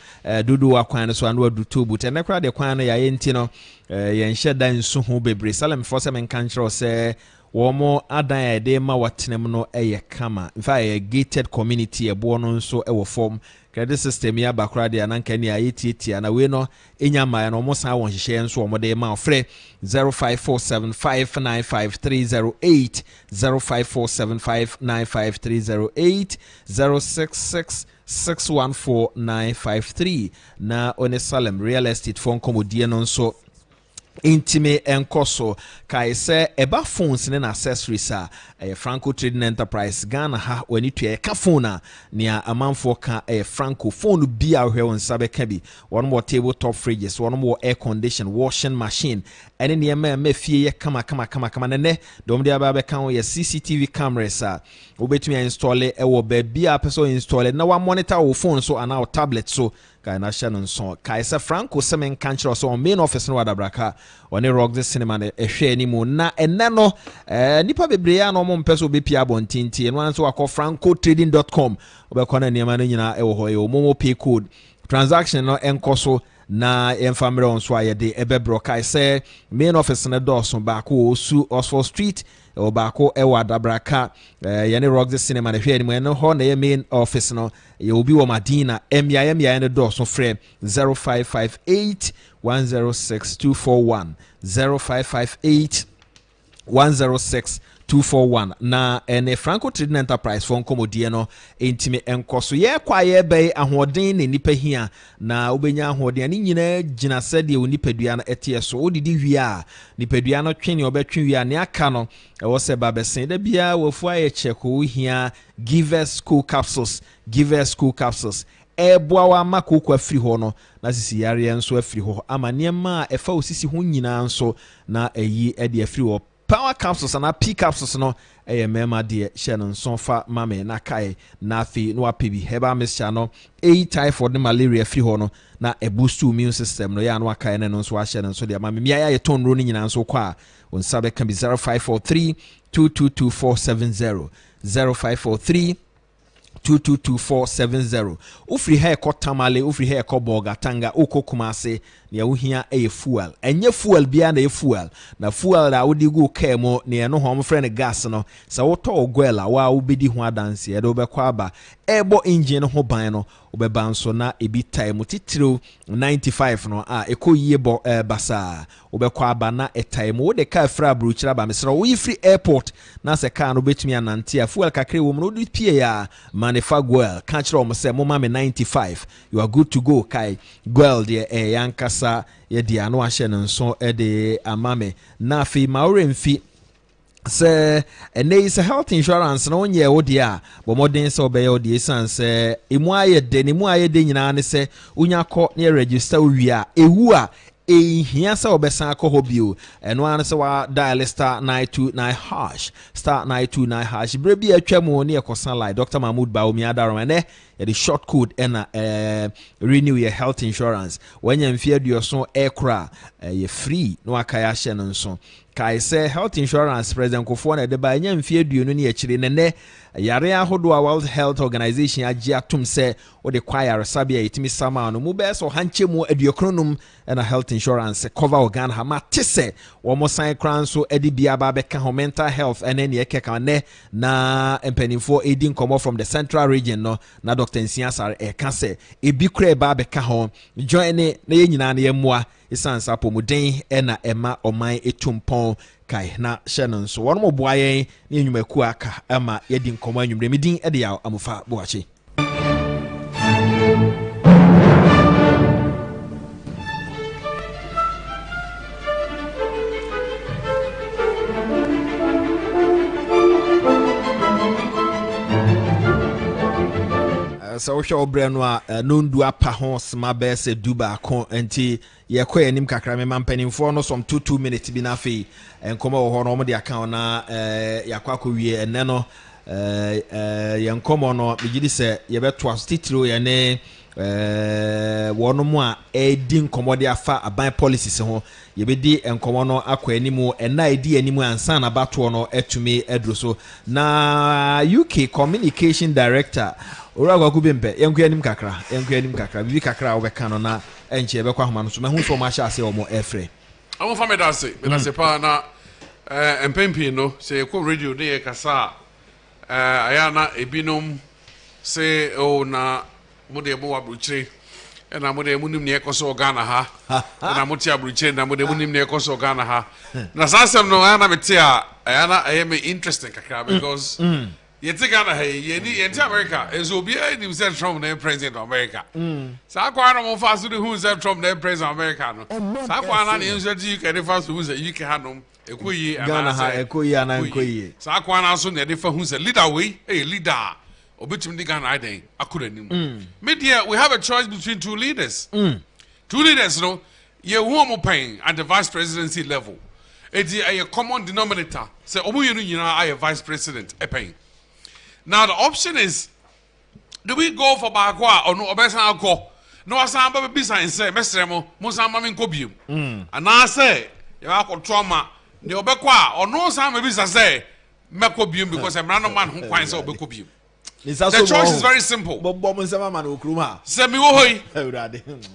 dudu akwan so anu aduto but ene kra de kwan ya yenti no ye nhye dan so ho bebre Salam for se men kanchro se womo adan de ma watenem no kama in fact a gated community ebo no nso ewo form credit system ya bakra de ananka ni ayetieti na we no enyama no mo san won hihye nso omo de ma ofre 0547595308 0547595308 0666149553 na one Salam Real Estate phone komodie no nso intime enkoso kai se eba phones ne accessories a Franco Trading Enterprise Ghana ha wani tue ka phone na amanfo ka Franco phone bi a hwe won sabe ka bi one more tabletop fridges one more air condition washing machine ene ne ma fie ye kama ne dom dia ba be kan ye CCTV cameras a obetumi install e wo ba bi a person install na wa monitor wo phone so ana tablet so kai na hye no nso kai se Franco semen kanchero so on main office no wadabraka oni rock this cinema na ehwe animu na enne no nipa bebre ya no mo mpeso be pia bontinti eno anso akọ francotrading.com obekọ na niam no nyina ewo ho e momo pay code transaction no enkoso na emfamre on so ayede ebebro kai se main office na doso ba ko osu Oxford Street o ba ko ewa dabraka yene rock the cinema na hwe animu eno ho na ye main office no ye obi wo Madina emia ne doso frɛ 0558 106 241 0558 106 na ene Franco Trading Enterprise for nkomodie no entime enkoso ye kwa ye bei ahoden ne nipa hia na obenya ahoden ne nyina gina sede onipadua na etie so odidi hwie a nipadua no twene obetwe hwie ne aka no ewo se babesen da bia wofu aye cheko hia Givers School Capsules eboa wa makoko afiri ho no na sisi yare nso afiri ho ama niema efa osisi ho nyina nso na eyi ede afiri ho Power capsules and P capsules no mema de Shannon sonfa mame na kai na fi no apebi heba mixture no typhoid ne malaria free ho no na e boost immune system no ya no akai ne no so a Shannon so de mame mia ya ton ro ni nyina so kwa on sabe can be 0543 222470 0543 222470 ufri hair ko tamale ufri hair ko boga tanga uko kumase ne uhia fuel enye fuel bia na fuel na fuel da wodi go kemo ne no hom frɛ ne gas no sa woto ogwela wa ubedi ho adanse e do be kwa aba ebo engine ho ban no obeba nso na ebi time titiro 95 no ekoyie bo basa obekwa aba na time wo de ka fra bruchira ba mesra wo free airport na se ka no betumi anante a fuel kakre wo no do pie ya manifa gwel catch rom se mo ma me 95 you are good to go kai gwel de yankasa ye dia no ahye no nso de amame na fi maure mfi se ene is health insurance no nye wo dia bo modern se obeye wo dia sanse emu aye de nyina ne se unya kɔ ne register wi a ewu a ehia se obesan akɔ hɔ bio eno an se wa dial star 929 hash star 929 hash bre bi atwa mu ne ekosan like Dr. Mahmoud Baomi adarom ene the short code ena renew your health insurance when you mfie aduoso ekra ye free no akaya hye no nso kai say health insurance president kofo na de ba nya mfie aduonu ne akire ne yare ahodo a World Health Organization agi atum se o de kwire sabia itimi sama no mu be so hanche mu aduokronum na health insurance cover organ ha matese wo mo san kran so edi bia ba be ka mental health ene ne ekeka ne na empanifo edin come from the central region no na Dr. Nsiasar eka se ebi kra ba be ka ho join ne na ye nyina na ye moa isansa pomuden na ema oman etumpon kai na Shannon so won mo boayen ne enwumaku aka ama yedi nkomo anwumre medin de ya amufa boache so hwe obreno a nondu apa ho sma be se duba kon enti ye kɔ anim kakra me mampanimfo no some 2 minutes bi na fe enkomo wo ho no mo de account na yakwa akɔwie enne no ye nkomo no megidi se ye beto astitiro ye ne wono mu a edi nkomo de afa aban policies ho ye bedi enkomo no akɔ animu enna edi animu ansa na bato no etumi edro so na UK communication director ora gwa kubempe yankuanim kakra bibi kakra obeka no na enche be kwa homa no so mehu so ma sha ase omo efre Omanfm me dase pa na empempi no se ko radio de kasa aya na ebinom se o na mode bo abruchire na mode munim ne ekoso Ghana ha na moti abruchire na mode munim ne ekoso Ghana ha na sasem no ana mete aya na I am interesting kakra because yeti Ghana hey yenti America ezo bi any say Trump na president of America sa kwa na mo fa so de who say Trump na president of America no sa kwa na ne nso di UK de fa so who say UK hanom ekoyi Ghana ha ekoyi ana ekoyi sa kwa na so ne de fa who say leader we leader obitum di Ghanaiden akura nim media we have a choice between two leaders no ye who mo pen at the vice presidency level it is a common denominator say omoyenu nyina I vice president pen. Now the option is, do we go for Bagua or no Obesan go? no asan ba be san say mesre mo san ma me nkobiem ana say you akọ trauma ne obekọ a ono san ma bi say mekobiem because emra no man ho kwan say obekobiem. The choice is very simple. Say me wo hoyi.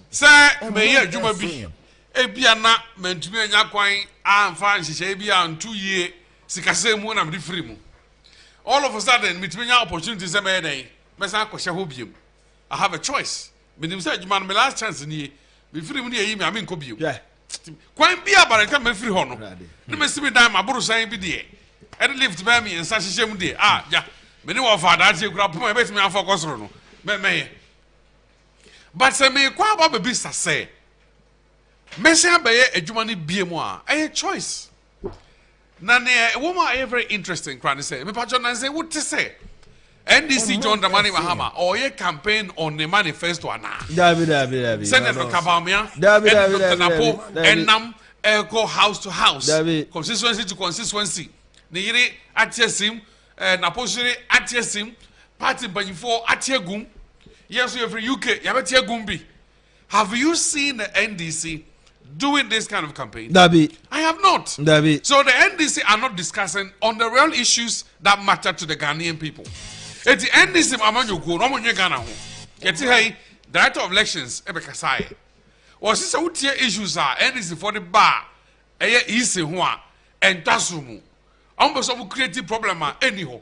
Say me ye adwuma bi. Ebia na mantumi anya kwan amfa nhihye bia ntu yie sikase mu na me free mu. All of a sudden mitumi nya opportunity say me den. Me san kwhye ho biem. I have a choice. Me nim say adwuma me last chance ni me free mu ne yi me am nkobiem. Yeah. Kwan bia baraka me free ho no. Ne me simi dan maburu san bi de. E lift by me nsa hihye mu de. Ah, ja. Me ne wo fa da tie kura poma e betimi an focus ro no me but say me kwa ba be sa say me say abaye adwuma ne bie mu a e choice na ne woman are very interesting kran say me patcho na say what say NDC John Dramani Mahama or ye campaign on the manifesto ana David Senator Kabamia David enam go house to house constituency to constituency ne yire atiesim na posture atiesim party banyifo atiegum yes you from UK ya betiegum bi. Have you seen the NDC doing this kind of campaign? Dabi. I have not. Dabi. So the NDC are not discussing on the real issues that matter to the Ghanaian people. It's the NDC amanyoku no monye Ghana ho. Yeti hey director of elections ebekasai. O sisa utie issues are NDC for the bar eye ise ho a entasumu. Some creative problem anyhow.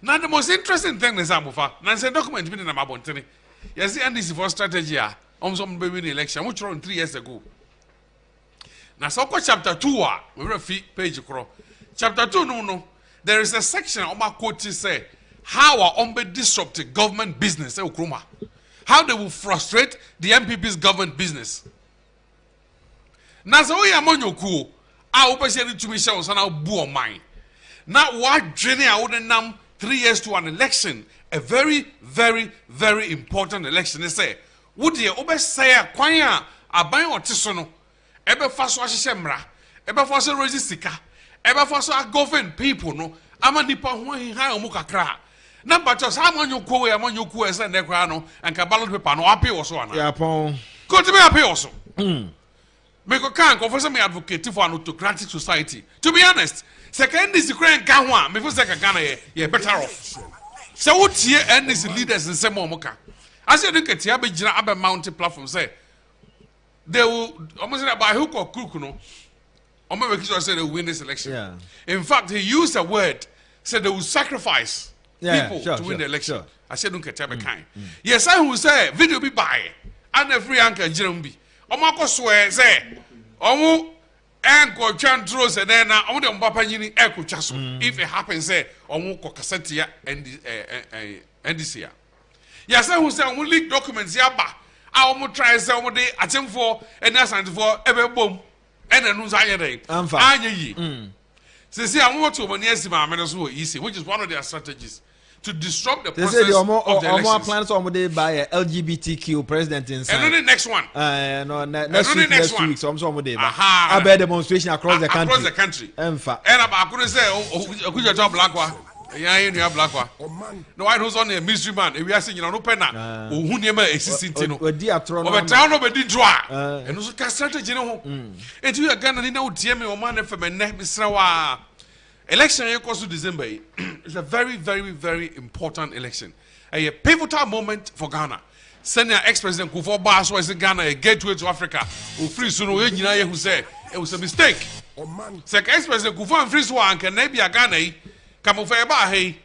Now the most interesting thing is Amufa. Now say document been in a mabontene. Yes, the NDC for strategy. Some baby election which run 3 years ago. Now so chapter 2 we read page crow. Chapter 2 no. There is a section on my quote to say how are disrupting government business. How they will frustrate the MPP's government business. Now so we are monyoku. I open to me shows and I'll boo on mine. Now, what journey I would name 3 years to an election, a very, very, very important election. They say, would you obey say a quaya, a buy or tisono, ever fast wash semra, ever fast resistica, ever fast a govern people, no, I'm a nipa who high or muka cra. Now, but just how on your co, among your co, and Necrano, and Caballo Pepa, no appeal or so on. Yeah, go to me appeal also. Make a can't confess me advocate for an autocratic society. To be honest, second is the grand Gawa, before second Ghana, you're better off. So what here and these leaders in Semomoka? As you look at Yabba Abba Mountain platform, say they will almost by hook or crook, no. Omar said they will win this election. Yeah. In fact, he used a word, said they will sacrifice people to win the election. Sure. I said, don't get kind. Yes, I will say, video be by and a free anchor Jeremy. Omako swear say omu enko chantro se na na omu de mbapa nyini eko chaso if it happens say omu ko kaseti ya NDC ya ya say who say omu leak documents ya ba a omu try say omu de atemfo eni asantifo ebe bom ena nu za yede anya yi say omu to omani asima amene so easy which is one of their strategies to disrupt the process of the elections. Plans by LGBTQ president inside. And then the next one. Next week. So I bet demonstration across the country. Across the country. And I couldn't say, could you talk black one? Yeah, you have black one. No, I was on a mystery man. If we are saying, you know, no penna, who never existed. Over town over the draw. And also, strategy, you know. And you are going to know, Jimmy Omanfm and Mr. Election equals to December. It's a very, very, very important election. A pivotal moment for Ghana. Senior ex-president Kufuor Bass was in Ghana, a gateway to Africa. Who free soon who said it was a mistake. Second ex-president Kufuor and free Swan can maybe a Ghana, come over a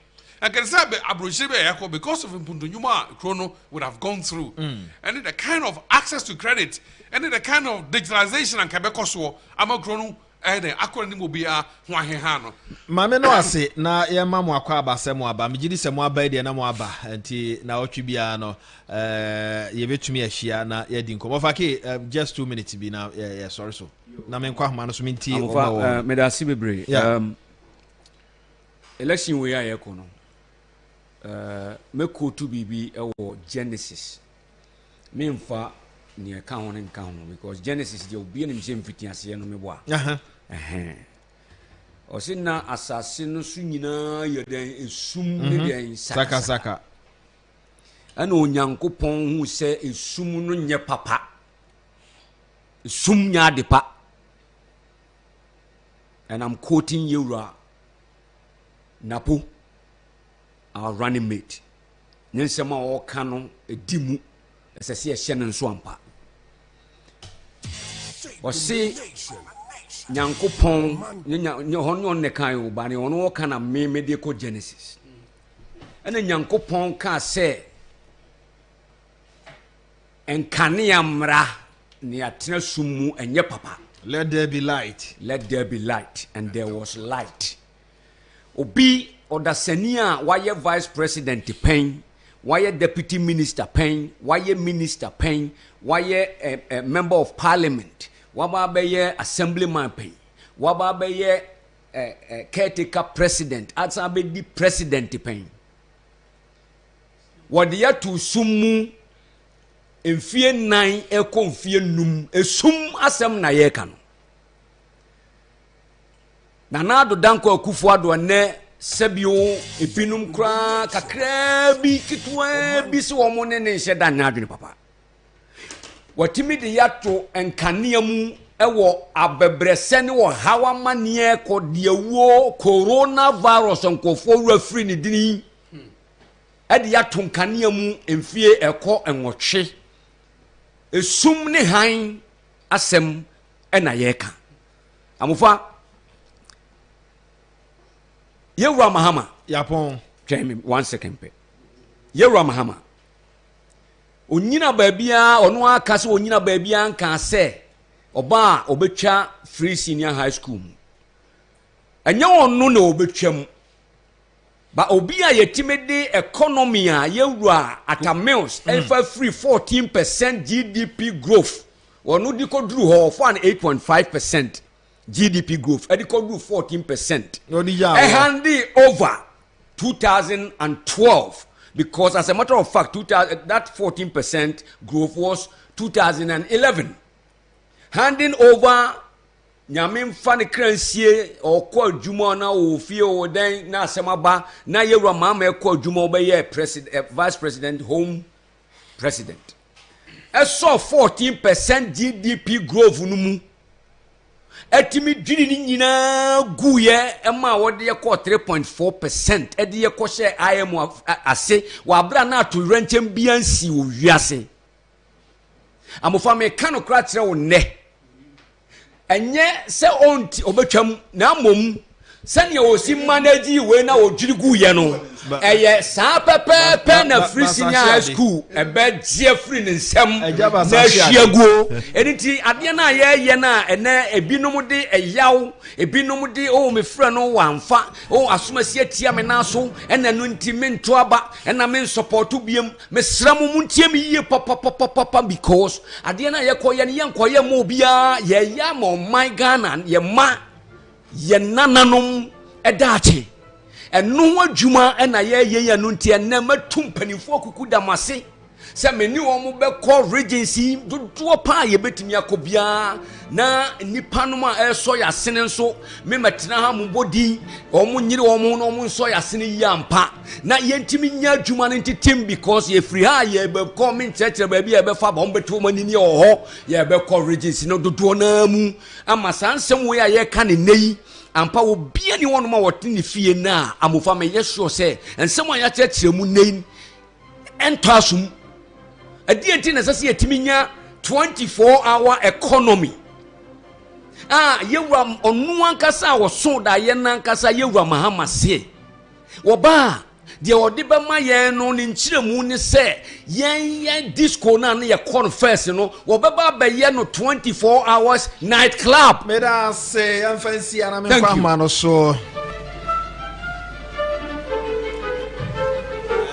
and can say Abrushibe because of Impundunyuma Chrono would have gone through. And the kind of access to credit and the kind of digitalization and Quebecoswo, Amachrono. Mame no ase na ye mamu akwa abasemu aba migidi semu aba de na mo aba nti na otwi bia no ye betumi ahia na ye di nkomo fake just 2 minutes bi na sorry so na me nkwa homa no so minti o me da si bebre election we aye ko no me ko to bibi e wo Genesis me mfa ni ka ho nka ho because Genesis je obi enim se mfiti ase no me boa o sinna assassin no su nyina ye den esum ne den saka ana onyankopɔn hu sɛ esum no nyɛ papa esum nya de pa. And I'm quoting Yura Napo, our running mate. Nensema o kano edimu as I see a Shannon Swampa. Or say Nyanko Pong, Nyon Nekayo, Bani on all kind of medical genesis. And then Nyanko Pong can say, and Kaniamra near Tnesumu and your papa. Let there be light. Let there be light. And there was light. Obi Odasenia, why vice president pen, why deputy minister pen, why minister pen, why a member of parliament, why assemblyman pen, why caretaker president, as a the president pen. What the to sumu in fear nine fear num sum asem na yekan. Nanado danko akufuado ne sebio ebinum kra kakra bi kitwa bi se wo mo ne nheda nyaadwene papa. Watimi de yato enkanea mu ewo abebrese ne wo hawamane ko de wo coronavirus nkofo wura free ne dini. Ede yato enkanea mu emfie eko enwotwe. Esum ne han asem ena yeka. Amufa Yewra Mahama. Yapon. Tell me 1 second. Yewra Mahama. Onyina babia ono aka se onyina babia nka se oba obetwa free senior high school. Anya ono na obetwam. Ba obi a yetimede economy a yewra atamils elfa free 14% GDP growth. Ono di ko dru ho for an 8.5%. GDP growth, edible grew 14%. A handy over 2012 because, as a matter of fact, that 14% growth was 2011. Handing over Nyamin Fanny Crancy or called Jumona or Fio then na Samaba na Yera Mama called Jumo president, vice president, home president. I saw 14% GDP growth numu. Etimi dwini ni nyina guye ema wode ye ko 3.4% ede ye ko share IM ase wa bra na to rentem biansi wo wiase amofa me kano kra kire wo ne enye se onti obetwam na mom sane osi manage we na odwiri guye no eye sa pepe na free senior high school ebe je free nsem na hwiaguo eniti ade na ye na ene ebinom de eyaw ebinom de o me frɛ no wamfa o asomasi atia me na so ena no ntimi nto aba ena me supportu biem me sram mu ntie me yie papa because ade na ye koye ne ye nkoye mo bia ye ya mo my Ghana ye ma ye nananom edache enu adwuma ena ye no ntie na matum panifo kuku damase se meni wo mo be call regency dodo pa ye betimi akobia na nipa no ma eso ya sene nso me matena ha mo bodi o mo nyire o mo no mo nso ya sene yi ampa na ye ntimi nya adwuma no ntitim because ye free ha ye be comment church ba bia be fa ba mbeto mani ni ho ye be call regency no dodo na mu ama sansem we ye ka ne nei ampa wo bia ni wonu ma wote ne fie na amofa me yeso se ensem anya church mu nei ento asum adi enti na sase yetimi nya 24-hour economy yewura onu ankasa wo so da ye na ankasa yewura Mahama se wo ba de odi be ma ye no ni nchiremu ni se yen disco na na ye confess no wo be ba be ye no 24 hours night club me da say am fancy ana me kwa ma no so.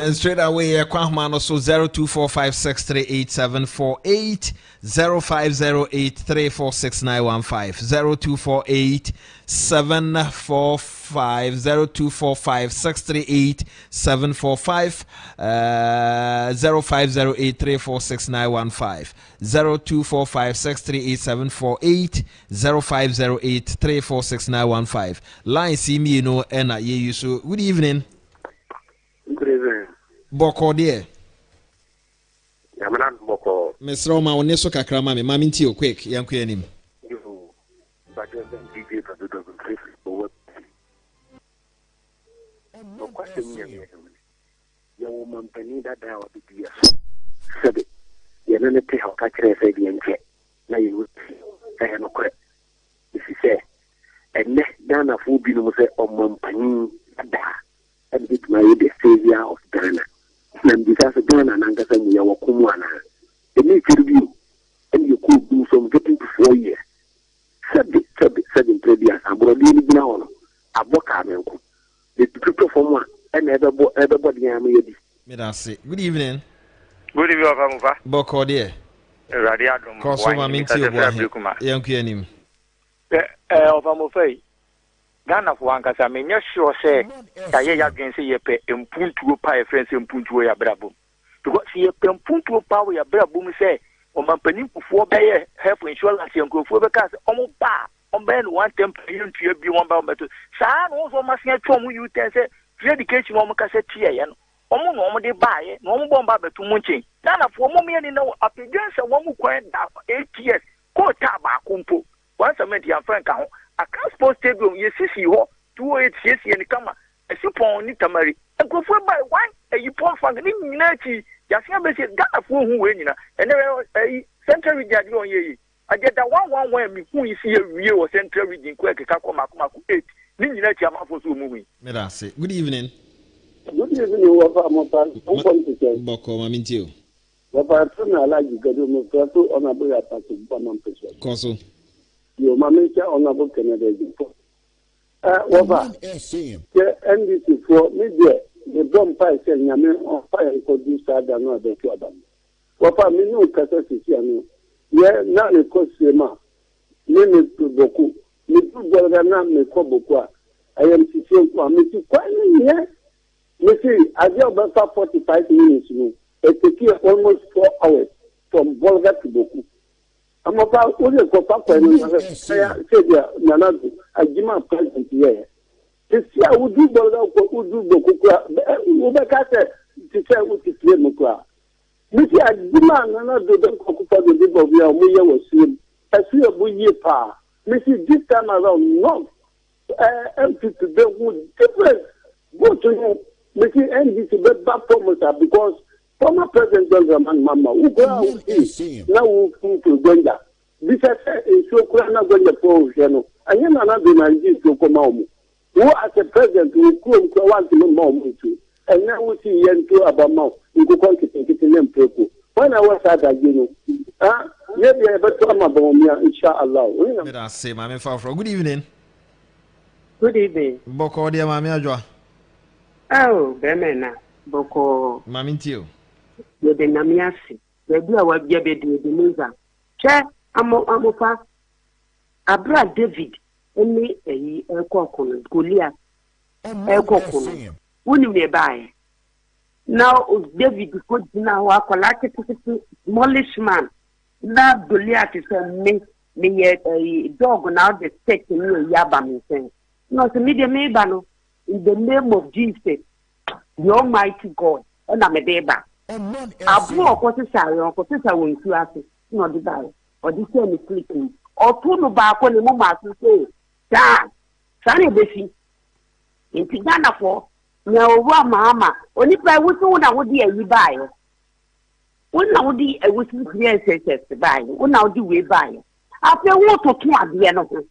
And straight away, Kwahmano so 0245638748 0508346915 0245 0508346915 0245638748 0508346915 line see me no ena ye you so good evening. Good evening. Boko dear. Mr. Oma, on Neso Kakrama, Mammy Tio, quick, young Queen. But then give a bit of a trip over. No question, young woman, Penny, that I would be said it. You know, the how catch a and check. Now you would say, no correct. If you say, and next Ghana will be no say, Oman Penny, and it may be the savior of Ghana. And because Ghana and Angasan, we are Kumwana. The nature view, and you could do some getting to 4 years. Said in previous, I'm going to be now. A book, the people from one, and everybody am ready. Good evening. Good evening, Boko dear. Radiadum, Kosoma Minti, young Queen. Of Amofay. Ghana for one, because I mean, yes, sure, say, I can see a pay and punt to a pie friends and punt to a brabum. Because see a pen punt to a power, a brabum say, or my penny for pay help insurance and go for the cast, almost bar, on Ben 1 temp to be 1 bar better. San also must get from you, say, dedication, one cassette here, and almost they buy, no more bar to munching. Ghana for mommy and no up against a woman quiet 8 years, go tabakumpo. Once I met your friend, I can't suppose stadium, you see, 2 years and come. A super on Nitamari, and go for by 1, and you pour for the Nati, Yasia got a fool who win, and there a central region on ye. I get that 1 when who is here, real or central region, quick, Kakoma, 8, Ninati Amafo movie. Good evening. Good evening, Boko, Mamintio. What I like you got to on a boy attack to Bonham Pessoa. Coso. Your mamma on a book Canada before. NDC for media, the drum pipe and Yaman on fire and produce another to them. What I mean, no capacity, yeah, now it costs you, Name to Boku, me too, Gorgana, me Koboqua. I am teaching for me to quite yes. You see, I just about 45 minutes. It took almost 4 hours from Volga to Boku. I'm about only a papa and said, Nanadu, I give my present here. This year, would do Volga, would do Boku, Ubeka to say what is Lemukra. Missy, I demand another don't cook for the people of your Muya was seen. I see a buoy pa. Missy, this time around, not empty to the wood different. Go to you. Missy, NDC, but back promoter because. Former President John Mama, who go out now who come to Genda. This is so Kurana Genda for Jano. And then another Nigeria to come home. Who as a president who come to want to know too. And now we see Yen to Abama, who go on to take it in them people. When I was at that, maybe I better come about me, inshallah. Let us say, Mammy Fafro. Good evening. Good evening. Boko, dear Mammy Ajwa. Oh, Bemena, Boko. Mamintio. You're the Namiasi. The dear was Yabedi, the Musa. Chair, Amopa. Abra David, only a coconut, Goliath, a coconut. Wouldn't you buy? Now, David could now a collected smallish man. Now, Goliath is a dog now the state in Yabam. Not a medium mebano in the name of Jesus, the Almighty God, and I'm a deba. Abu ọkọsịsa wọ nsu ase na ọdị daa ọdị sị ẹni sleeping ọtụ no baako ne mu maa sị saa na ebesi nti Ghana fọ na owu ama onipa ewusi wo na wodi eyi baayo wo na wodi ewusi three SSS baayo wo na wodi wee baayo afẹ wo toto adeɛ no ho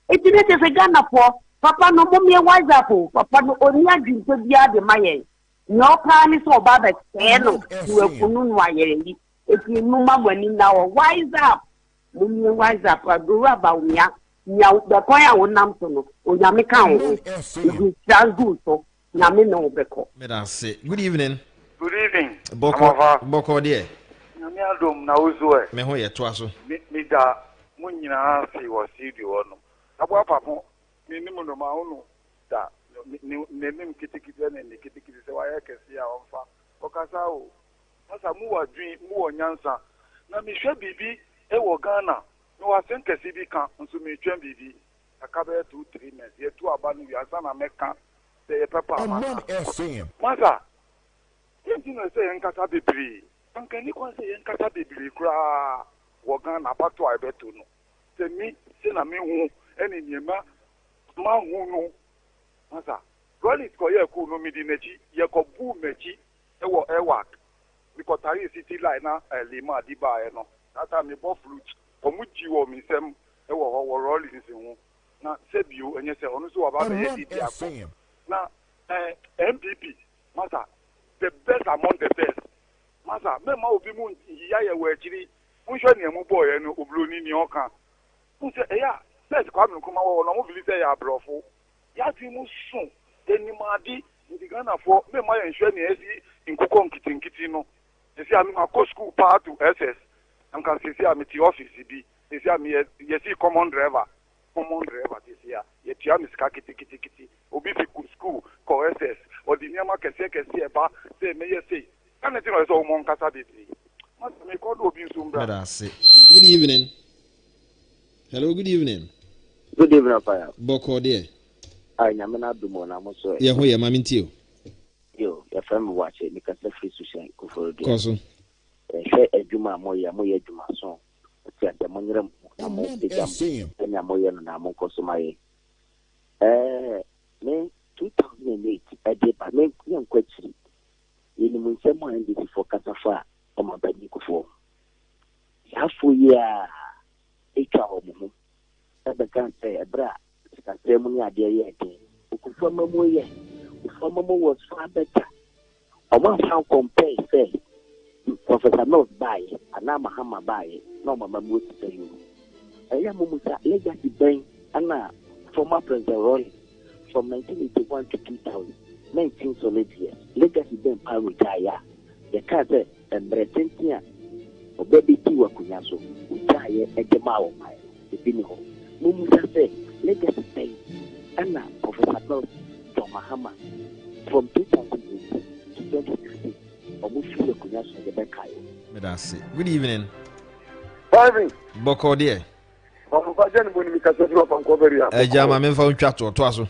eti ne te sɛ Ghana fọ papa no mo mie WhatsApp papa no oni adwinto bia de ma yɛn. No plan is so bad at Teno, you will put wire. If you know my money now, wise up. When you wise up, I grew about me. Now, the point I will not know, or Yamikan, it is good. So, Yamino Beko. Let us say, good evening. Good evening. Boko, dear. Yamiadum, now, Mehoya, Twasso. Mida, Munina, see what see you on. About Papa, minimum of my own. Name Kitty and the Kitty so I can see our farm. Okasao, as a more dream, more Yansa. Now, Michelle Bibi, Ewo Ghana, no, I think a CB can consume me, Bibi. A cover 2-3 months, yet 2 abandon your son, American, say a papa. Omanfm. Mother, you know, say, and Catabi. ankani kwa se yen kata bibiri kura wo gan na pato a beto no se mi se na me hu eni niema ma hu no masa rolit ko ye ku no mi di nechi ye ko bu mechi ewa because tari city line na lima di ba e no ata mi bo flute omu ji wo mi sem wo rolit nsi hu na se bio enye se onu so wa ba be di akọ na MPP masa the best among the best masa me ma obi mu ya ye we chiri mu hwe ne mu boy no obloni ni oka mu se eya let's come kuma wo no mu believe say ya brofo ya ti mu sun eni ma di ndi Ghana for me ma ye hwe ne esi nkukọ nkitinkiti no esi ami ma go school part to SS am kan esi ami ti office bi esi ami ye si common driver this year ye ti ami ska kiti obi fi school ko SS or the niama kese eba say me ye say can it is all mon kasa bibiri must me call obi sumbra. Good evening. Hello, good evening. Good evening, Papa. Boko there. I am an abdomen. I'm also. Yeah, who ya mami tio? Yo, your family watch it because the free social go for it. Koso. Share a juma moya juma song. But the money I'm going to jump. And I'm moya and I'm also my. Me 2008. I did but me young question. In the same one did for Kasafa or my baby for. Half a year. A cow. I can't say a bra. The ceremony idea yet. Ukufama moye. Ufama was far better. I want how compare say. Professor North buy and now Mahama buy no Mamma would say you. I am Musa legacy bank and former President Roy from 1981 to 2000. 19 solid years. Legacy bank power retire. The cat and Bretentia or baby Tiwa Kunyaso, retire at the Mao, the Biniho. Mumusa say legacy bank and now Professor North from Mahama from 2008 to 2016. Good evening. Boko dear. Jama men fa untwa to aso.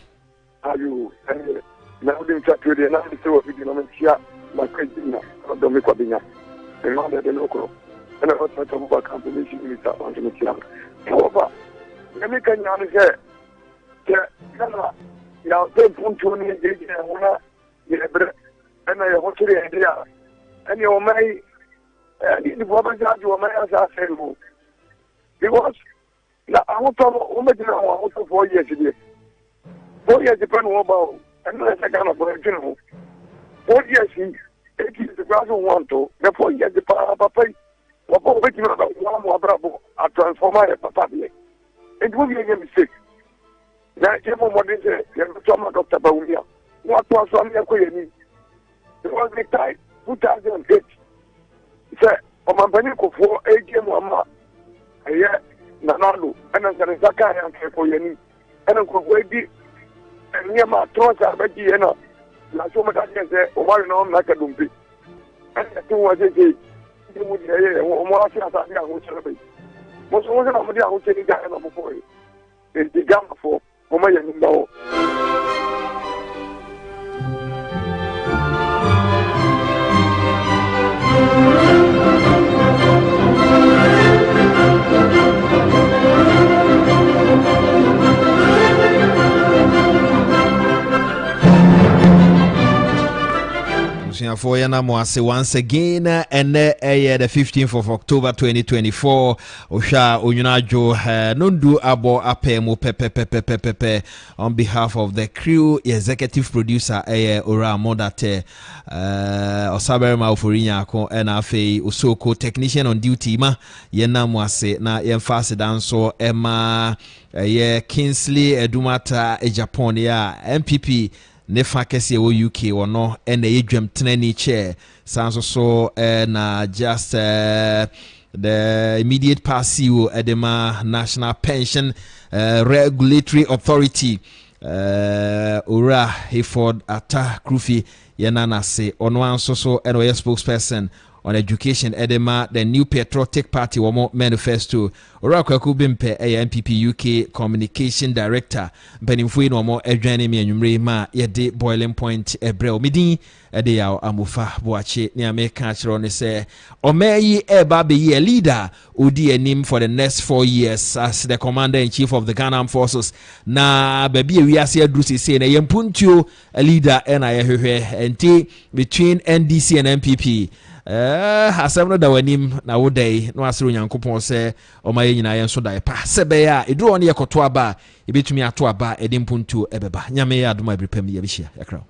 Ayu, na odi untwa to de na bi se wo bi no mentia ma kwedina do me kwa binya. E ma de lokro. Ena ho to mo ba compilation ni ta on me tia. Oba. Na me kan ya se ke kana ya te punto ni de de ona ye bre. Ena ye ho tiri e dia. Any of my the woman that you may as I said, because I want to 4 years a day. 4 years depend on about unless I kind of general. 4 years, 8 years the grass want to, the 4 years the papa, what making about one more bravo, a transformer, papa. It will be a mistake. Now, if what is it, you have to tell my doctor about me. What was on your queen? It was the time. 2008 sɛ ɔmampani kɔfoɔ ɛgye mu ama ɛyɛ nanalo ɛna nsɛne nsa kaa yɛ nkɛkɔ yɛni ɛna nkurɔfoɔ adi nneɛma atorɔ sɛ abɛgye yɛ no na so ɔmɛka kyerɛ sɛ ɔmare na ɔmna ka dompe ɛna ɛte ho agyegyei nti mu deɛ ɛyɛ ɔmɔ ase asase ahokyerɛ bɛyi mo so wo sɛ na mode ahokyɛ ni gyaɛ na mopɔɛ ɛnti gamafoɔ ɔma yɛ nimba hɔ. For Yanamwase once again, and the 15th of October 2024. Osha Oyunajo Nundu Abo Apemo Pepe on behalf of the crew, executive producer Ora Modate Osaber Maufurinya and Afe Usoko technician on duty ma Yanamwase na Yemfase Danso Emma Kingsley Edumata Japan ya MPP nefa kese wo UK wono na yedwam tenani chair sanso so na just the immediate past CEO edema National Pension Regulatory Authority Ora Hayford Ata Krufi yenana se ono anso so eno spokesperson on education edema the new patriotic party womo manifesto Orakwaku Bimpe MPP UK communication director benimfui no mo adwane me anwumre ma yede boiling point ebrel midin ede ya amufa boache ne ameka kiro ne se omeyi eba be ye leader odi anim for the next 4 years as the commander in chief of the Ghana Armed Forces na baby wiase aduru sese na yempuntuo a leader na yehwehwe enti between NDC and MPP asem no da wanim na wodai no asero nyankopon se omaye nyina yen so dai pa sebe ya eduro ne yekoto aba ebetumi ato aba edimpuntuo ebeba nyame ya adoma ebrepam ye bihia yakra